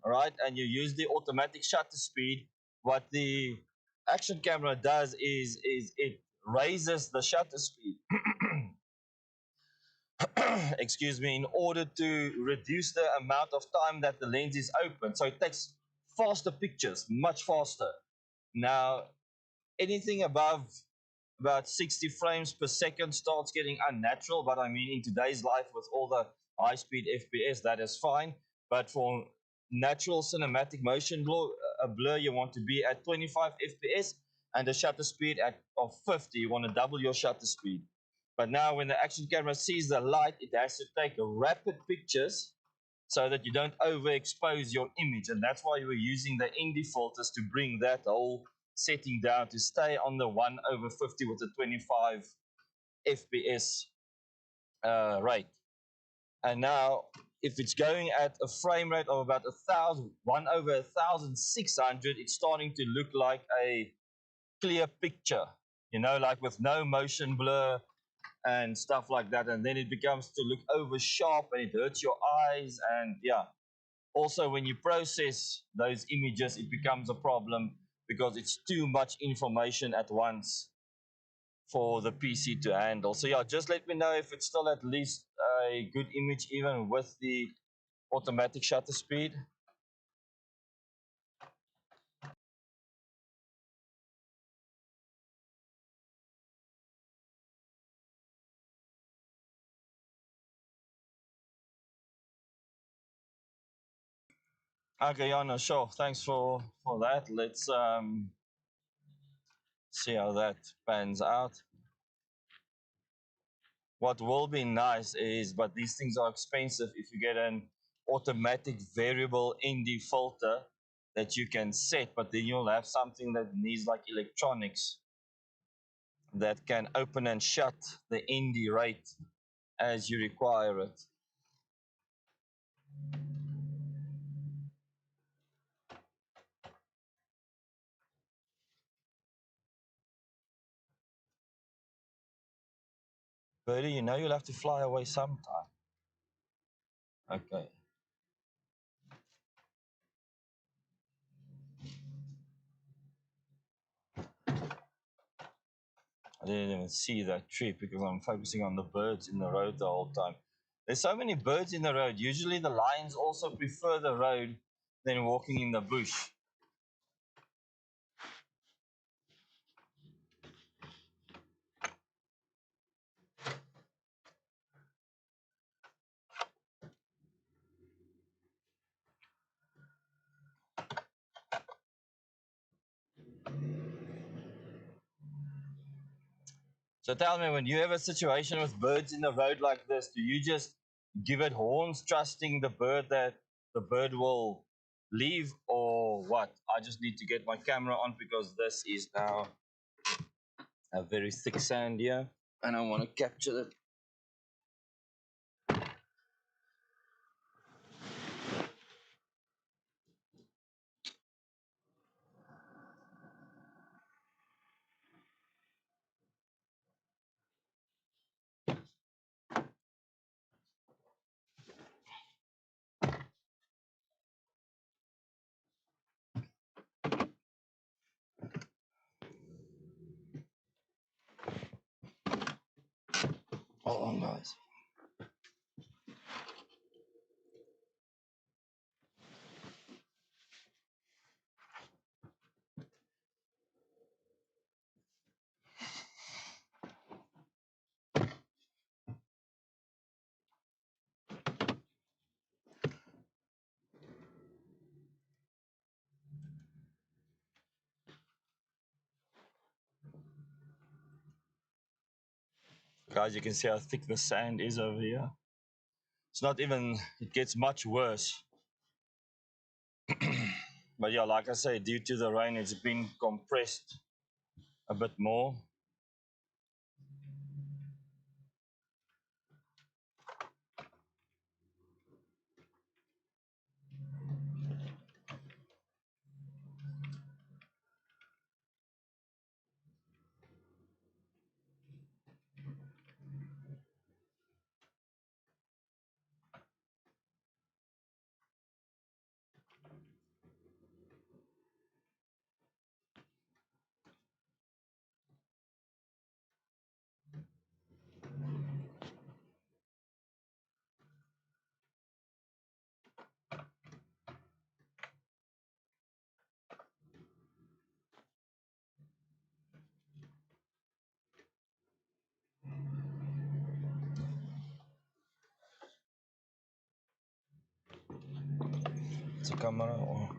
right, and you use the automatic shutter speed, what the action camera does is it raises the shutter speed excuse me, in order to reduce the amount of time that the lens is open. So it takes faster pictures, much faster. Now, anything above about 60 frames per second starts getting unnatural, but I mean, in today's life with all the high speed FPS, that is fine. But for natural cinematic motion blur, you want to be at 25 FPS and a shutter speed of 50. You want to double your shutter speed. But now when the action camera sees the light, it has to take rapid pictures so that you don't overexpose your image. And that's why we're using the ND filters to bring that whole setting down to stay on the 1/50 with a 25 FPS rate. And now, if it's going at a frame rate of about 1/1600, it's starting to look like a clear picture, you know, like with no motion blur and stuff like that. And then it becomes to look over sharp and it hurts your eyes. And yeah, also when you process those images, it becomes a problem because it's too much information at once for the PC to handle. So yeah, just let me know if it's still at least a good image even with the automatic shutter speed. Okay, yeah, no, sure. Thanks for that. Let's see how that pans out. What will be nice is, but these things are expensive, if you get an automatic variable ND filter that you can set, but then you'll have something that needs like electronics that can open and shut the ND rate as you require it. Birdie, you know you'll have to fly away sometime. Okay. I didn't even see that tree because I'm focusing on the birds in the road the whole time. There's so many birds in the road. Usually the lions also prefer the road than walking in the bush. So tell me, when you have a situation with birds in the road like this, do you just give it horns, trusting the bird will leave, or what? I just need to get my camera on because this is now a very thick sand here, and I want to capture it. guys. Guys, you can see how thick the sand is over here. It's not even, it gets much worse. But yeah, like I say, due to the rain, it's been compressed a bit more. It's a camera or...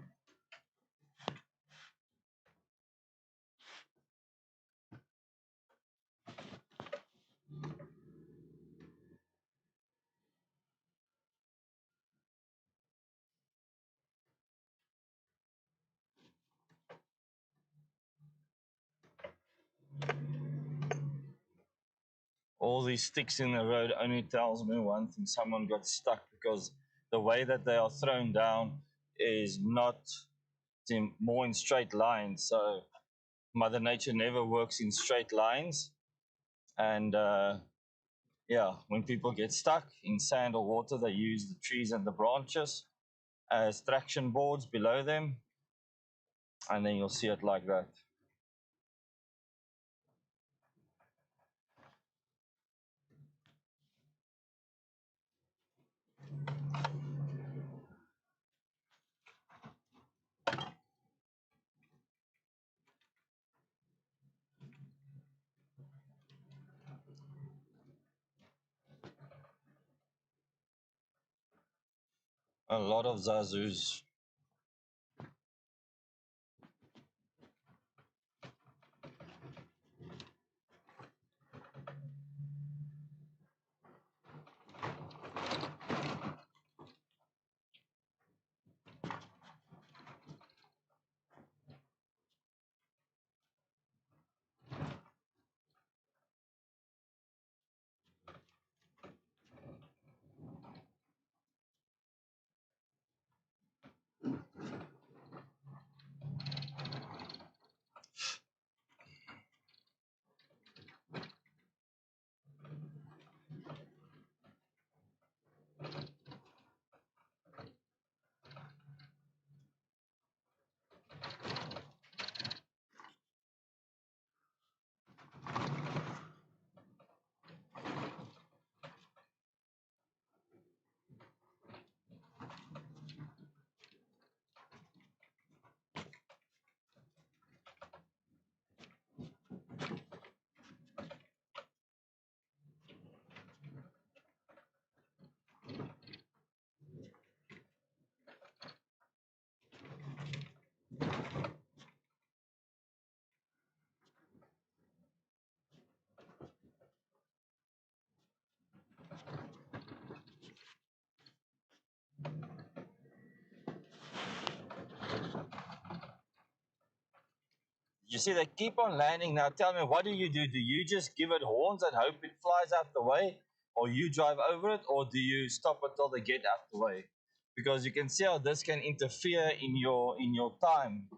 All these sticks in the road only tells me one thing: someone got stuck, because the way that they are thrown down is not more in straight lines. So Mother Nature never works in straight lines. And yeah, when people get stuck in sand or water, they use the trees and the branches as traction boards below them. And then you'll see it like that. A lot of zazoos. You see, they keep on landing. Now tell me, what do? Do you just give it horns and hope it flies out the way? Or you drive over it? Or do you stop until they get out the way? Because you can see how this can interfere in your time.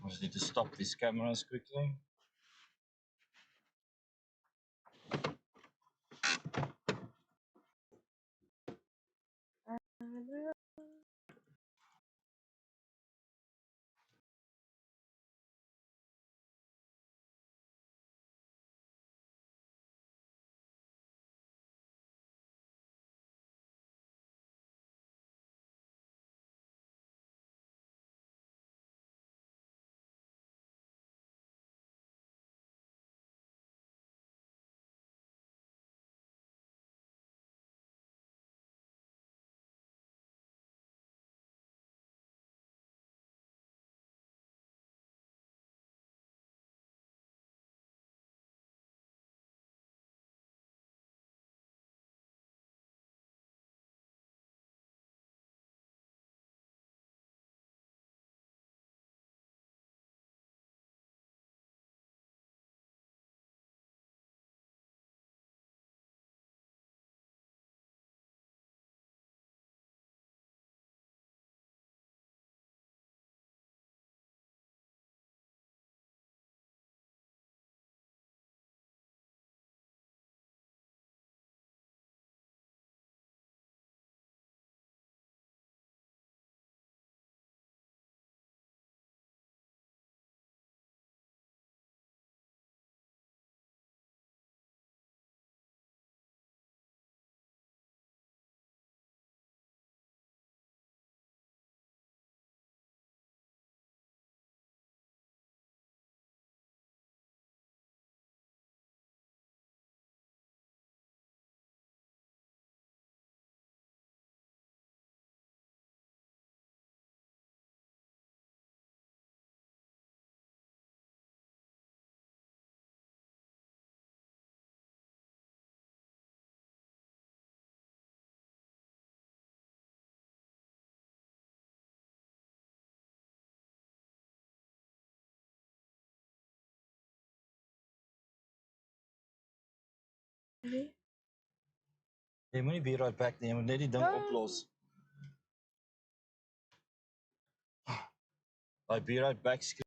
I just need to stop these cameras quickly. Really? Jy moenie be right back nie, jy moet net die ding No. oplos. Daai be right back script.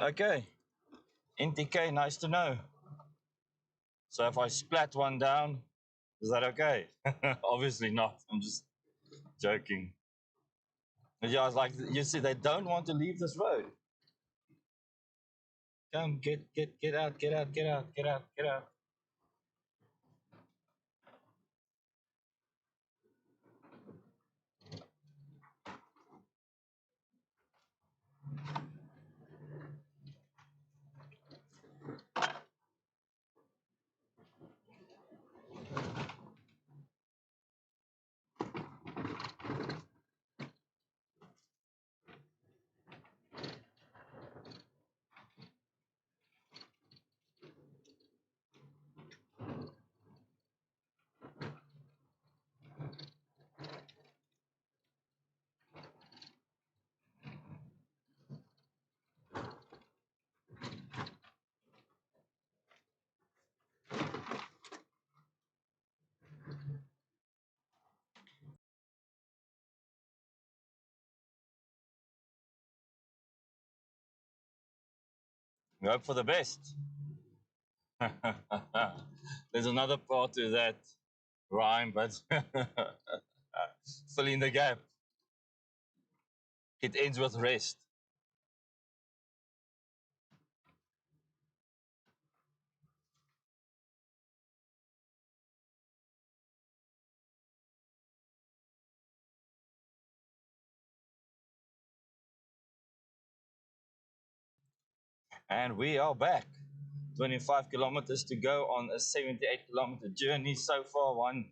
Okay. NTK, nice to know. So if I splat one down, is that okay? Obviously not. I'm just joking. But yeah, I was like, you see, they don't want to leave this road. Come, get out, get out, get out, get out, get out. We hope for the best. There's another part to that rhyme, but fill in the gap. It ends with rest. And we are back. 25 kilometers to go on a 78-kilometer journey so far. One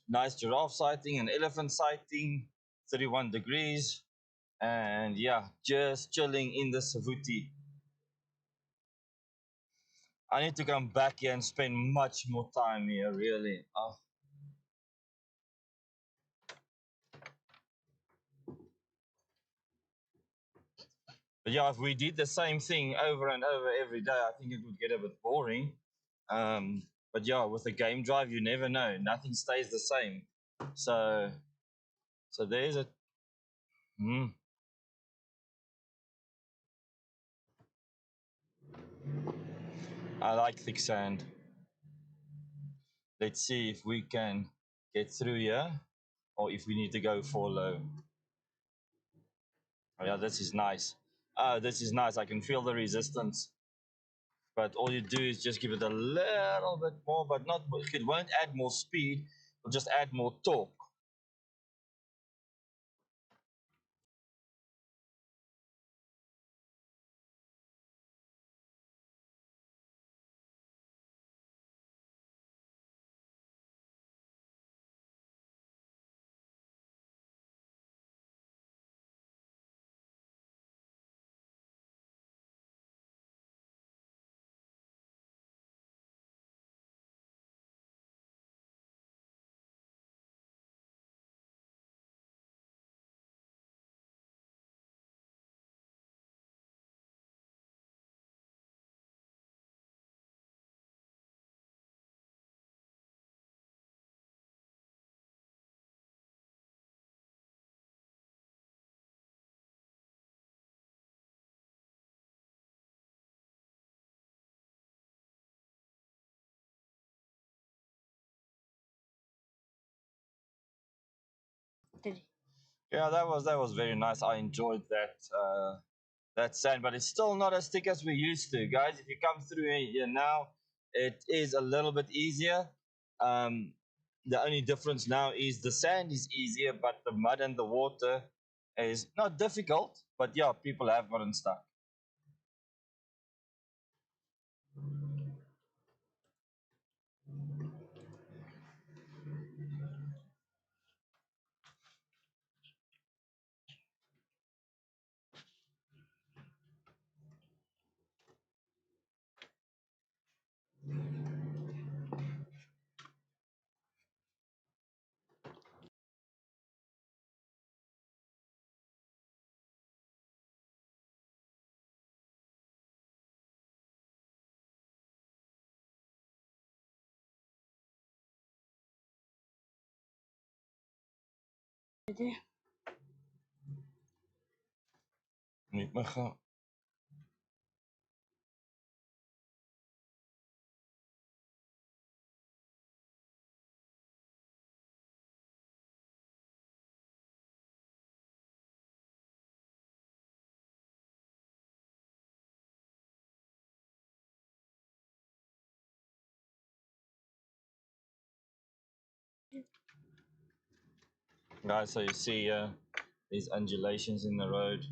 nice giraffe sighting, an elephant sighting, 31 degrees. And yeah, just chilling in the Savuti. I need to come back here and spend much more time here, really. Oh, But yeah, if we did the same thing over and over every day, I think it would get a bit boring. But yeah, with a game drive, you never know. Nothing stays the same. So, so there's a. Mm, I like thick sand. Let's see if we can get through here, or if we need to go for low. Oh, yeah, this is nice. Oh, this is nice. I can feel the resistance. But all you do is just give it a little bit more, but not. It won't add more speed. It'll just add more torque. Did Yeah, that was very nice. I enjoyed that sand, but it's still not as thick as we used to, guys. If you come through here now, it is a little bit easier. Um, the only difference now is the sand is easier, but the mud and the water is not difficult. But yeah, people have gotten stuck. you? Niet meer gaan. Guys, so you see these undulations in the road.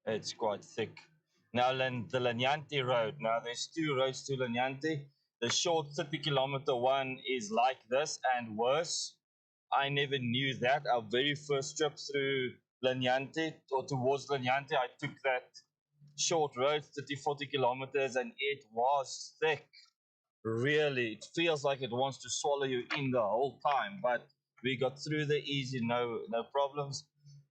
It's quite thick. Now, the Lanyanti road. Now, there's two roads to Lanyanti. The short 30-kilometer one is like this and worse. I never knew that. Our very first trip through Lanyanti or towards Lanyanti, I took that short road, 30, 40 kilometers, and it was thick. Really, it feels like it wants to swallow you in the whole time. But we got through the easy, no problems.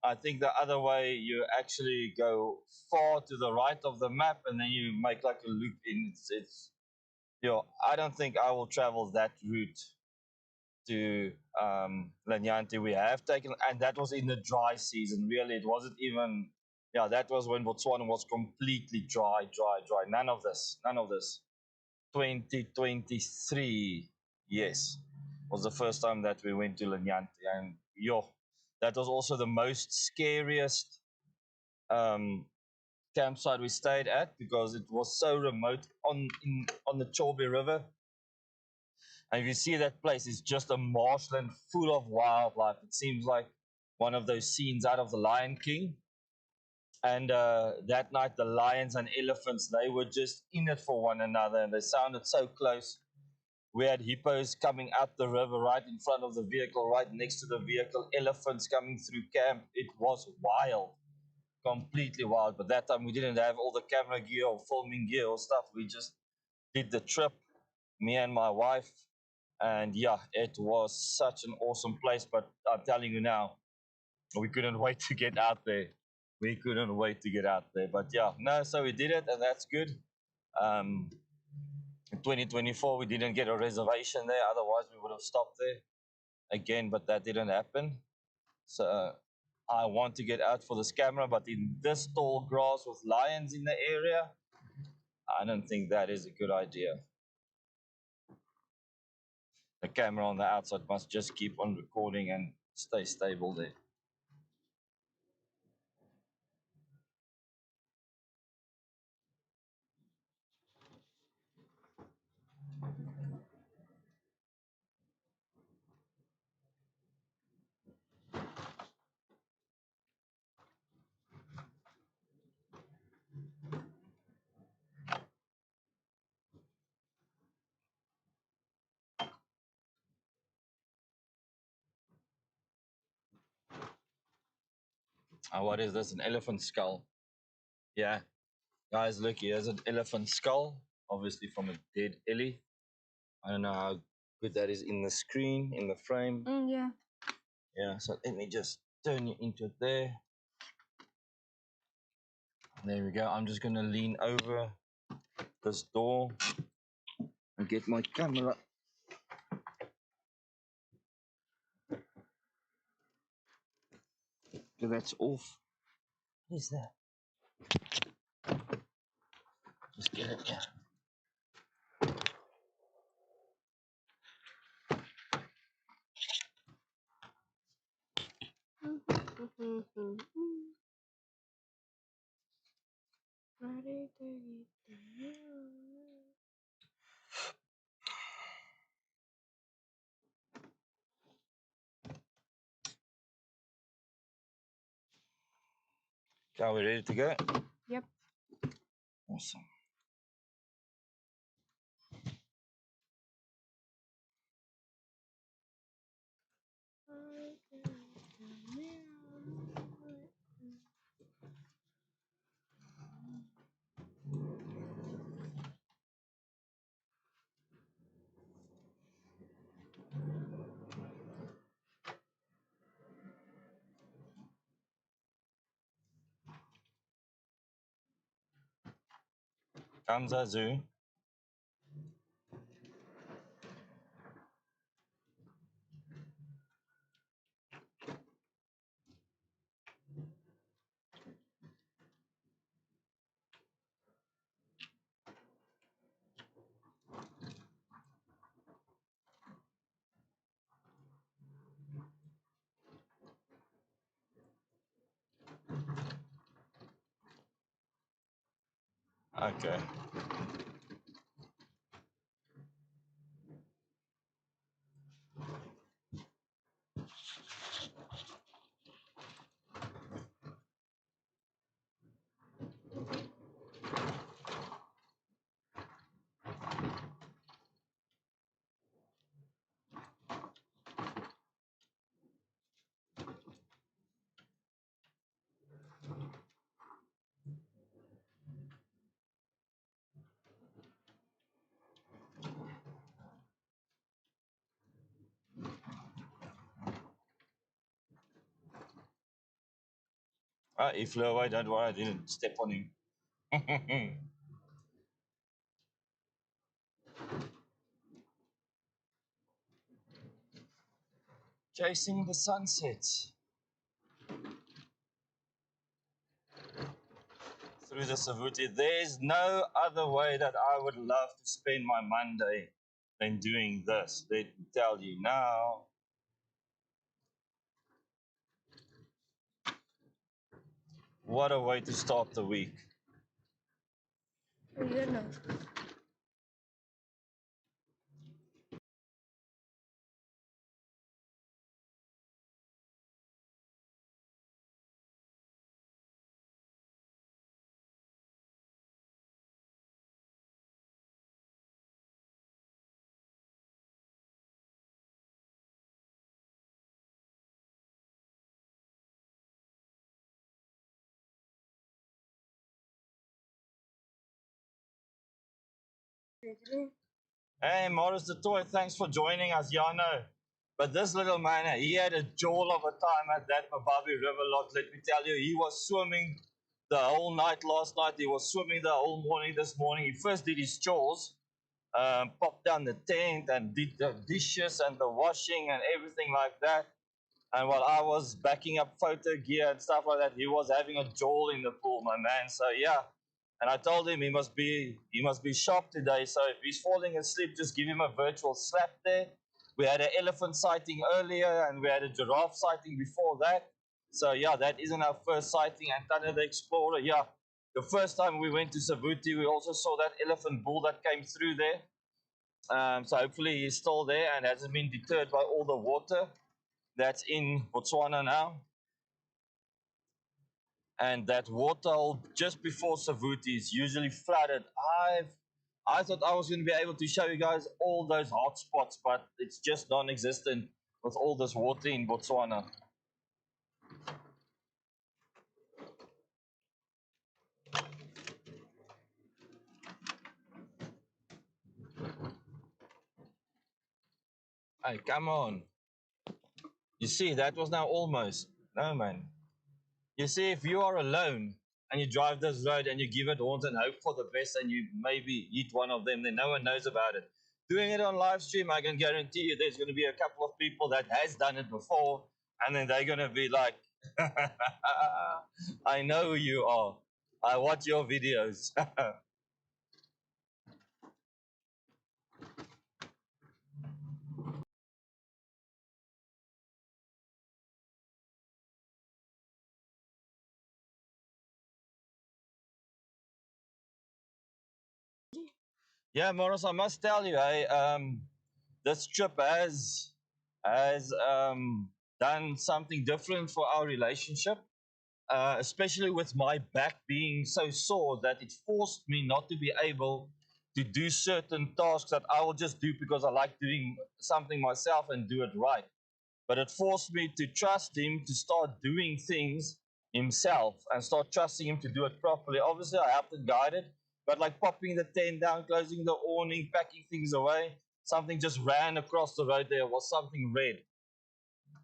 I think the other way you actually go far to the right of the map and then you make like a loop in. It's I don't think I will travel that route to Lanyanti. We have taken, and that was in the dry season. Really, it wasn't even. Yeah, that was when Botswana was completely dry. None of this. 2023, yes, was the first time that we went to Lanyanti, and that was also the most scariest um, campsite we stayed at because it was so remote on the Chobe River. And if you see that place, it's just a marshland full of wildlife. It seems like one of those scenes out of The Lion King. And that night, the lions and elephants, they were just in it for one another, and they sounded so close. We had hippos coming out the river right in front of the vehicle, right next to the vehicle, elephants coming through camp. It was wild, completely wild. But that time we didn't have all the camera gear or filming gear or stuff. We just did the trip, me and my wife. And yeah, it was such an awesome place. But I'm telling you now, we couldn't wait to get out there. we couldn't wait to get out there. But yeah, no, so we did it, and that's good. In 2024, we didn't get a reservation there. Otherwise, we would have stopped there again, but that didn't happen. So I want to get out for this camera, but in this tall grass with lions in the area, I don't think that is a good idea. The camera on the outside must just keep on recording and stay stable there. What is this? An elephant skull. Yeah. Guys, look, here's an elephant skull, obviously from a dead Ellie. I don't know how good that is in the screen, in the frame. Yeah. Yeah, so let me just turn you into it there. There we go. I'm just going to lean over this door and get my camera. So that's off. What is that? Just get it, yeah. Okay, are we ready to go? Yep. Awesome. Kamza Zoo. Okay. He flew away. Don't worry, I didn't step on him. Chasing the sunset through the Savuti. There's no other way that I would love to spend my Monday than doing this. Let me tell you now. What a way to start the week. You know. Hey, Morris the Toy, thanks for joining us, Yano. But this little man, he had a jolt of a time at that Mababi River lot. Let me tell you, he was swimming the whole night last night. He was swimming the whole morning this morning. He first did his chores, popped down the tent and did the dishes and the washing and everything like that. And while I was backing up photo gear and stuff like that, he was having a jolt in the pool, my man. So yeah. And I told him he must be sharp today. So if he's falling asleep, just give him a virtual slap there. We had an elephant sighting earlier and we had a giraffe sighting before that. So yeah, that isn't our first sighting. And Thunder the Explorer, yeah. The first time we went to Savuti, we also saw that elephant bull that came through there. So hopefully he's still there and hasn't been deterred by all the water that's in Botswana now. And that waterhole just before Savuti is usually flooded. I thought I was going to be able to show you guys all those hot spots, but it's just non-existent with all this water in Botswana. Hey, come on. You see, that was now almost. No, man. You see, if you are alone and you drive this road and you give it horns and hope for the best and you maybe hit one of them, then no one knows about it. Doing it on live stream, I can guarantee you there's going to be a couple of people that has done it before, and then they're going to be like, I know who you are. I watch your videos. Yeah, Morris, I must tell you, this trip has done something different for our relationship. Especially with my back being so sore that it forced me not to be able to do certain tasks that I will just do because I like doing something myself and do it right. But it forced me to trust him to start doing things himself and start trusting him to do it properly. Obviously, I have to guide it, but like popping the tent down, closing the awning, packing things away, something just ran across the road. There was something red,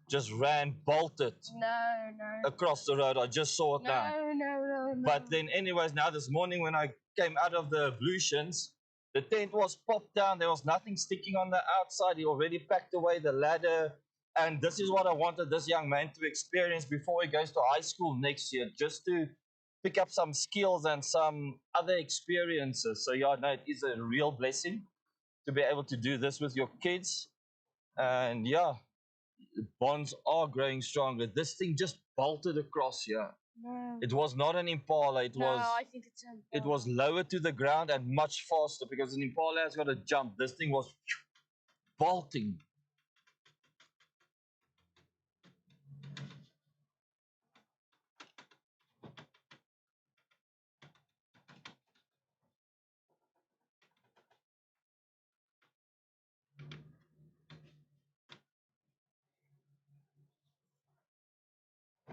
just ran, bolted No. across the road. I just saw it now. No. But then, anyways, now this morning when I came out of the ablutions, the tent was popped down. There was nothing sticking on the outside. He already packed away the ladder. And this is what I wanted this young man to experience before he goes to high school next year, just to pick up some skills and some other experiences. So, yeah, no, it is a real blessing to be able to do this with your kids. And yeah, bonds are growing stronger. This thing just bolted across here. No. It was not an Impala. No, I think it's It was lower to the ground and much faster because an Impala has got a jump. This thing was bolting.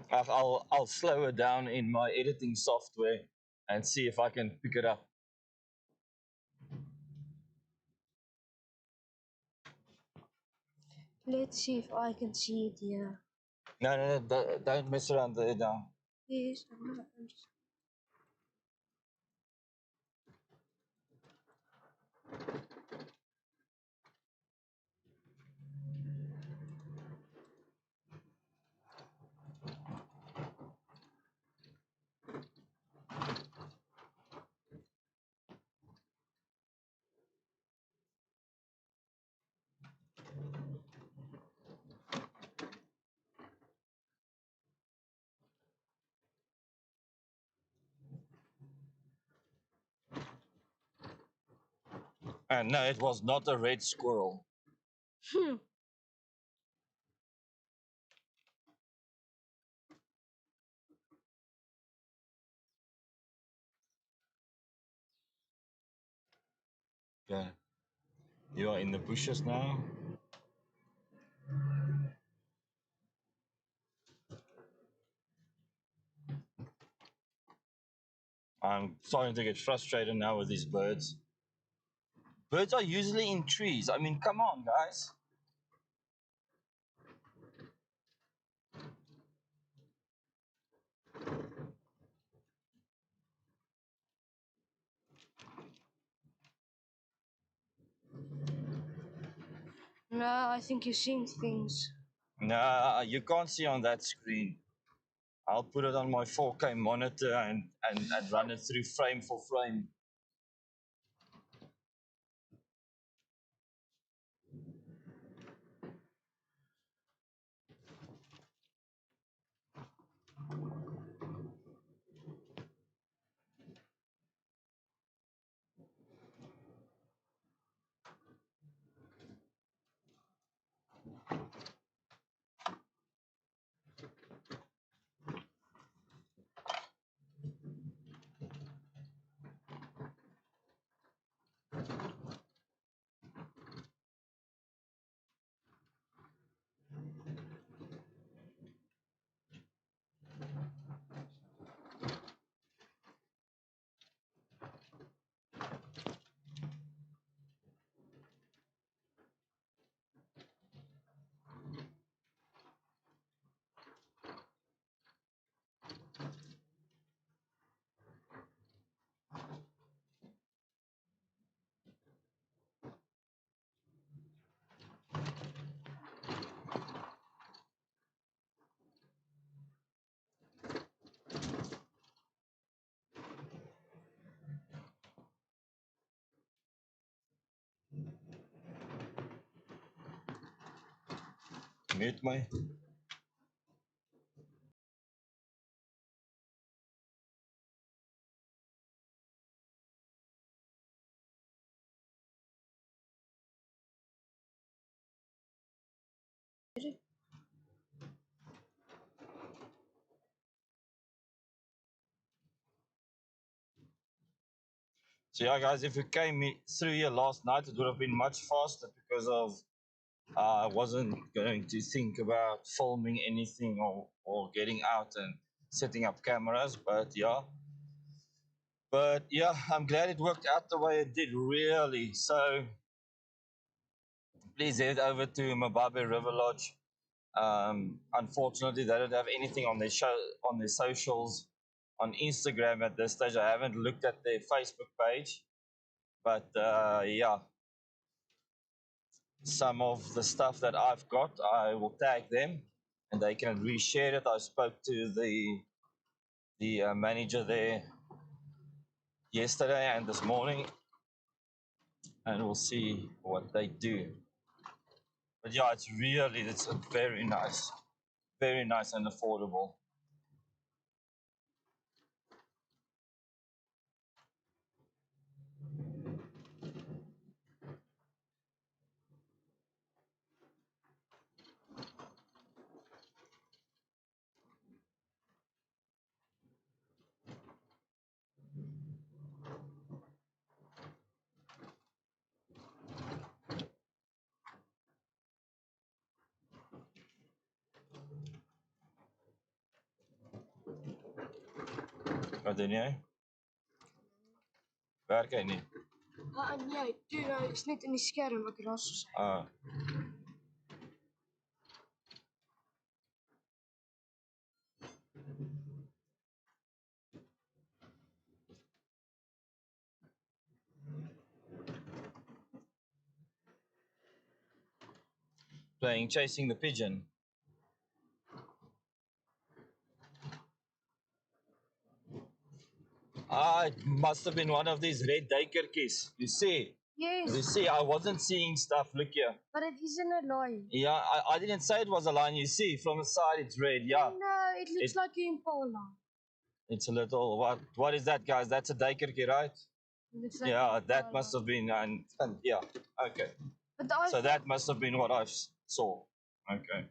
I'll slow it down in my editing software and see if I can pick it up. Let's see if I can see it here. No, don't mess around there now. Yes, I'm not. And no, it was not a red squirrel. Okay. You are in the bushes now. I'm starting to get frustrated now with these birds. Birds are usually in trees. I mean, come on, guys. No, I think you've seen things. Nah, you can't see on that screen. I'll put it on my 4K monitor and run it through frame for frame. Mute my. So yeah, guys, if you came through here last night, it would have been much faster because of I wasn't going to think about filming anything or getting out and setting up cameras. But yeah, I'm glad it worked out the way it did. Really. So please head over to Mababe River Lodge. Unfortunately, they don't have anything on their on their socials, on Instagram at this stage. I haven't looked at their Facebook page, but yeah, some of the stuff that I've got, I will tag them, and they can reshare it. I spoke to the manager there yesterday and this morning, and we'll see what they do. But yeah, it's very nice and affordable. Wat doen jy? Werk hy nie? Nee, toe is net in die skerm ek ras gesê. Playing Chasing the Pigeon. It must have been one of these red duikertjies. You see? Yes. You see, I wasn't seeing stuff. Look here. But it isn't a lion. Yeah, I didn't say it was a lion. You see, from the side it's red. Yeah. No, it looks like an impala. It's a little. What is that, guys? That's a duikertjie, right? Like yeah, that must have been. And yeah, okay. So that must have been what I saw. Okay.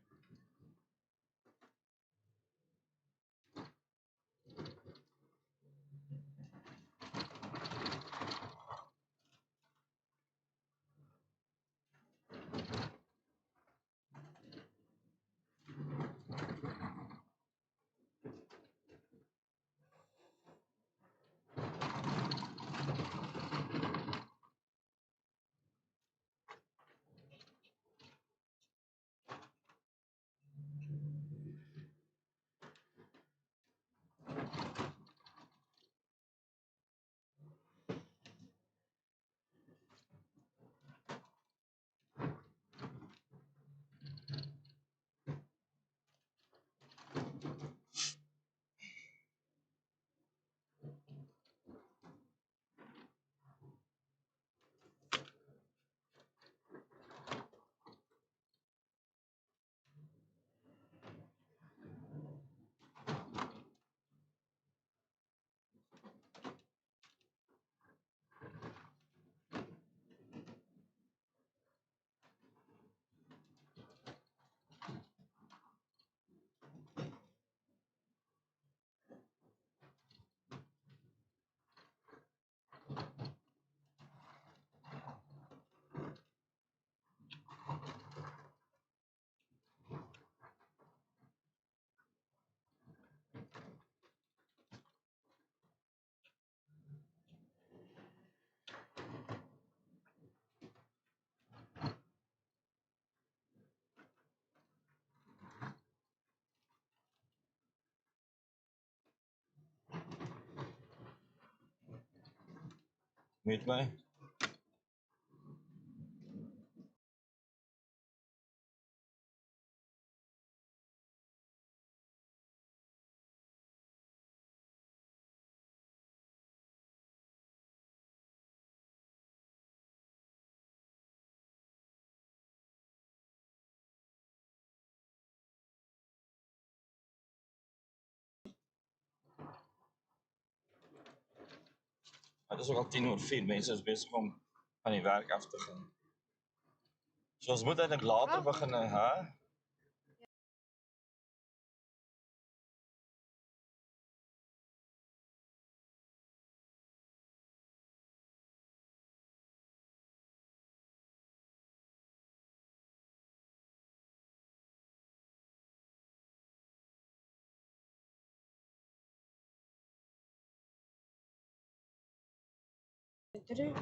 Weet my. Het is ook al 10:04. Mense is besig om van die werk af te gaan. So ons moet eintlik later begin, hè? True.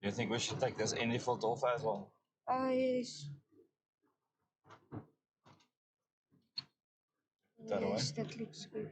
Do you think we should take this Indy filter off as well? Yes. That away? Yes, that looks good.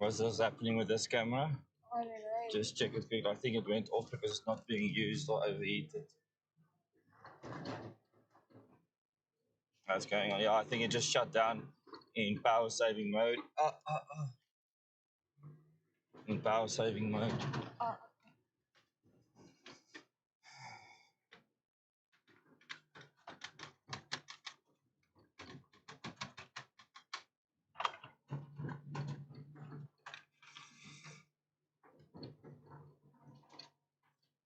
What's this happening with this camera? I don't know. Just check it quick. I think it went off because it's not being used or overheated. That's going on. Yeah, I think it just shut down in power saving mode. In power saving mode. Uh,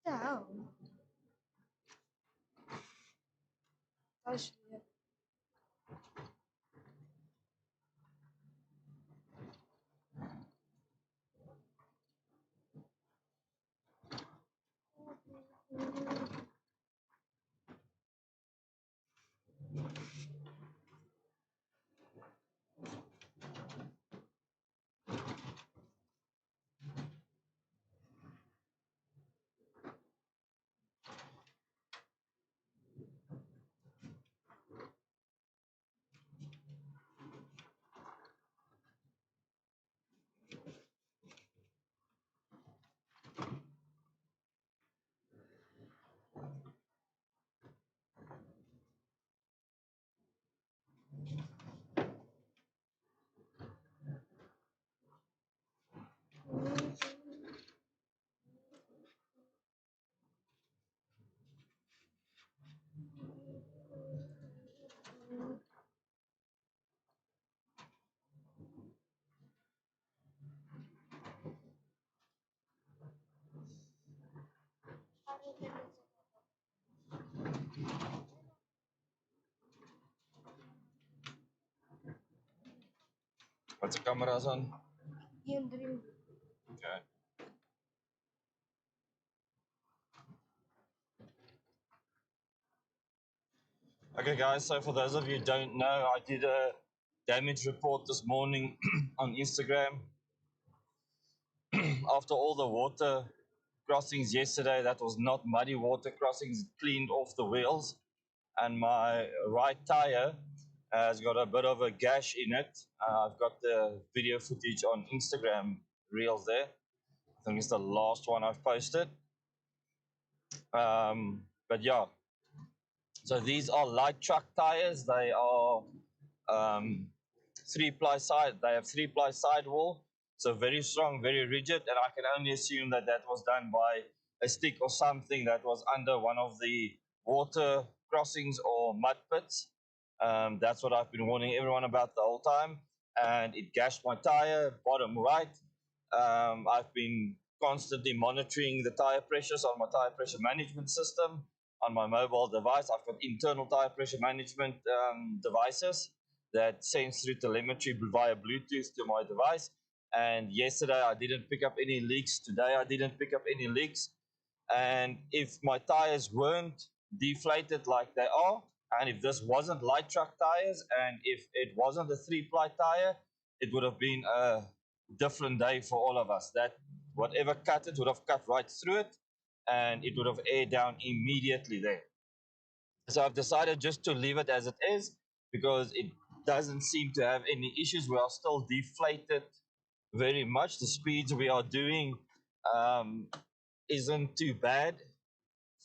the hell? That's weird. What's the cameras on? Ian Dream. Okay. Okay, guys, so for those of you who don't know, I did a damage report this morning on Instagram. After all the water crossings yesterday, that was not muddy water crossings, cleaned off the wheels, and my right tire Has got a bit of a gash in it. I've got the video footage on Instagram reels there. I think it's the last one I've posted. But yeah, so these are light truck tires. They are um, three-ply side. They have three-ply sidewall, so very strong, very rigid. And I can only assume that that was done by a stick or something that was under one of the water crossings or mud pits. That's what I've been warning everyone about the whole time. And it gashed my tire, bottom right. I've been constantly monitoring the tire pressures on my tire pressure management system on my mobile device. I've got internal tire pressure management devices that sends through telemetry via Bluetooth to my device. And yesterday I didn't pick up any leaks. Today I didn't pick up any leaks. And if my tires weren't deflated like they are, and if this wasn't light truck tires, and if it wasn't a three-ply tire, it would have been a different day for all of us. That whatever cut it would have cut right through it, and it would have aired down immediately there. So I've decided just to leave it as it is because it doesn't seem to have any issues. We are still deflated very much. The speeds we are doing um, isn't too bad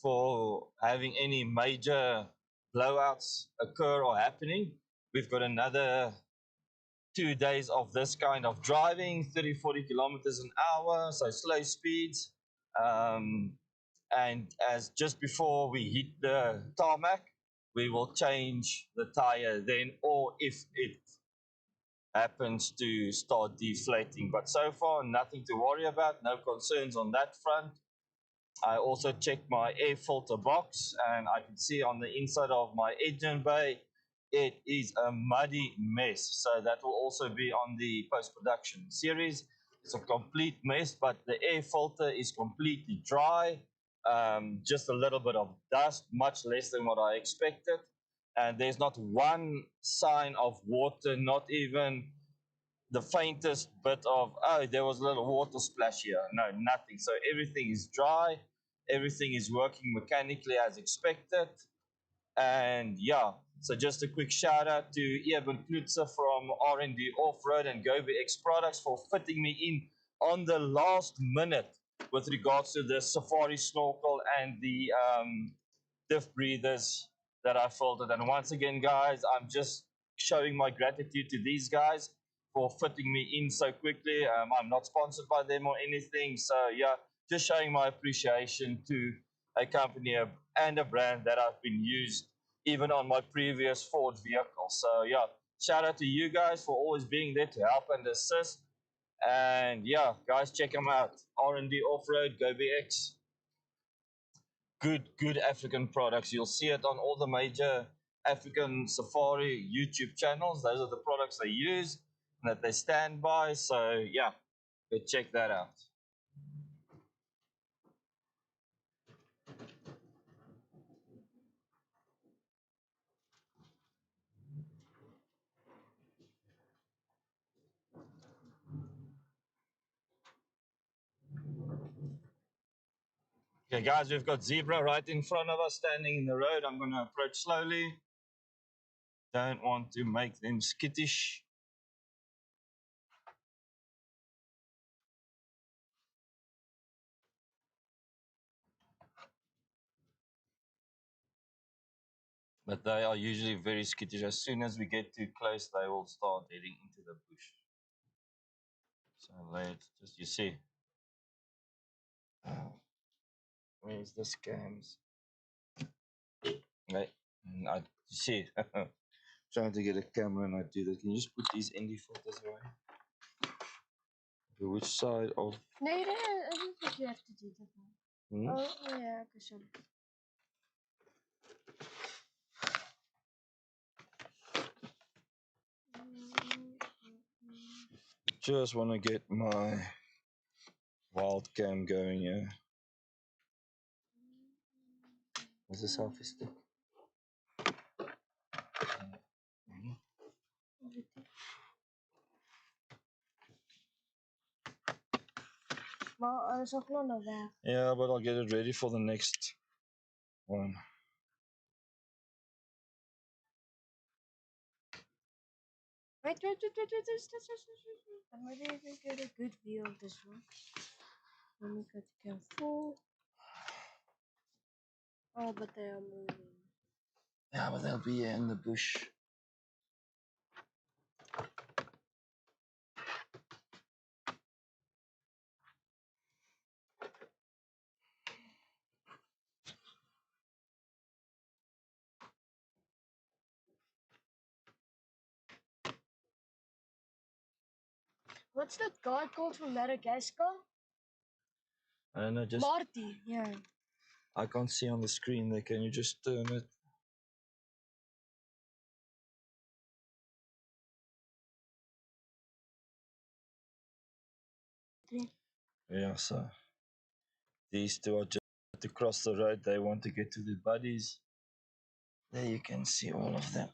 for having any major blowouts occur or happening. We've got another 2 days of this kind of driving, 30, 40 kilometers an hour, so slow speeds. And as just before we hit the tarmac, we will change the tire then, or if it happens to start deflating. But so far, nothing to worry about, no concerns on that front. I also checked my air filter box, and I can see on the inside of my engine bay, it is a muddy mess. So that will also be on the post-production series. It's a complete mess, but the air filter is completely dry. Just a little bit of dust, much less than what I expected. And there's not one sign of water, not even the faintest bit of, oh, there was a little water splash here. No, nothing. So everything is dry. Everything is working mechanically as expected. And yeah, so just a quick shout out to Eben Klutzer from R&D Off-Road and GoBX Products for fitting me in on the last minute with regards to the Safari snorkel and the diff breathers that I filtered. And once again, guys, I'm just showing my gratitude to these guys for fitting me in so quickly. I'm not sponsored by them or anything. So, yeah, just showing my appreciation to a company and a brand that I've been used even on my previous Ford vehicle. So, yeah, shout out to you guys for always being there to help and assist. And yeah, guys, check them out. R&D Off-Road, GoBX, good African products. You'll see it on all the major African safari YouTube channels. Those are the products they use and that they stand by. So yeah, go check that out. Okay, guys, we've got zebra right in front of us standing in the road. I'm going to approach slowly. Don't want to make them skittish. But they are usually very skittish. As soon as we get too close, they will start heading into the bush. So let's just, you see, where's the scams? Right, I you see, trying to get a camera and I do that. Can you just put these ND filters away? Okay, which side of? No, you don't. I don't think you have to do that now. Oh, yeah, okay, sorry. Just want to get my wild cam going here. Where's the selfie stick? Maar is ook nog weg. Yeah, but I'll get it ready for the next one. Wait. And maybe I can get a good view of this one. Let me go to cam 4. Oh, but they are moving. Yeah, but they'll be in the bush. What's that guy called from Madagascar? I don't know, just Marty, yeah. I can't see on the screen there. Can you just turn it? Yeah, so these two are just to cross the road. They want to get to their buddies. There you can see all of them.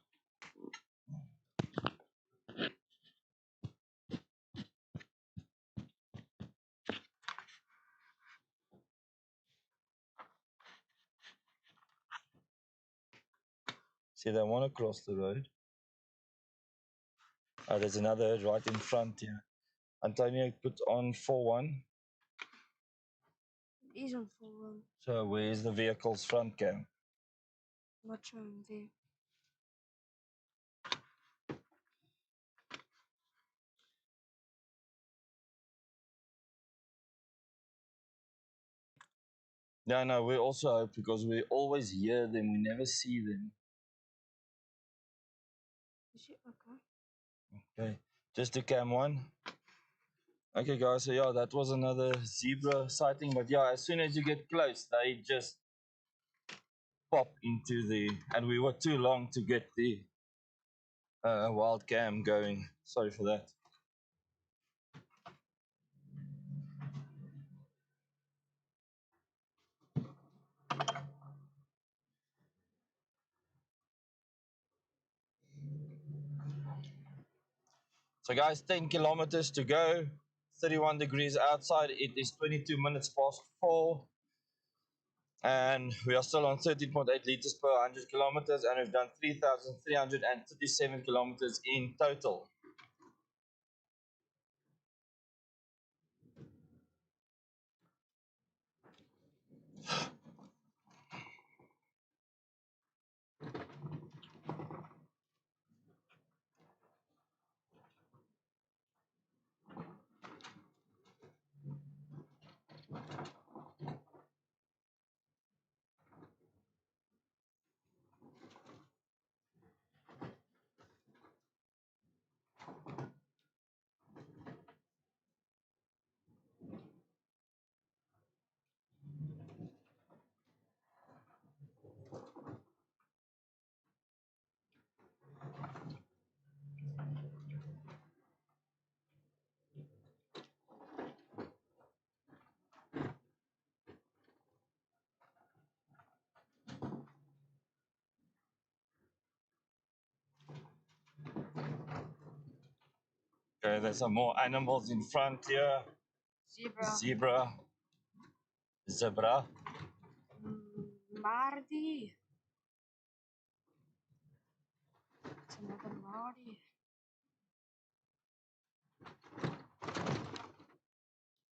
See, they want to cross the road. Oh, there's another herd right in front here. Antonio put on 4-1. It isn't for one. So where's the vehicle's front cam? Not showing there. Yeah, no, we also hope because we always hear them, we never see them. Is it okay? Okay, just to cam 1. Okay, guys, so yeah, that was another zebra sighting. But yeah, as soon as you get close, they just pop into the. And we were too long to get the wild cam going. Sorry for that. So, guys, 10 kilometers to go, 31 degrees outside. It is 22 minutes past 4. And we are still on 13.8 liters per 100 kilometers. And we've done 3,337 kilometers in total. Okay, there's some more animals in front here. Zebra. Zebra. Marty. It's another Marty.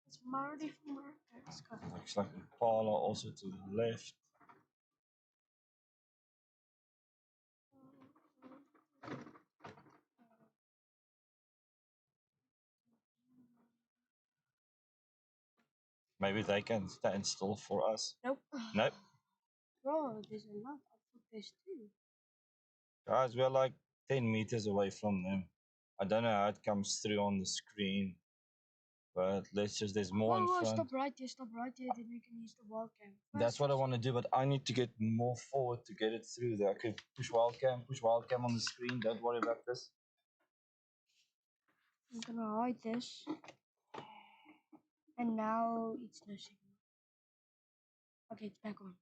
It's Marty from Madagascar. Looks like Impala also to the left. Maybe they can stand still for us. Nope. Nope. Bro, there's a lot. I thought there's 2. Guys, we're like 10 meters away from them. I don't know how it comes through on the screen. But let's just, there's more in front. Stop right there, then we can use the wall cam. That's what I want to do, but I need to get more forward to get it through there. I could push wildcam on the screen. Don't worry about this. I'm gonna hide this. And now it's no signal. Okay, it's back on.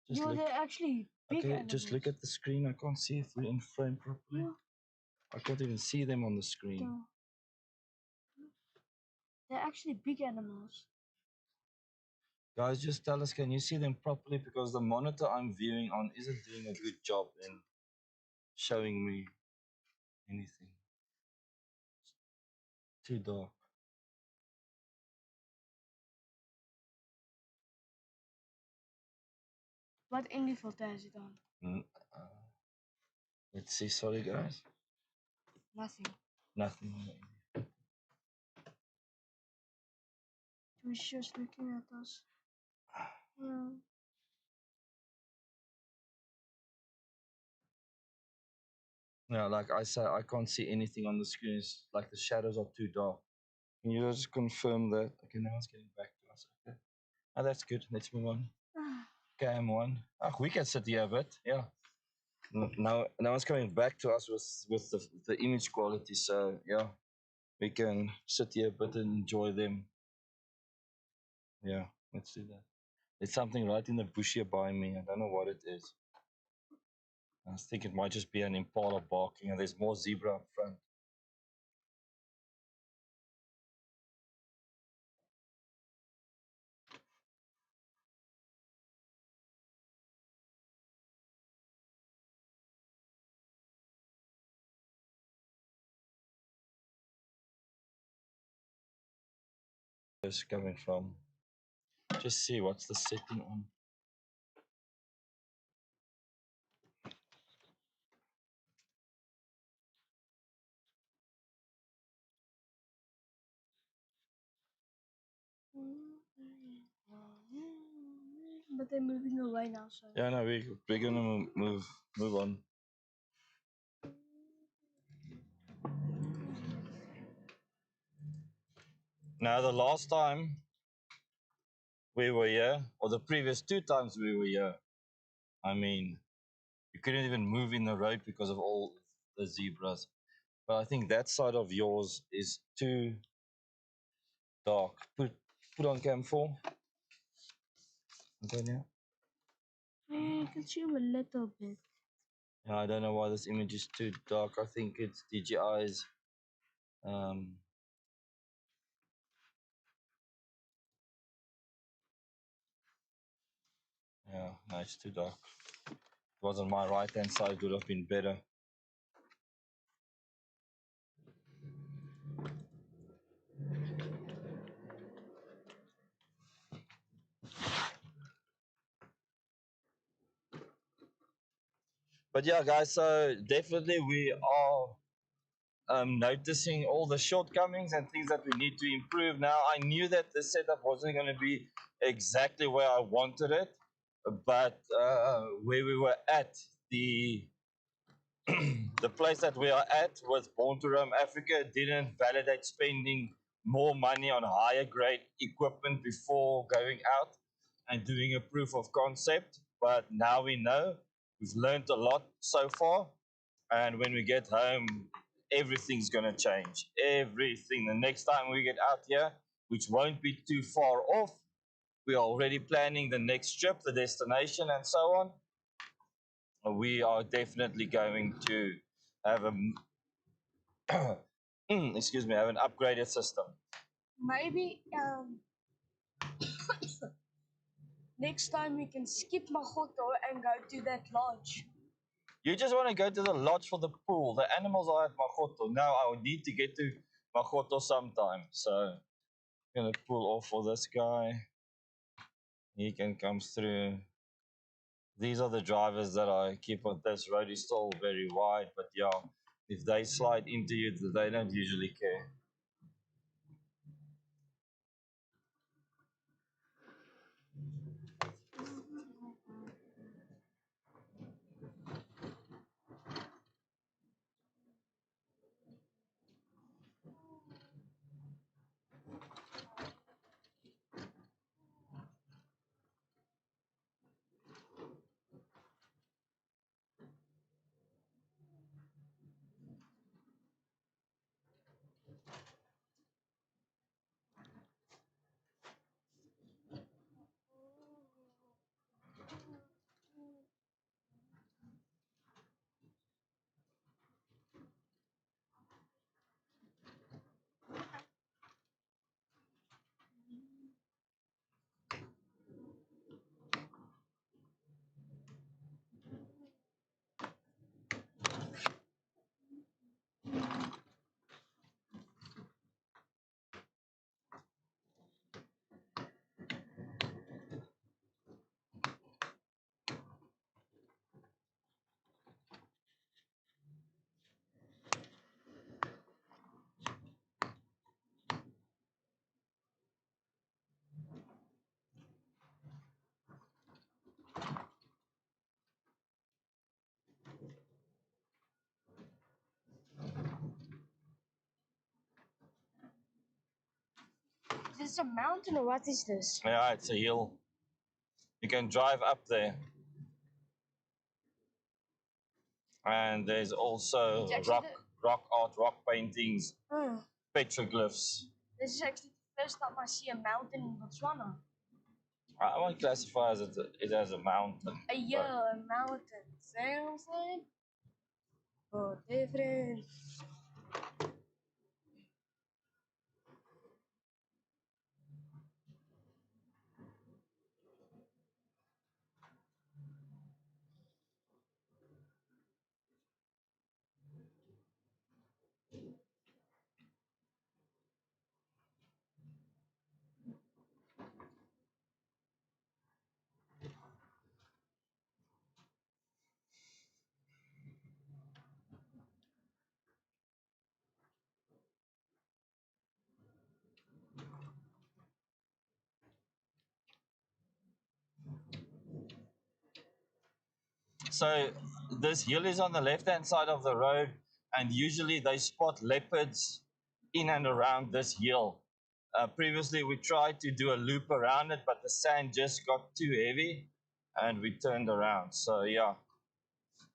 Just Yo, look. they're actually big Okay, animals. just look at the screen. I can't see if we're in frame properly. Yeah. I can't even see them on the screen. No. They're actually big animals. Guys, just tell us, can you see them properly? Because the monitor I'm viewing on isn't doing a good job in showing me. anything. It's too dark. Wat indiefilter is it on? Let's see, sorry guys. Nothing. Nothing. He was just looking at us. Yeah. Yeah, like I say, I can't see anything on the screen. It's like the shadows are too dark. Can you just confirm that? Okay, now it's getting back to us. Okay. Oh, that's good. Let's move on. Cam one. Oh, we can sit here a bit. Yeah. Now it's coming back to us with the image quality. So yeah, we can sit here a bit and enjoy them. Yeah, let's do that. There's something right in the bush here by me. I don't know what it is. I think it might just be an impala barking, and there's more zebra up front. Where's it coming from? Just see what's the setting on. But they're moving away now, so. Yeah, no, we're gonna move on. Now, the last time we were here, or the previous 2 times we were here, I mean, you couldn't even move in the road because of all the zebras. But I think that side of yours is too dark. Put on cam 4. Antonia? Yeah, you can see him a little bit. Yeah, I don't know why this image is too dark. I think it's DJI's. Yeah, no, it's too dark. If it was on my right hand side, it would have been better. But yeah, guys, so definitely we are noticing all the shortcomings and things that we need to improve. Now, I knew that the setup wasn't going to be exactly where I wanted it, but where we were at, the the place that we are at with Born to Roam Africa didn't validate spending more money on higher grade equipment before going out and doing a proof of concept. But now we know, we've learned a lot so far. And when we get home, everything's going to change. Everything. The next time we get out here, which won't be too far off, we are already planning the next trip, the destination, and so on. We are definitely going to have excuse me, have an upgraded system. Maybe next time we can skip Magoto and go to that lodge. You just want to go to the lodge for the pool. The animals are at Magoto. Now I would need to get to Magoto sometime. So I'm going to pull off for this guy. He can come through. These are the drivers that I keep on this road. Is still very wide, but yeah, if they slide into you, they don't usually care. this a mountain or what is this? Yeah, it's a hill. You can drive up there. And there's also rock art, rock paintings, petroglyphs. This is actually the first time I see a mountain in Botswana. I won't classify it as a mountain. A mountain. See what I'm saying? Oh, different. So this hill is on the left-hand side of the road, and usually they spot leopards in and around this hill. Previously, we tried to do a loop around it, but the sand just got too heavy, and we turned around. So yeah,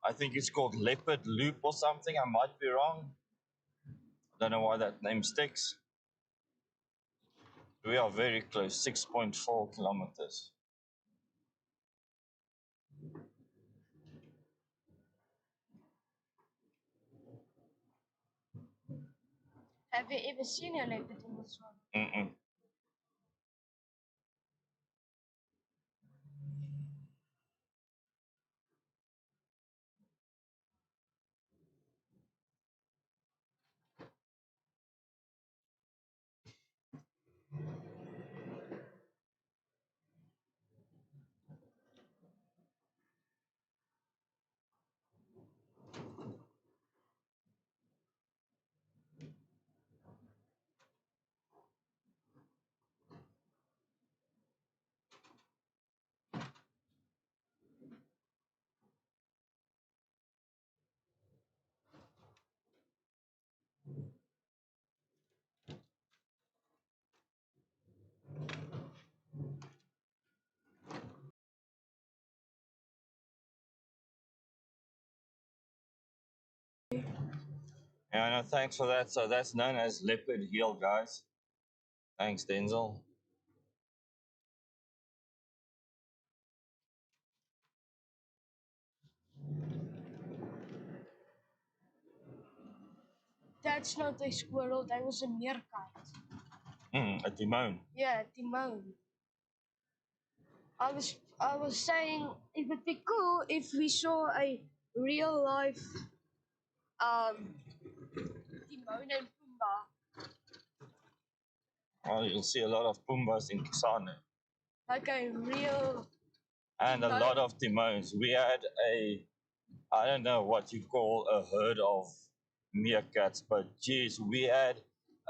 I think it's called Leopard Loop or something. I might be wrong. Don't know why that name sticks. We are very close, 6.4 kilometers. Have you ever seen a leopard in Botswana? Mm-mm. Yeah, no, thanks for that. So that's known as Leopard Hill, guys. Thanks, Denzel. That's not a squirrel, that was a meerkat. A timon. Yeah, Timon. I was saying it would be cool if we saw a real life Timon and Pumbaa. Oh, you'll see a lot of Pumbas in Kisane. Like a real And a Timon. lot of Timons. We had I don't know what you call a herd of meerkats, but geez, we had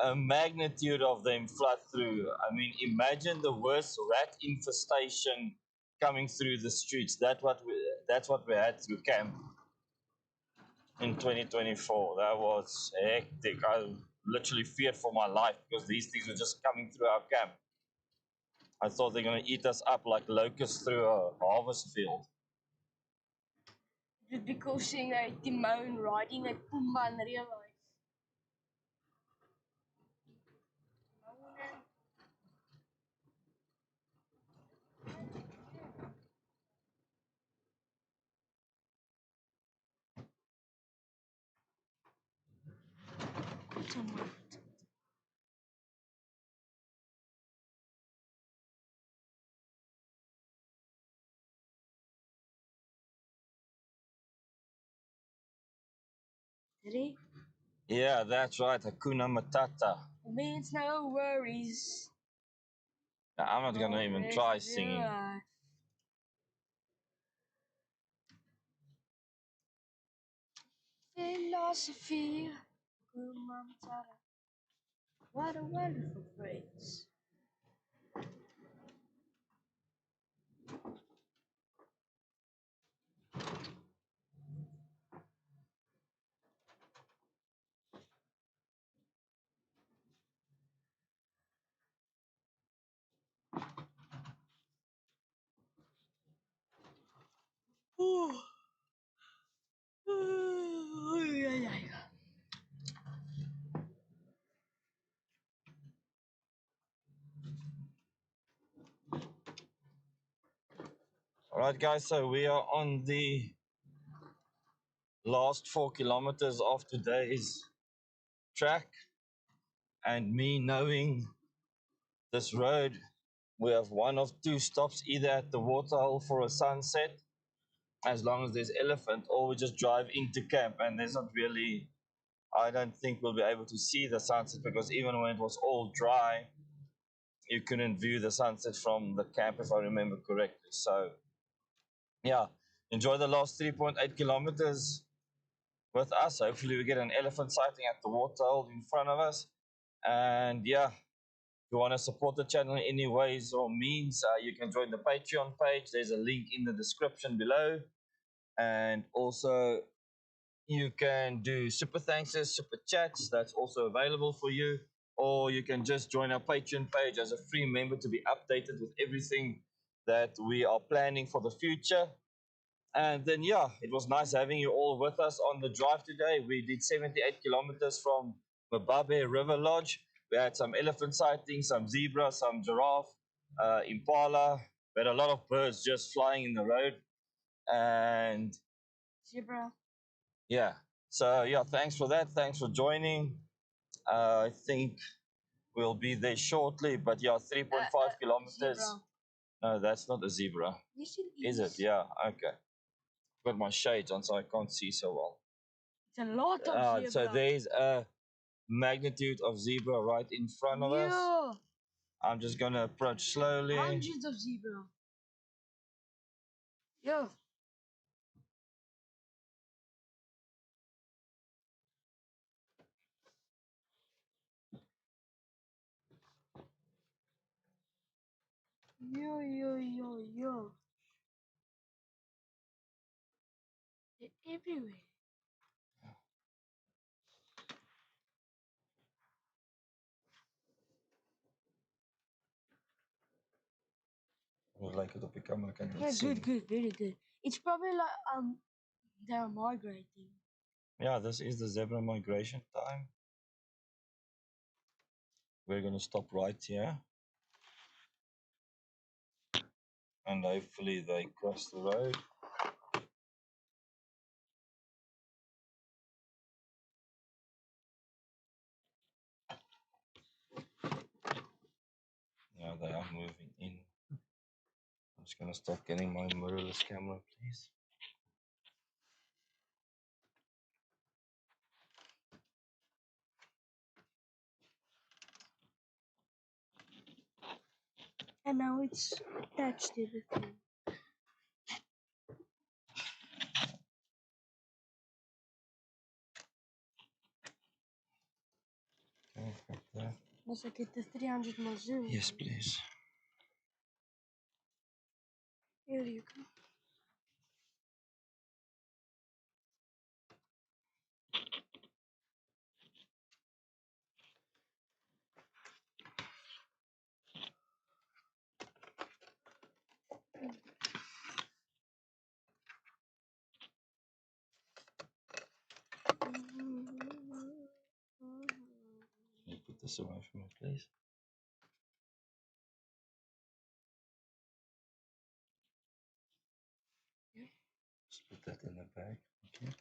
a magnitude of them flood through. I mean, imagine the worst rat infestation coming through the streets. That's what we had through camp in 2024. That was hectic. I literally feared for my life because these things were just coming through our camp. I thought they're going to eat us up like locusts through a harvest field. It would be cool seeing a Timon riding a Pumbaa in real life. Ready? Yeah, that's right. Hakuna Matata. It means no worries. Now, I'm not going to even try singing. Philosophy. What a wonderful phrase. Alright guys, so we are on the last 4 kilometers of today's track, and me knowing this road, we have one of two stops, either at the waterhole for a sunset, as long as there's elephant, or we just drive into camp, and there's not really, I don't think we'll be able to see the sunset, because even when it was all dry, you couldn't view the sunset from the camp, if I remember correctly. So yeah, enjoy the last 3.8 kilometers with us. Hopefully we get an elephant sighting at the waterhole in front of us. And yeah, if you want to support the channel in any ways or means, you can join the Patreon page. There's a link in the description below. And also, you can do super thanks, super chats. That's also available for you. Or you can just join our Patreon page as a free member to be updated with everything that we are planning for the future. And then, yeah, it was nice having you all with us on the drive today. We did 78 kilometers from Mababe River Lodge. We had some elephant sightings, some zebra, some giraffe, impala. We had a lot of birds just flying in the road. And Zebra. yeah, so yeah, thanks for that. Thanks for joining. I think we'll be there shortly, but yeah, 3.5 kilometers. Zebra. No, that's not a zebra. Yes, it Is it? Yeah, okay. Got my shades on, so I can't see so well. It's a lot of zebra. So there's a magnitude of zebra right in front of us. I'm just gonna approach slowly. Hundreds of zebra. Yeah. Yo. They're everywhere. Like it op die camera kan Yeah, good, very good. It's probably like they're migrating. Yeah, this is the zebra migration time. We're gonna stop right here. And hopefully they cross the road. Yeah, they are moving in. I'm just gonna start getting my mirrorless camera, please. And now it's attached to the thing. Okay, got that. Must I get the 300 more zoom? Yes, please. Here you go. Can you put this away from me, please? Just put that in the bag. Okay.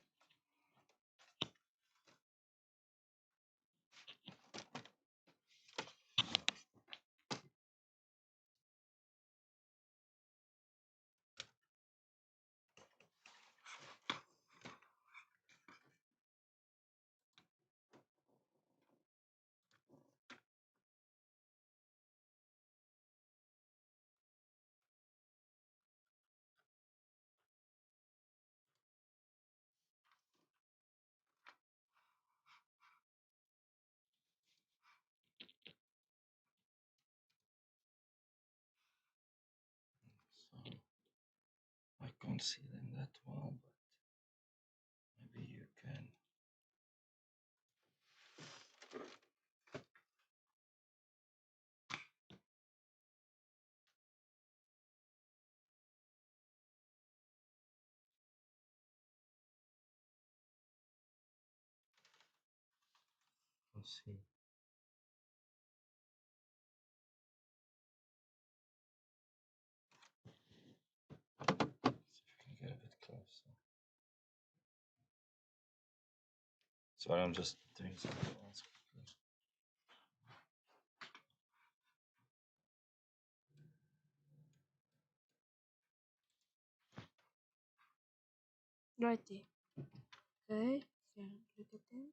So I can't see them that well, but maybe you can. Let's see. See if we can get a bit closer. Sorry, I'm just doing something else quickly. Right there. Okay. Yeah, look at them.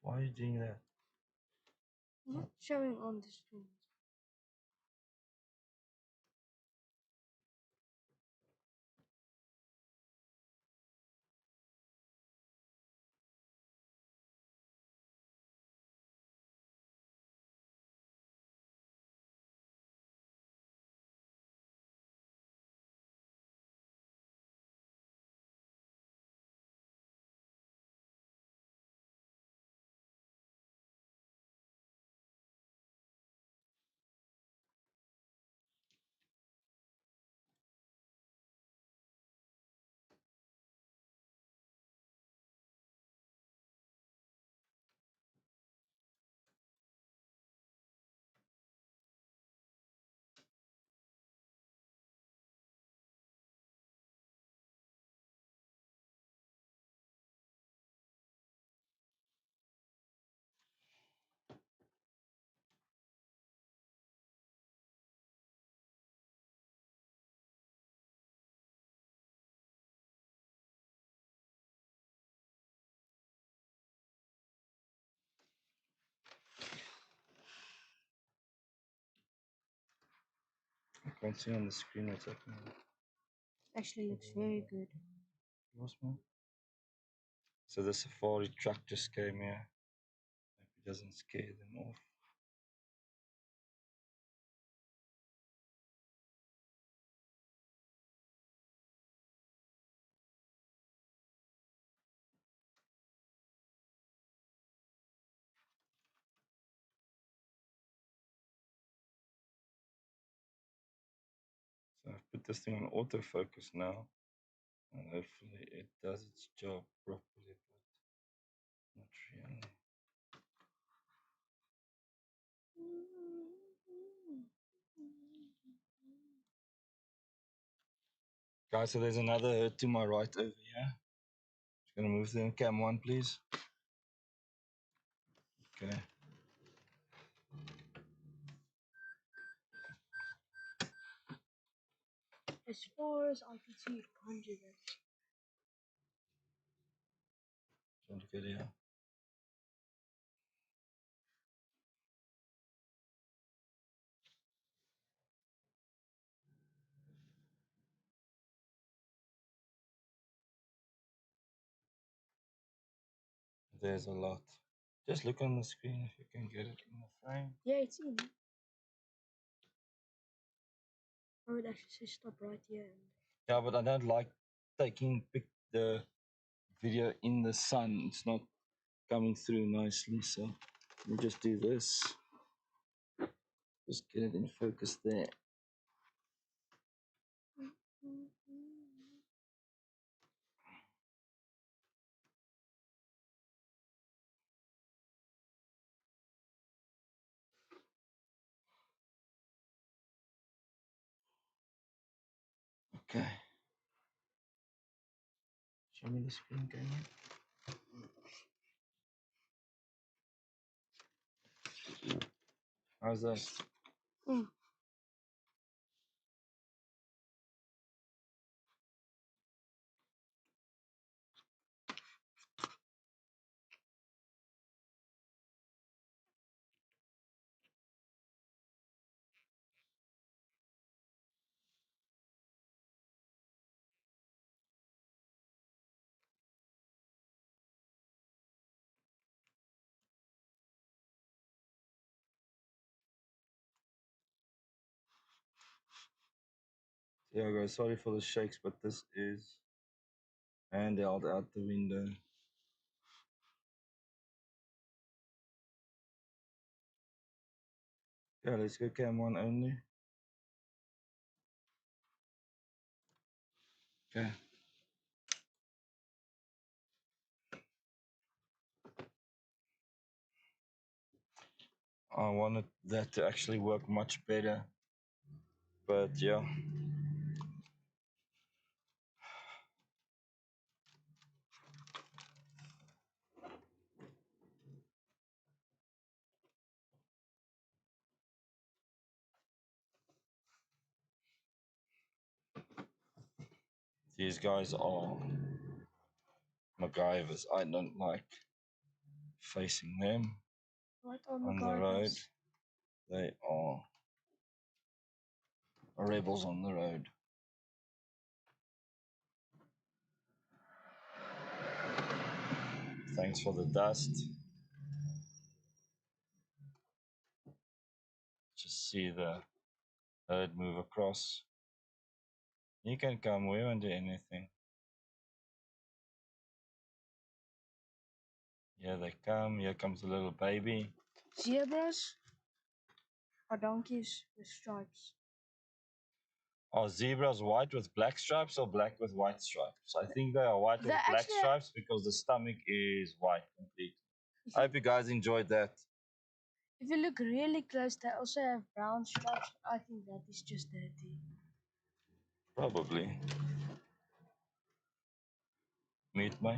Why are you doing that? Not showing on the screen. I can't see on the screen what's happening. Actually looks very good. Lost man. So the safari truck just came here. Hope it doesn't scare them off. So I've put this thing on autofocus now, and hopefully it does its job properly, but not really. Guys, so there's another herd to my right over here. Just gonna move them. Cam one, please. Okay. As far as I can see, it conjured it. Trying to get here. There's a lot. Just look on the screen if you can get it in the frame. Yeah, it's in. I would actually say stop right here. Yeah, but I don't like taking the video in the sun. It's not coming through nicely. So let me just do this. Just get it in focus there. Okay. Show me the screen, can you? How's that? Mm. Yeah, guys, sorry for the shakes, but this is handheld out the window. Yeah, let's go cam one only. Okay. I wanted that to actually work much better, but yeah. These guys are MacGyvers. I don't like facing them What are on the road. MacGyvers? They are rebels on the road. Thanks for the dust. Just see the herd move across. You can come, we won't do anything. Here they come, here comes the little baby. Zebras are donkeys with stripes. Are zebras white with black stripes or black with white stripes? I think they are white with They're black actually- stripes because the stomach is white completely. If I hope you guys enjoyed that. if you look really close, they also have brown stripes. I think that is just dirty. Probably. Meet me.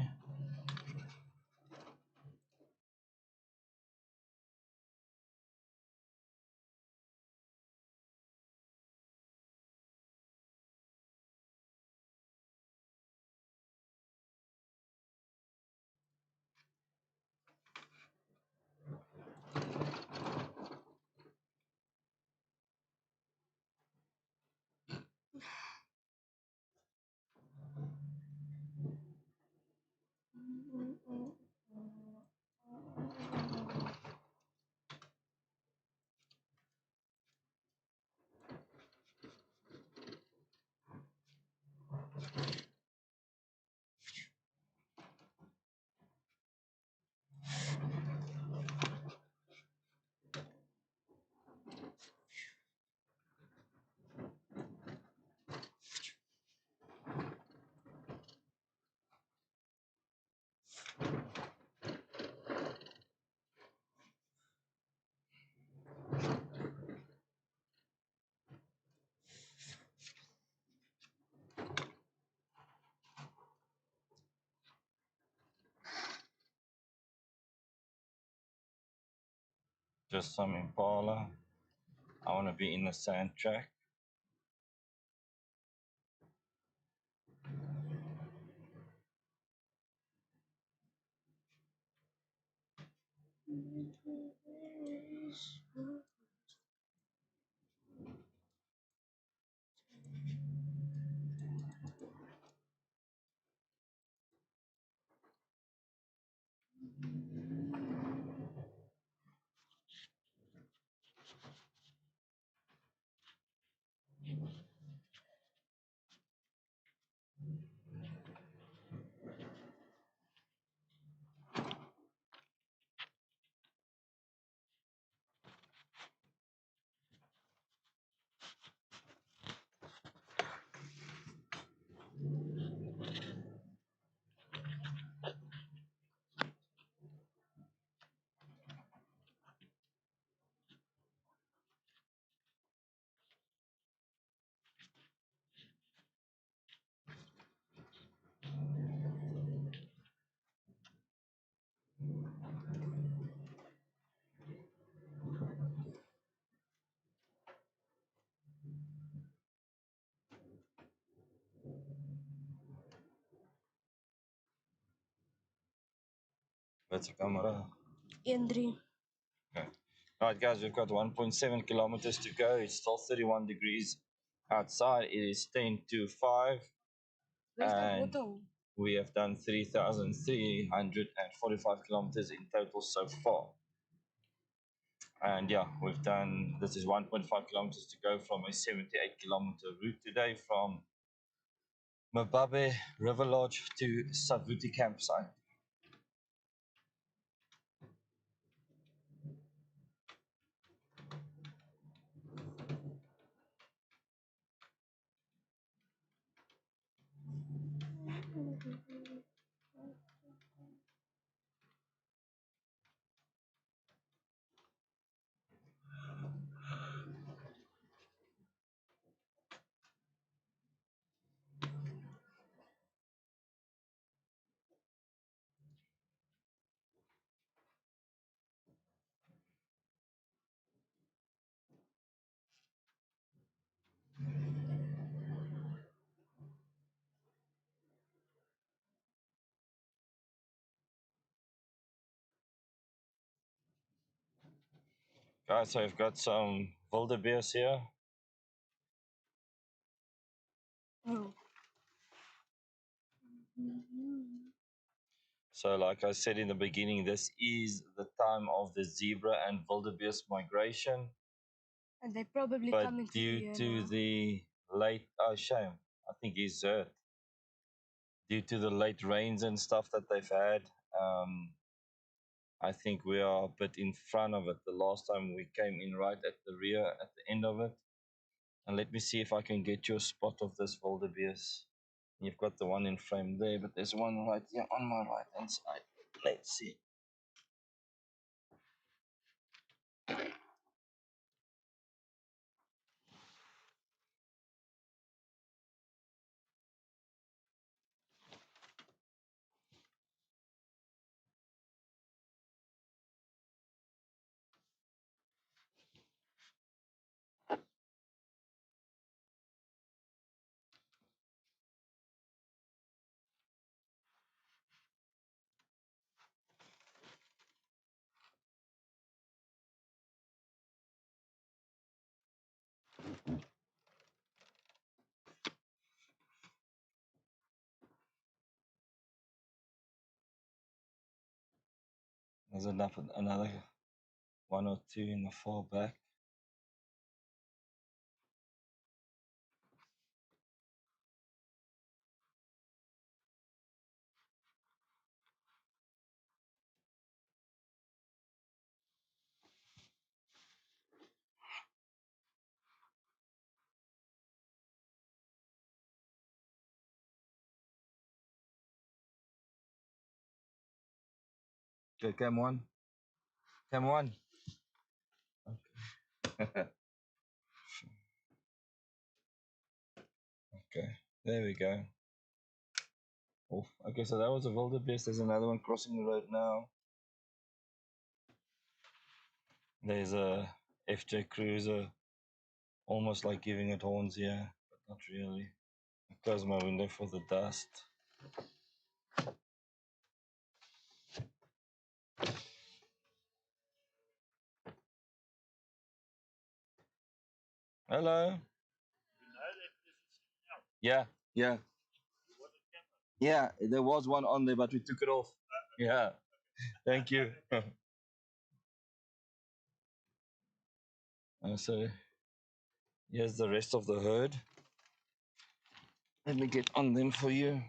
Just some Impala. I want to be in the sand track. That's a camera. 1-3. Okay. Right, guys, we've got 1.7 kilometers to go. It's still 31 degrees outside. It is 10 to 5. Where's that And bottle? we have done 3,345 kilometers in total so far. And yeah, we've done, this is 1.5 kilometers to go from a 78-kilometer route today from Mababe River Lodge to Savuti campsite. Guys, so I've got some wildebeest here. Oh. So, like I said in the beginning, this is the time of the zebra and wildebeest migration. And they probably But coming to due here to now. the late, oh, shame, I think he's hurt. Due to the late rains and stuff that they've had, I think we are a bit in front of it. The last time we came in right at the rear, at the end of it. And let me see if I can get you a spot of this wildebeest. You've got the one in frame there, but there's one right here on my right hand side. Let's see. There's another one or two in the far back. Okay, come on. Come on. Okay. Okay, there we go. Oh, okay, so that was a wildebeest. There's another one crossing the road now. There's a FJ Cruiser, almost like giving it horns here, but not really. I close my window for the dust. Hello. Yeah, yeah. Yeah, there was one on there, but we took it off. Yeah, thank you. So here's the rest of the herd. Let me get on them for you.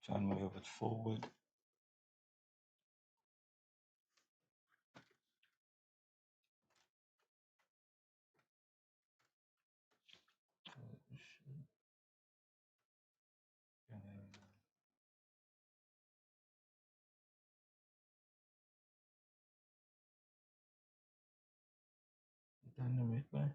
Try and move a bit forward. Dynamite, man.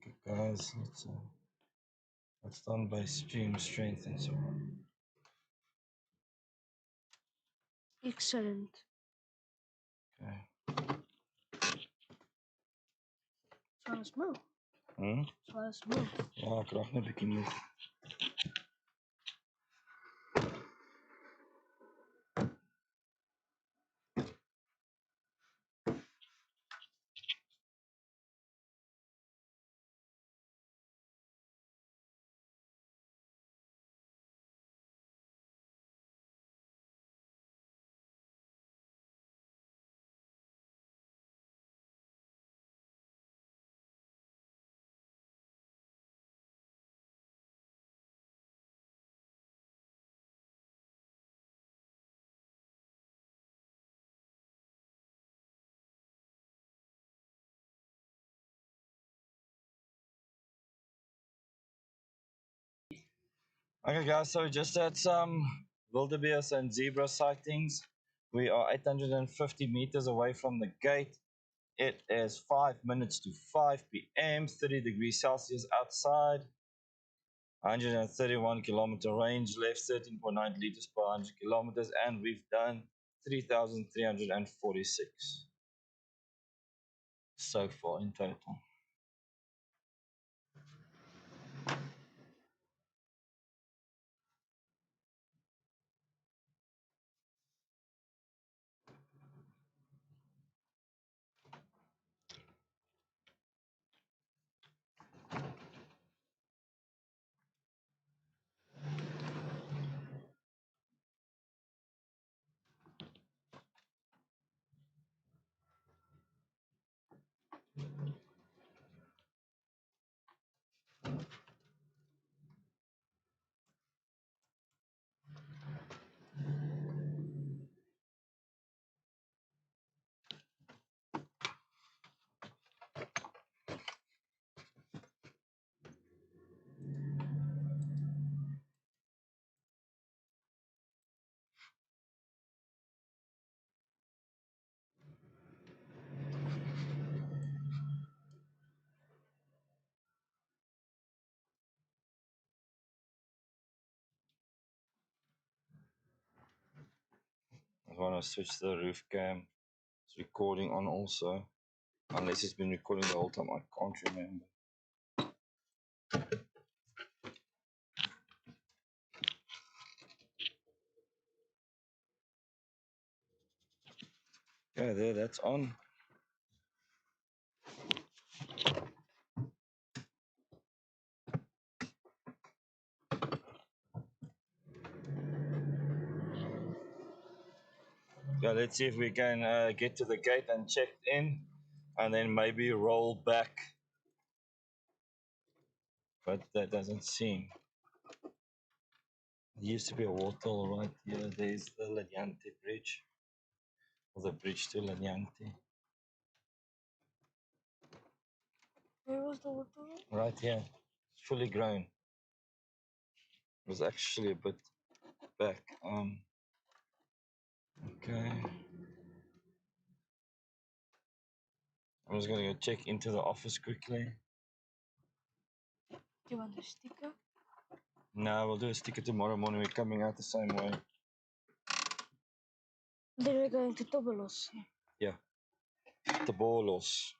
Okay, guys, it's done by stream strength and so on. Excellent. Okay. Swaar smil. Hmm? Swaar smil. Ja, ek raak net 'n bietjie moeg. Okay, guys, so we just had some wildebeest and zebra sightings. We are 850 meters away from the gate. It is 5 minutes to 5 p.m., 30 degrees Celsius outside, 131 kilometer range, left 13.9 liters per 100 kilometers, and we've done 3,346 so far in total. I want to switch the roof cam. It's recording on also. Unless it's been recording the whole time, I can't remember. Yeah, there, that's on. Yeah, let's see if we can get to the gate and check in, and then maybe roll back. But that doesn't seem. There used to be a water right here. There's the Lanyante Bridge, or the bridge to Lanyante. Where was the water? Right here, it's fully grown. It was actually a bit back. Okay. I'm just gonna go check into the office quickly. Do you want a sticker? No, we'll do a sticker tomorrow morning. We're coming out the same way. Then we're going to Tobolos. Yeah. The Bolos.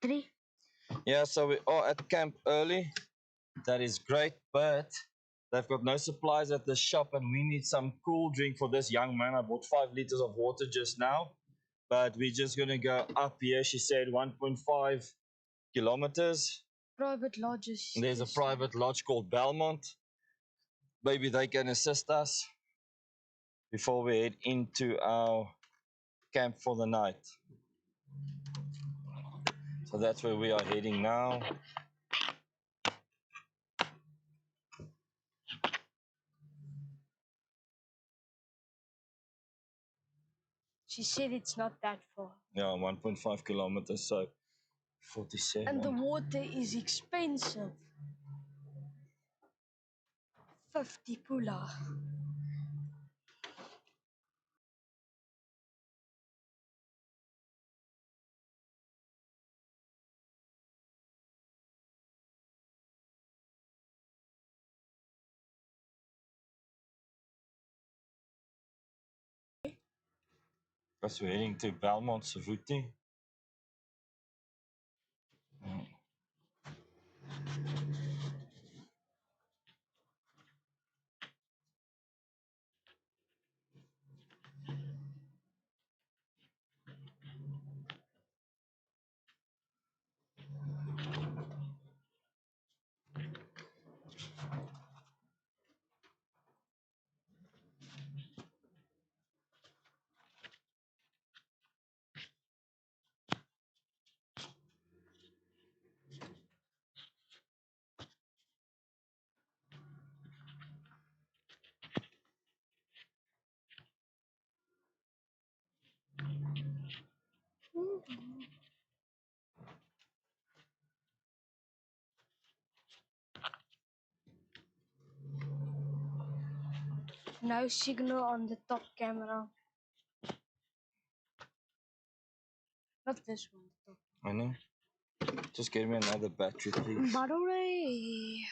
3. Yeah, so we are at camp early. That is great, but they've got no supplies at the shop, and we need some cool drink for this young man. I bought 5 liters of water just now, but we're just gonna go up here. She said 1.5 kilometers. Private lodges. There's a private lodge called Belmont. Maybe they can assist us before we head into our camp for the night. So that's where we are heading now. She said it's not that far. Yeah, 1.5 kilometers, so 47. And the water is expensive. 50 pula. Because we're heading to Belmont, Savuti. No signal on the top camera. Not this one. The top. I know. Just give me another battery, please. Battery.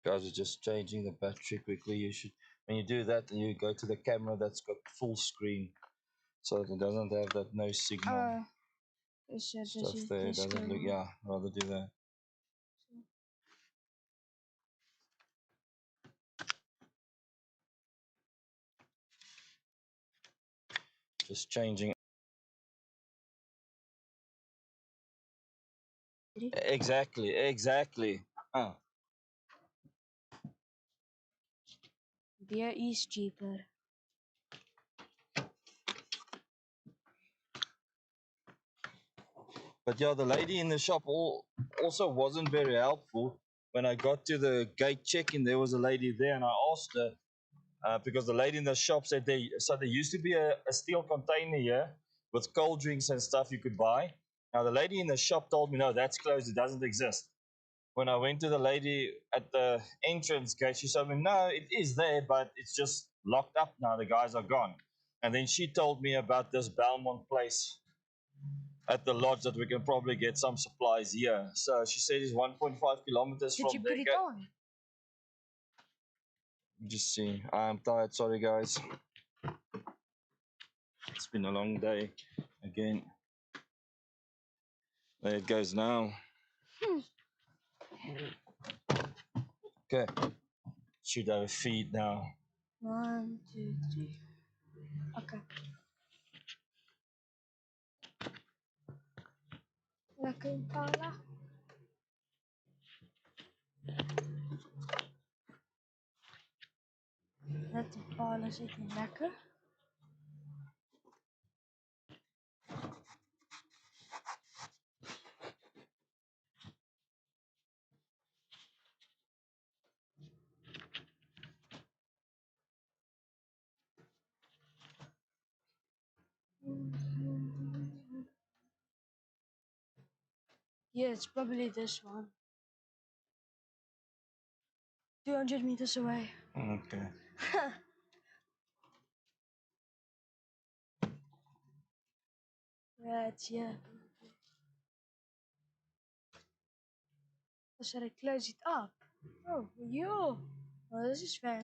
Guys are just changing the battery quickly. You should, when you do that, you go to the camera that's got full screen, so that it doesn't have that no signal stuff there. It doesn't look. Yeah, rather do that. Just changing. Exactly. Beer is cheaper. But yeah, the lady in the shop also wasn't very helpful. When I got to the gate check-in, there was a lady there, and I asked her because the lady in the shop said there used to be a steel container here with cold drinks and stuff you could buy. Now the lady in the shop told me no, that's closed. It doesn't exist. When I went to the lady at the entrance gate, she told me no, it is there, but it's just locked up now. The guys are gone. And then she told me about this Belmont place at the lodge that we can probably get some supplies here. So she said it's 1.5 kilometers Did from you there. put it on? Just see. I'm tired. Sorry, guys. It's been a long day again. There it goes now. Okay. Should have a feed now. 1, 2, 3. Okay. Lekker Impala. Dat Impala zit niet lekker. Yeah, it's probably this one. 200 meters away. Okay. Right, yeah. Or should I close it up? Oh, yo. Oh, this is fun.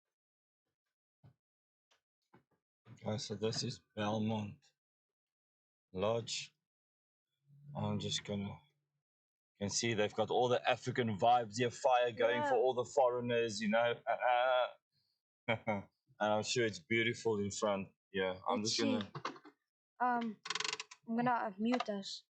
Okay, so this is Belmont Lodge. I'm just gonna can see they've got all the African vibes here, fire going for Yeah. all the foreigners, you know. And I'm sure it's beautiful in front. Yeah, I'm Let's just see. gonna I'm gonna mute us.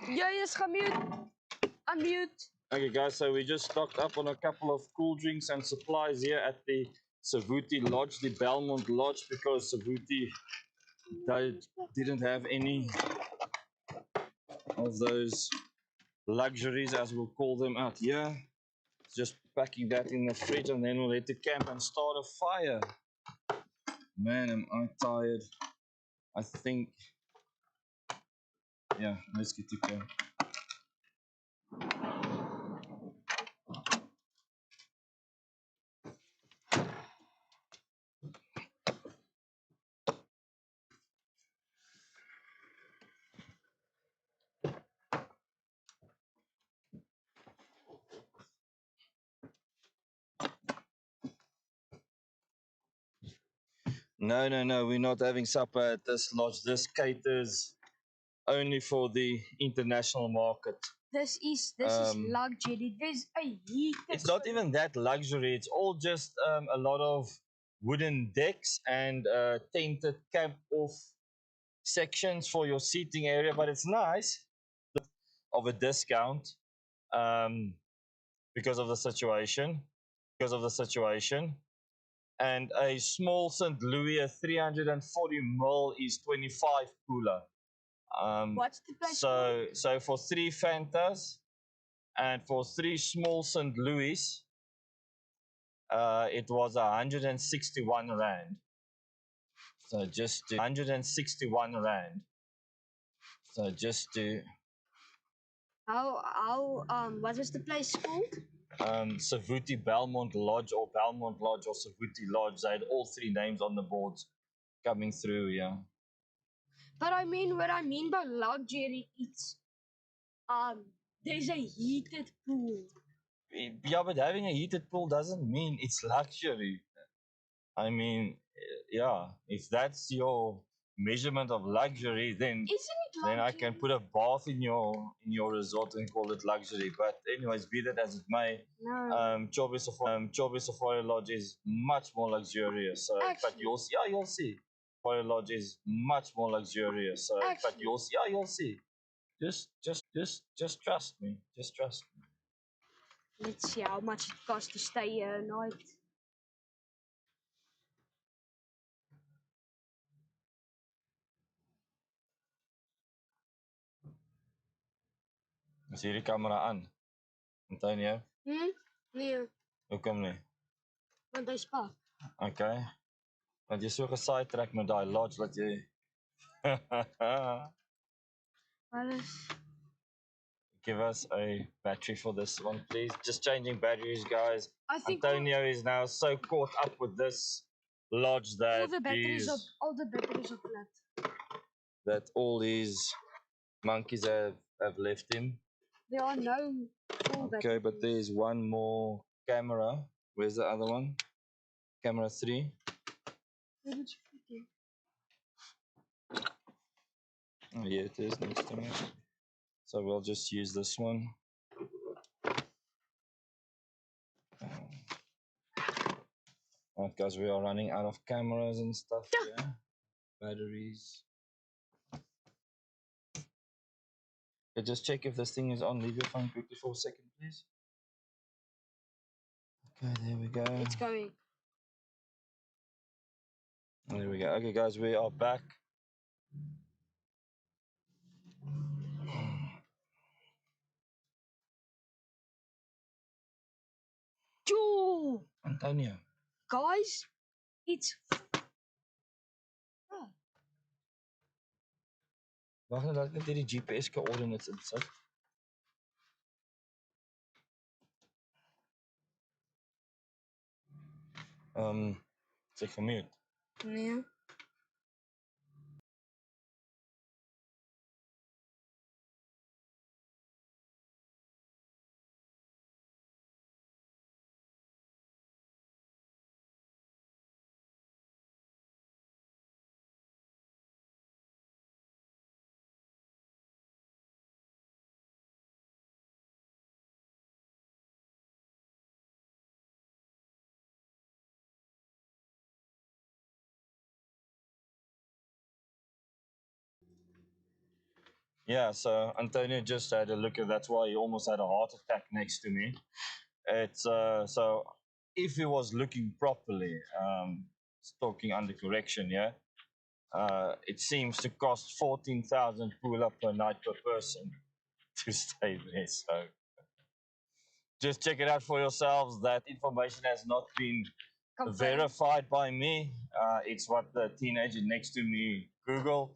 Ja, is gemute. Unmute. Okay, guys, so we just stocked up on a couple of cool drinks and supplies here at the Savuti Lodge, the Belmont Lodge, because Savuti didn't have any of those luxuries, as we'll call them out here. Just packing that in the fridge and then we'll head to camp and start a fire. Man, am I tired. I think, yeah, let's get to camp. No, we're not having supper at this lodge. This caters only for the international market. This is luxury. There's a heat. It's not even that luxury. It's all just a lot of wooden decks and tainted camp off sections for your seating area, but it's nice. Of a discount because of the situation. And a small St. Louis, a 340 ml is 25 cooler. What's the price? So for 3 Fantas and for 3 small St. Louis, it was 161 rand. So just to 161 rand. So just to what was the place called? Savuti Belmont Lodge or Belmont Lodge or Savuti Lodge. They had all 3 names on the boards coming through, yeah. But I mean, what I mean by luxury, it's there's a heated pool. Yeah, but having a heated pool doesn't mean it's luxury. I mean, yeah, if that's your measurement of luxury, then Isn't it then I luxury? can put a bath in your resort and call it luxury. But anyways, be that as it may, No. Chobe Safari Lodge is much more luxurious. So, but Actually. you'll see. Safari Lodge is much more luxurious. So, but Actually. you'll see. Just trust me. Just trust me. Let's see how much it costs to stay here a night. Is hierdie kamera aan? Antonio? Nee, Hoekom nie? want hy's pak. Okay. Want jy so gesidetrack met daai lodge dat jy Alles. give us a battery for this one, please. Just changing batteries, guys. I think Antonio is now so caught up with this lodge that all the batteries are flat. that all his monkeys have left him. There are no full Okay, batteries. but there's one more camera. Where's the other one? Camera 3. Oh, yeah, it is next to me. So we'll just use this one. Right, guys, we are running out of cameras and stuff. Yeah. Batteries. Okay, just check if this thing is on. Leave your phone quickly for a second, please. Okay, there we go. It's going. There we go. Okay, guys, we are back. Joe! Antonio. Guys, it's... Wag net dat ek net hierdie GPS coordinates insit. Zeg van mute. Nee. Yeah, so Antonio just had a look at that's why he almost had a heart attack next to me. It's so if he was looking properly, talking under correction, yeah, it seems to cost 14,000 pula per night per person to stay there. So just check it out for yourselves. That information has not been Confirmed. verified by me. It's what the teenager next to me Googled.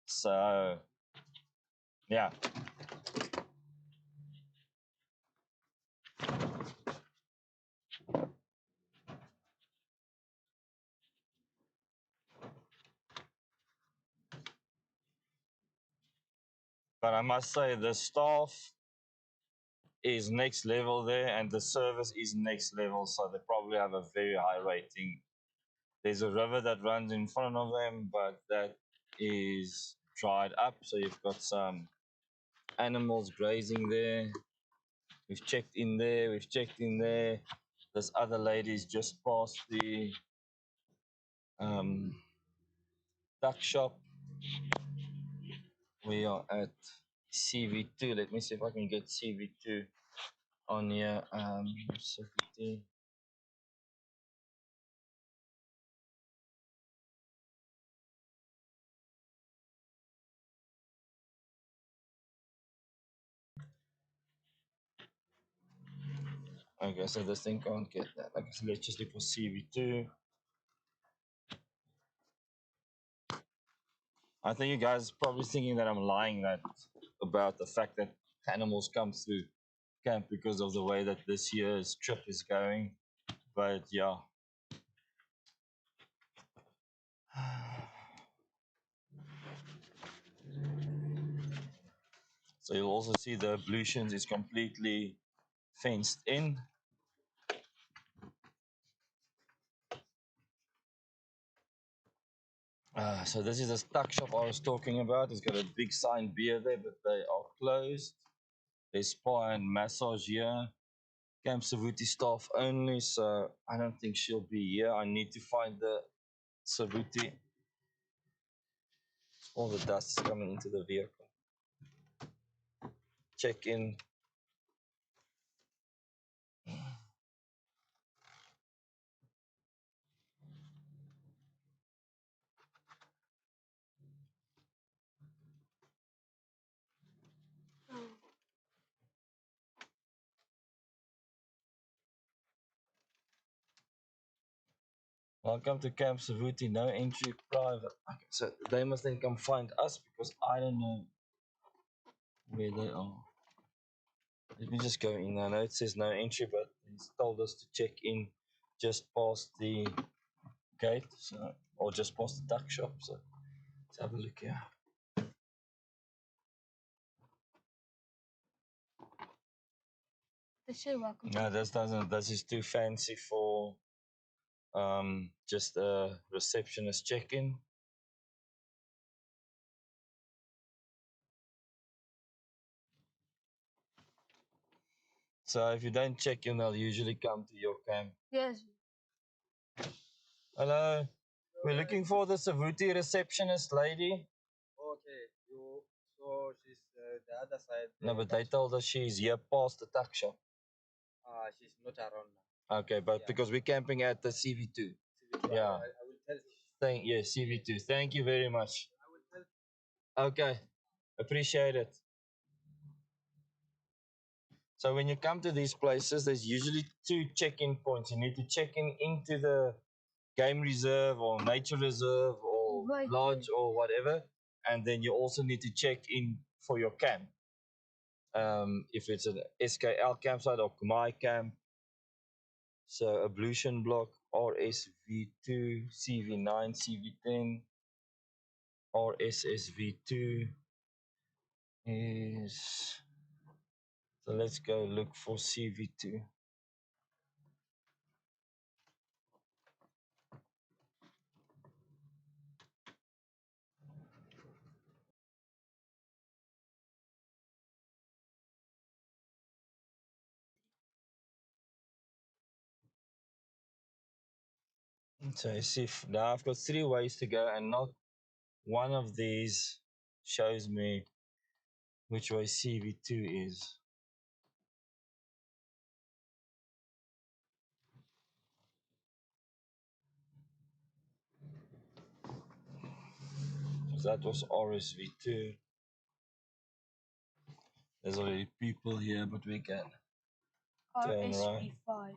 So yeah, but I must say the staff is next level there, and the service is next level. So they probably have a very high rating. There's a river that runs in front of them, but that is dried up. So you've got some animals grazing there. We've checked in there. We've checked in there. This other lady's just past the um, duck shop. We are at CV2. Let me see if I can get CV2 on here. Savuti. Okay, so this thing can't get that. Like, so let's just look for CV2. I think you guys are probably thinking that I'm lying that about the fact that animals come through camp because of the way that this year's trip is going. But yeah. So you'll also see the ablutions is completely fenced in. So this is a tuck shop I was talking about. It's got a big sign beer there, but they are closed. There's spa and massage here. Camp Savuti staff only, so I don't think she'll be here. I need to find the Savuti. All the dust is coming into the vehicle. Check in. Welcome to Camp Savuti. No entry private. Okay, so they must then come find us because I don't know where they are. Let me just go in. I know it says no entry, but it's told us to check in just past the gate, so or just past the duck shop. So let's have a look here. They say welcome. No, this doesn't. This is too fancy for just a receptionist check-in. So if you don't check in, they'll usually come to your camp. Yes. Hello, we're looking for the Savuti receptionist lady. Okay, you. So she's the other side. No, but they told us she's here past the tuck shop. She's not around now. Okay, but Yeah. because we're camping at the CV2. CVT, Yeah. I will tell. Yeah, CV2. Thank you very much. I will tell. Okay, appreciate it. So when you come to these places, there's usually two check-in points. You need to check in into the game reserve or nature reserve or Right. lodge or whatever, and then you also need to check in for your camp. If it's an SKL campsite or Kumai camp, so ablution block RSV2, CV9, CV10, RSSV2 is. So let's go look for CV2. So you see, now I've got 3 ways to go, and not one of these shows me which way CV2 is. That was RSV2. There's already people here, but we can turn right. RSV5.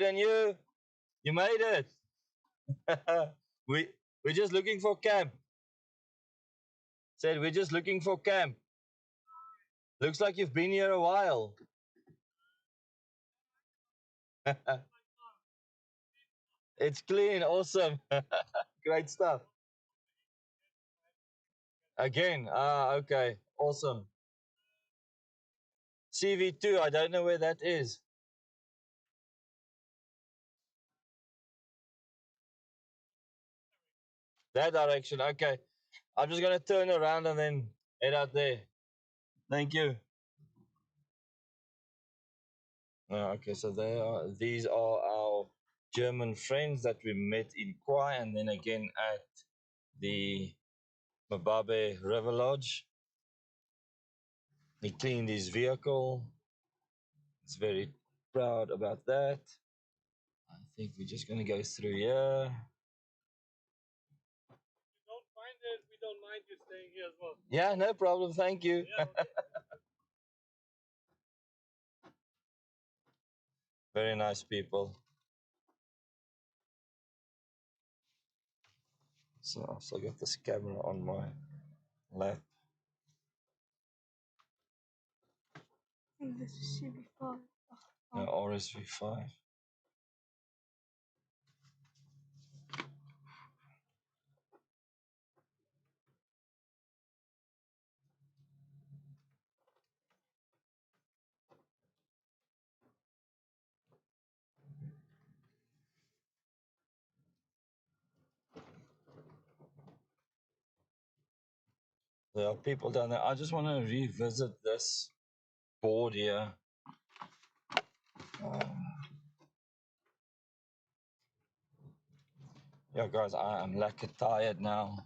And you made it. We're just looking for camp. Said we're just looking for camp. Looks like you've been here a while. It's clean, awesome. Great stuff. Again, okay, awesome. CV2, I don't know where that is. That direction, okay. I'm just gonna turn around and then head out there. Thank you. Okay, so these are our German friends that we met in Kwai and then again at the Mababe River Lodge. He cleaned his vehicle. He's very proud about that. I think we're just gonna go through here. Don't mind it. We don't mind you staying here as well. Yeah, no problem. Thank you. Yeah, okay. Very nice people. So I've still got this camera on my lap. This is CV5. RSV5. There are people down there. I just want to revisit this board here. Yeah, guys, I am like tired now.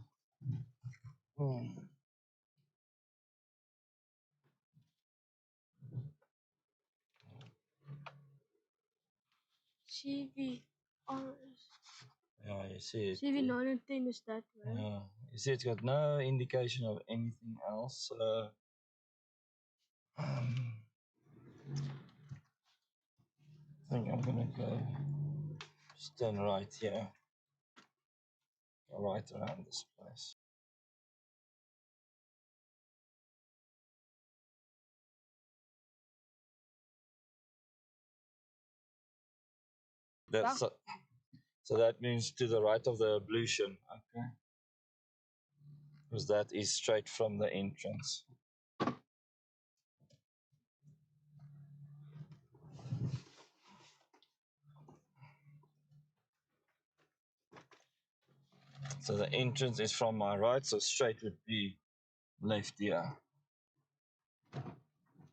CV. Yeah, you see it. CV9 and 10 is that way. Yeah, you see, it's got no indication of anything else. I think I'm gonna go just turn right here, go right around this place. That's so that means to the right of the ablution, okay? Because that is straight from the entrance. So the entrance is from my right, so straight would be left here.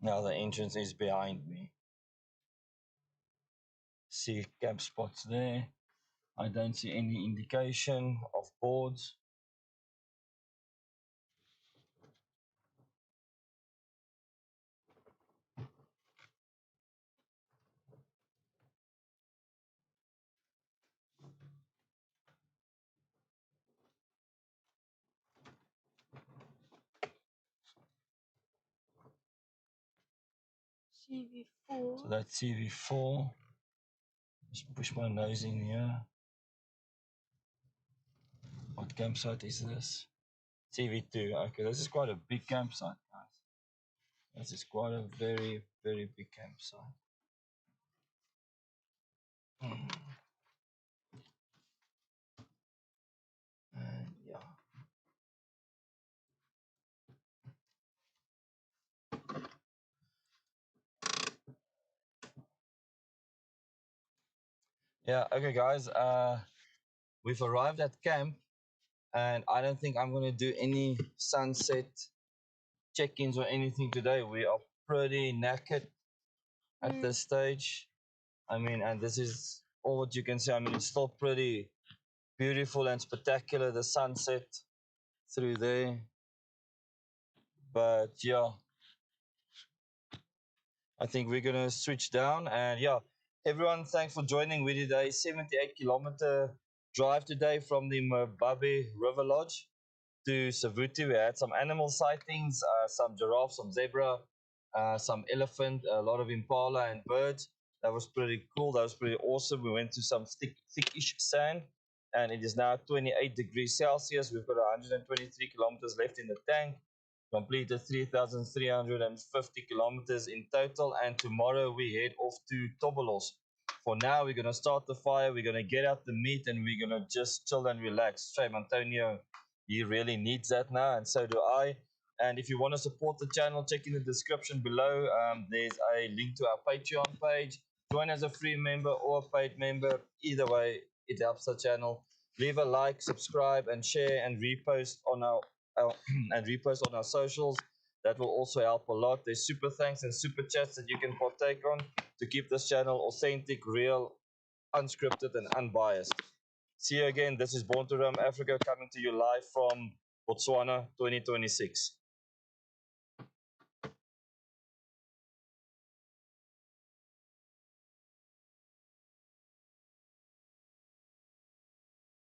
Now the entrance is behind me. See camp spots there. I don't see any indication of boards. CV4. So that's CV4. Just push my nose in here. What campsite is this? CV2. Okay, this is quite a big campsite, guys. This is quite a very, very big campsite. And yeah. Yeah, okay, guys. We've arrived at camp, and I don't think I'm gonna do any sunset check-ins or anything today. We are pretty knackered at Mm. this stage. I mean, and this is all what you can see. I mean, it's still pretty beautiful and spectacular, the sunset through there. But yeah, I think we're gonna switch down. And yeah, everyone, thanks for joining. We did a 78-kilometer drive today from the Mbabe River Lodge to Savuti. We had some animal sightings, some giraffe, some zebra, some elephant, a lot of impala and birds. That was pretty cool. That was pretty awesome. We went to some thickish sand, and it is now 28 degrees Celsius. We've got 123 kilometers left in the tank. Completed 3,350 kilometers in total, and tomorrow we head off to Tobolos. For now, we're gonna start the fire. We're gonna get out the meat, and we're gonna just chill and relax. Shame Antonio, he really needs that now, and so do I. And if you want to support the channel, check in the description below. There's a link to our Patreon page. Join as a free member or a paid member. Either way, it helps the channel. Leave a like, subscribe, and share, and repost on our and repost on our socials. That will also help a lot. There's super thanks and super chats that you can partake on to keep this channel authentic, real, unscripted, and unbiased. See you again. This is Born to Roam Africa coming to you live from Botswana 2026.